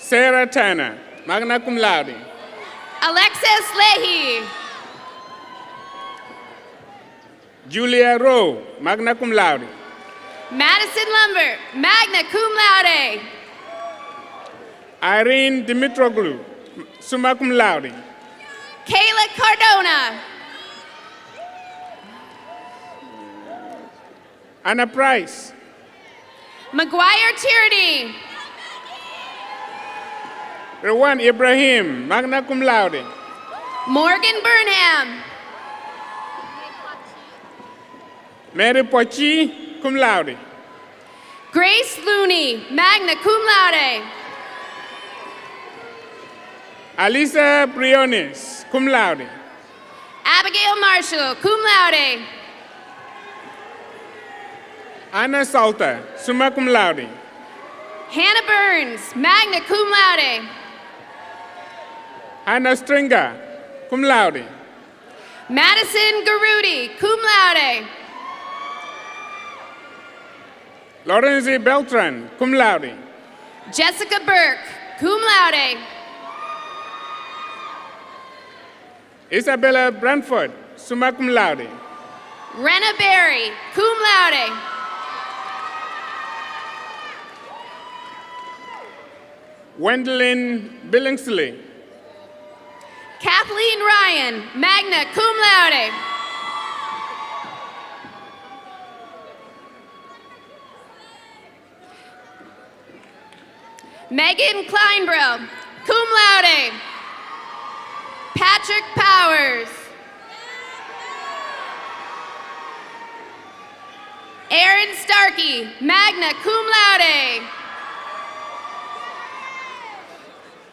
Sarah Turner, magna cum laude. Alexis Leahy. Julia Rowe, magna cum laude. Madison Lumber, magna cum laude. Irene Dimitroglou, summa cum laude. Kayla Cardona. Anna Price. McGuire Tierney. Rewan Ibrahim, magna cum laude. Morgan Burnham. Mary Pochi, cum laude. Grace Looney, magna cum laude. Alisa Briones, cum laude. Abigail Marshall, cum laude. Anna Salter, summa cum laude. Hannah Burns, magna cum laude. Hannah Stringer, cum laude. Madison Garudi, cum laude. Lorenzi Beltran, cum laude. Jessica Burke, cum laude. Isabella Branford, summa cum laude. Renna Berry, cum laude. Gwendolyn Billingsley. Kathleen Ryan, magna cum laude. Megan Kleinbro, cum laude. Patrick Powers. Aaron Starkey, magna cum laude.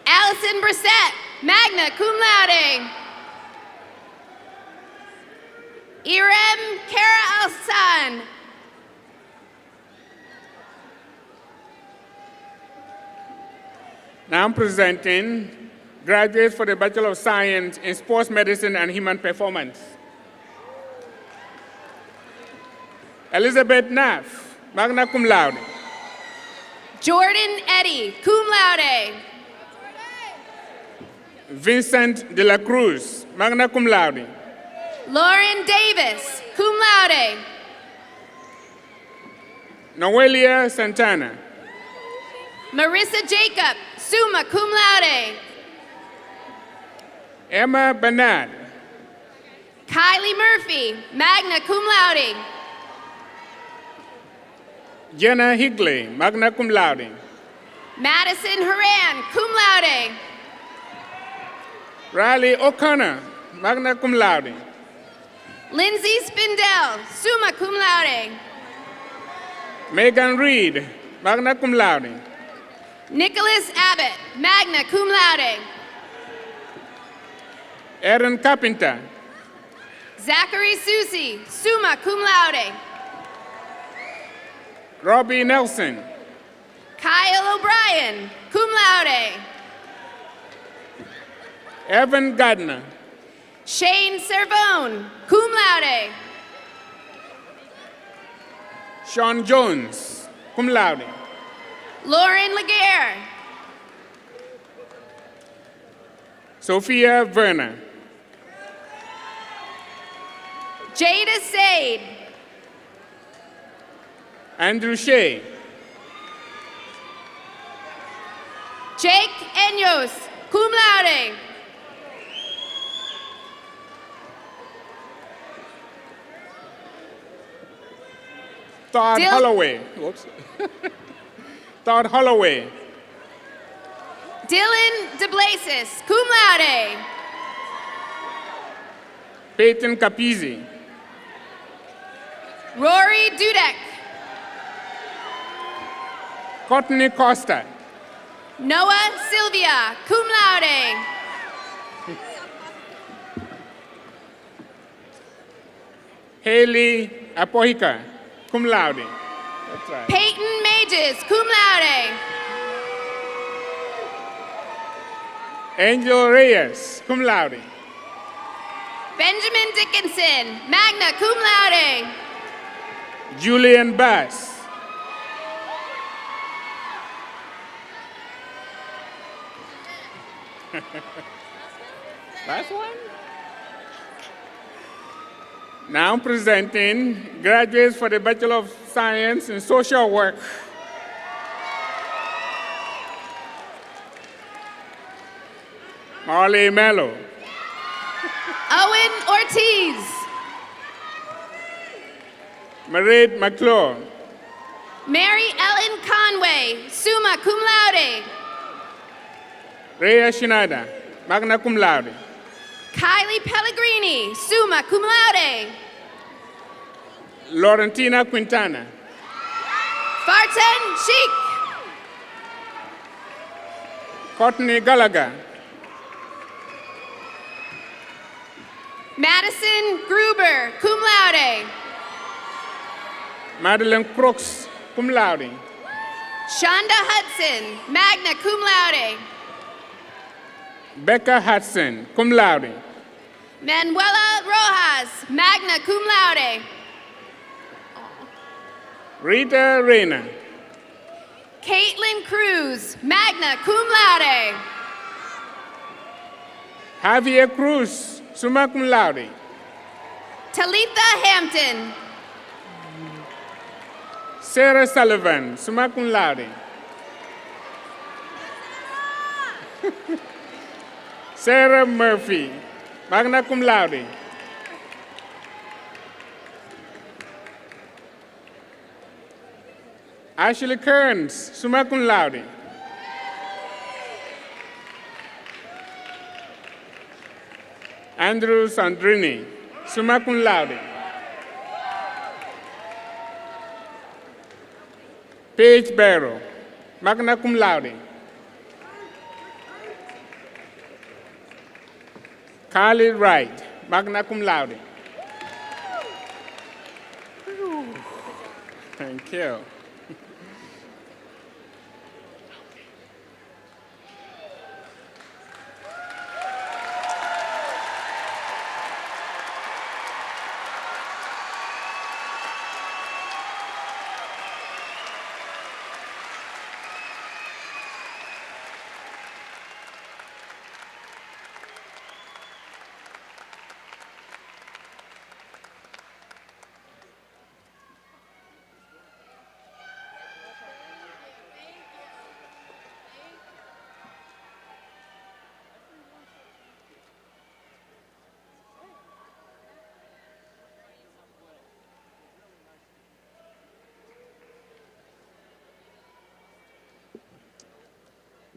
Allison Brissett, magna cum laude. Irem Kara Alsan. Now I'm presenting graduates for the Bachelor of Science in Sports Medicine and Human Performance. Elizabeth Naff, magna cum laude. Jordan Eddy, cum laude. Vincent de la Cruz, magna cum laude. Lauren Davis, cum laude. Noelia Santana. Marissa Jacob, summa cum laude. Emma Bernard. Kylie Murphy, magna cum laude. Jenna Higley, magna cum laude. Madison Haran, cum laude. Riley O'Connor, magna cum laude. Lindsay Spindell, summa cum laude. Megan Reed, magna cum laude. Nicholas Abbott, magna cum laude. Aaron Carpenter. Zachary Susi, summa cum laude. Robbie Nelson. Kyle O'Brien, cum laude. Evan Gardner. Shane Servone, cum laude. Sean Jones, cum laude. Lauren Laguerre. Sophia Werner. Jada Sade. Andrew Shea. Jake Enyos, cum laude. Todd Holloway. Whoops. Todd Holloway. Dylan DeBlasis, cum laude. Peyton Capizzi. Rory Dudek. Courtney Costa. Noah Sylvia, cum laude. Haley Apohica, cum laude. That's right. Peyton Mages, cum laude. Angel Reyes, cum laude. Benjamin Dickinson, magna cum laude. Julian Bass. Last one? Now presenting graduates for the Bachelor of Science in Social Work. Marley Mello. Owen Ortiz. Marie McClure. Mary Ellen Conway, summa cum laude. Rhea Schneider, magna cum laude. Kylie Pellegrini, summa cum laude. Laurentina Quintana. Farten Sheik. Courtney Gallagher. Madison Gruber, cum laude. Madeline Crooks, cum laude. Shonda Hudson, magna cum laude. Becca Hudson, cum laude. Manuela Rojas, magna cum laude. Rita Reyna. Caitlin Cruz, magna cum laude. Javier Cruz, summa cum laude. Talitha Hampton. Sarah Sullivan, summa cum laude. Sarah Murphy, magna cum laude. Ashley Kearns, summa cum laude. Andrew Sandrini, summa cum laude. Paige Barrow, magna cum laude. Carly Wright, magna cum laude. Thank you.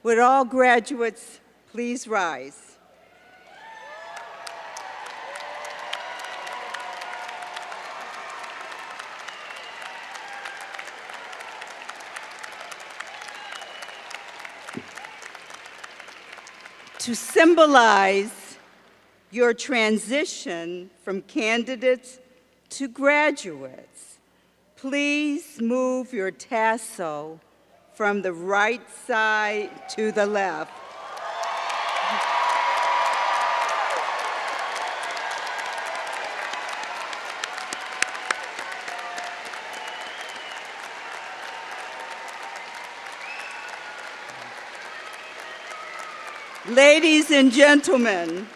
Would all graduates please rise? To symbolize your transition from candidates to graduates, please move your tassel from the right side to the left. Ladies and gentlemen,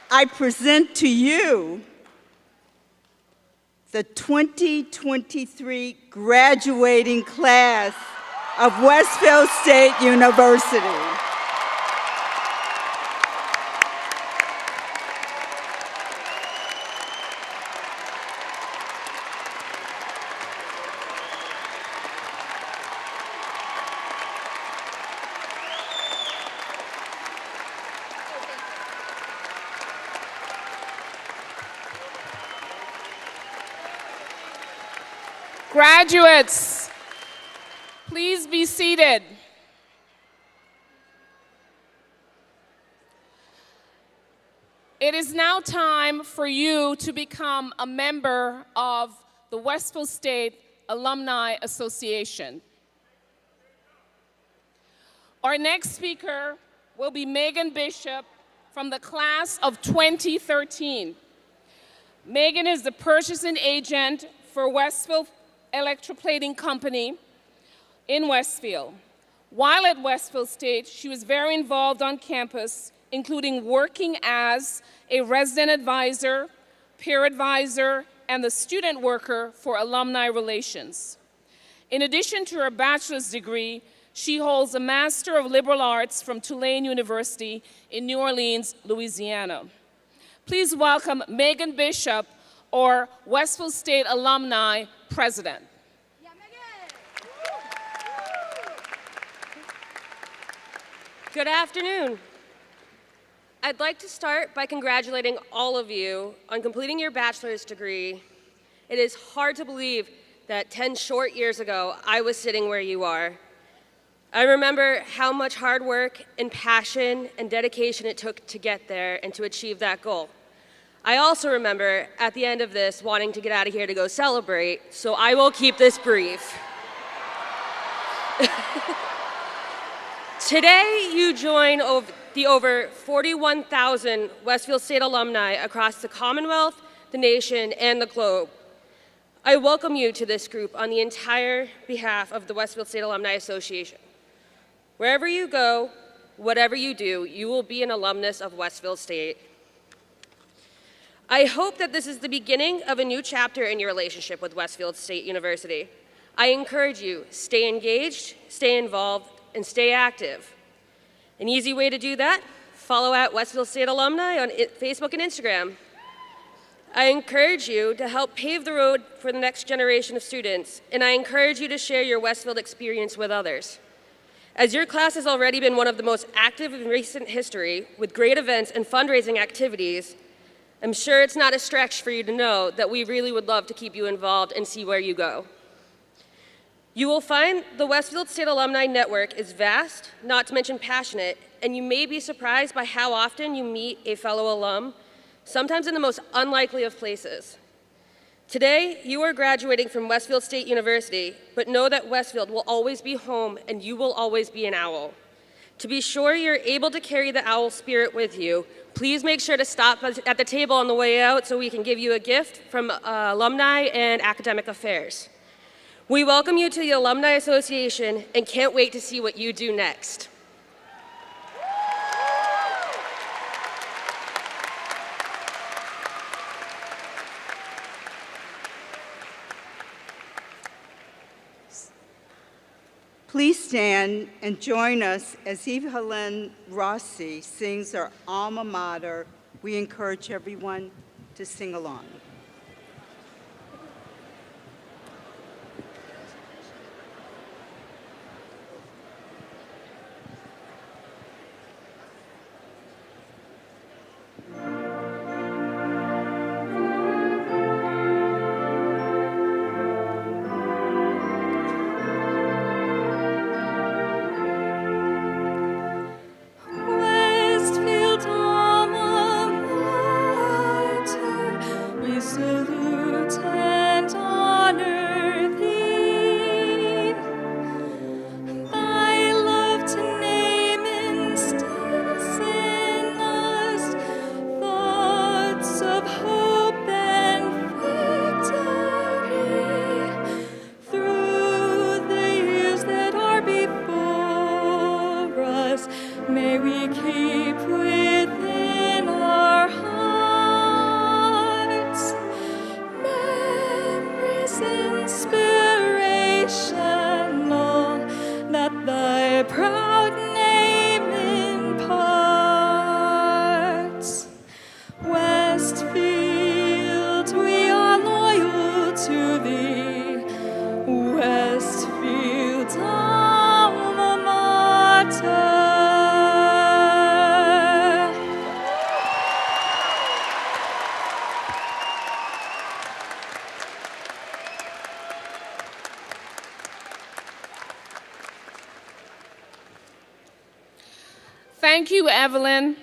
I present to you the 2023 graduating class of Westfield State University. Graduates, please be seated. It is now time for you to become a member of the Westfield State Alumni Association. Our next speaker will be Megan Bishop from the class of 2013. Megan is the purchasing agent for Westfield Electroplating Company in Westfield. While at Westfield State, she was very involved on campus, including working as a resident advisor, peer advisor, and the student worker for alumni relations. In addition to her bachelor's degree, she holds a Master of Liberal Arts from Tulane University in New Orleans, Louisiana. Please welcome Megan Bishop, or Westfield State Alumni President. Good afternoon. I'd like to start by congratulating all of you on completing your bachelor's degree. It is hard to believe that 10 short years ago, I was sitting where you are. I remember how much hard work and passion and dedication it took to get there and to achieve that goal. I also remember at the end of this wanting to get out of here to go celebrate, so I will keep this brief. Today, you join the over 41,000 Westfield State alumni across the Commonwealth, the nation, and the globe. I welcome you to this group on the entire behalf of the Westfield State Alumni Association. Wherever you go, whatever you do, you will be an alumnus of Westfield State. I hope that this is the beginning of a new chapter in your relationship with Westfield State University. I encourage you, stay engaged, stay involved, and stay active. An easy way to do that, follow at Westfield State Alumni on Facebook and Instagram. I encourage you to help pave the road for the next generation of students, and I encourage you to share your Westfield experience with others. As your class has already been one of the most active in recent history, with great events and fundraising activities, I'm sure it's not a stretch for you to know that we really would love to keep you involved and see where you go. You will find the Westfield State Alumni Network is vast, not to mention passionate, and you may be surprised by how often you meet a fellow alum, sometimes in the most unlikely of places. Today, you are graduating from Westfield State University, but know that Westfield will always be home and you will always be an owl. To be sure you're able to carry the owl spirit with you, please make sure to stop at the table on the way out so we can give you a gift from Alumni and Academic Affairs. We welcome you to the Alumni Association and can't wait to see what you do next. Please stand and join us as Eve Helen Rossi sings our alma mater. We encourage everyone to sing along. Westfield alma mater, we salute and honor thee. Thy love to name instills in us thoughts of hope and victory. Through the years that are before us, may we keep within our hearts memories inspirational that thy proud name imparts. Westfield, we are loyal to thee. Westfield, alma mater. Thank you, Evelyn.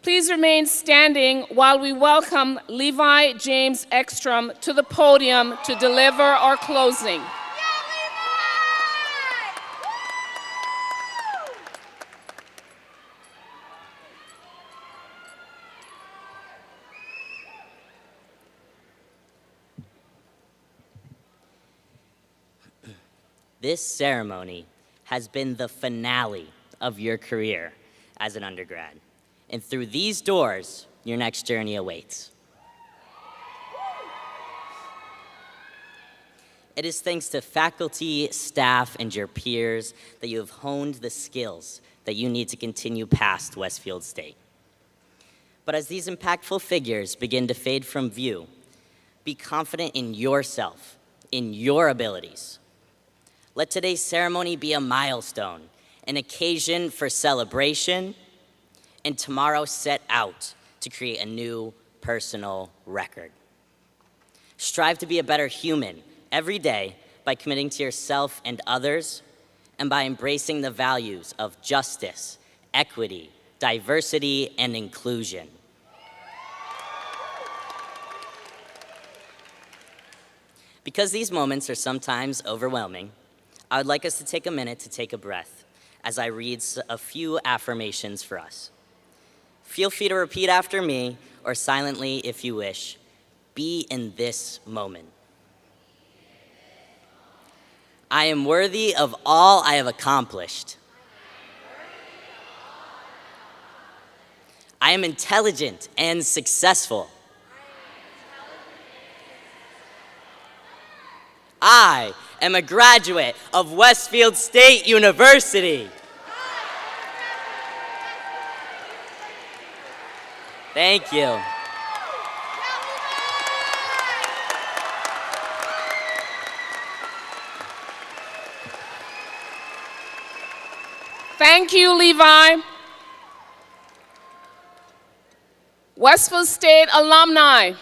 Please remain standing while we welcome Levi James Ekstrom to the podium to deliver our closing. This ceremony has been the finale of your career as an undergrad. And through these doors, your next journey awaits. It is thanks to faculty, staff, and your peers that you have honed the skills that you need to continue past Westfield State. But as these impactful figures begin to fade from view, be confident in yourself, in your abilities. Let today's ceremony be a milestone, an occasion for celebration, and tomorrow set out to create a new personal record. Strive to be a better human every day by committing to yourself and others, and by embracing the values of justice, equity, diversity, and inclusion. Because these moments are sometimes overwhelming, I would like us to take a minute to take a breath as I read a few affirmations for us. Feel free to repeat after me, or silently if you wish. Be in this moment. I am worthy of all I have accomplished. I am intelligent and successful. I am a graduate of Westfield State University. Thank you. Thank you, Levi. Westfield State alumni.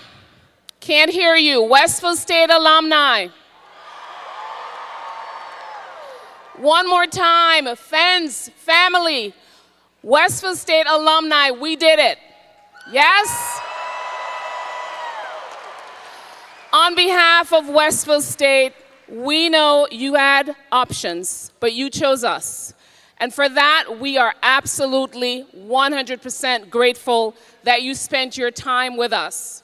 Can't hear you. Westfield State alumni. One more time, friends, family. Westfield State alumni, we did it. Yes? On behalf of Westfield State, we know you had options, but you chose us. And for that, we are absolutely 100% grateful that you spent your time with us.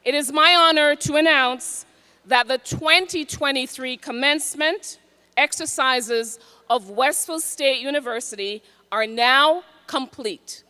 It is my honor to announce that the 2023 commencement exercises of Westfield State University are now complete.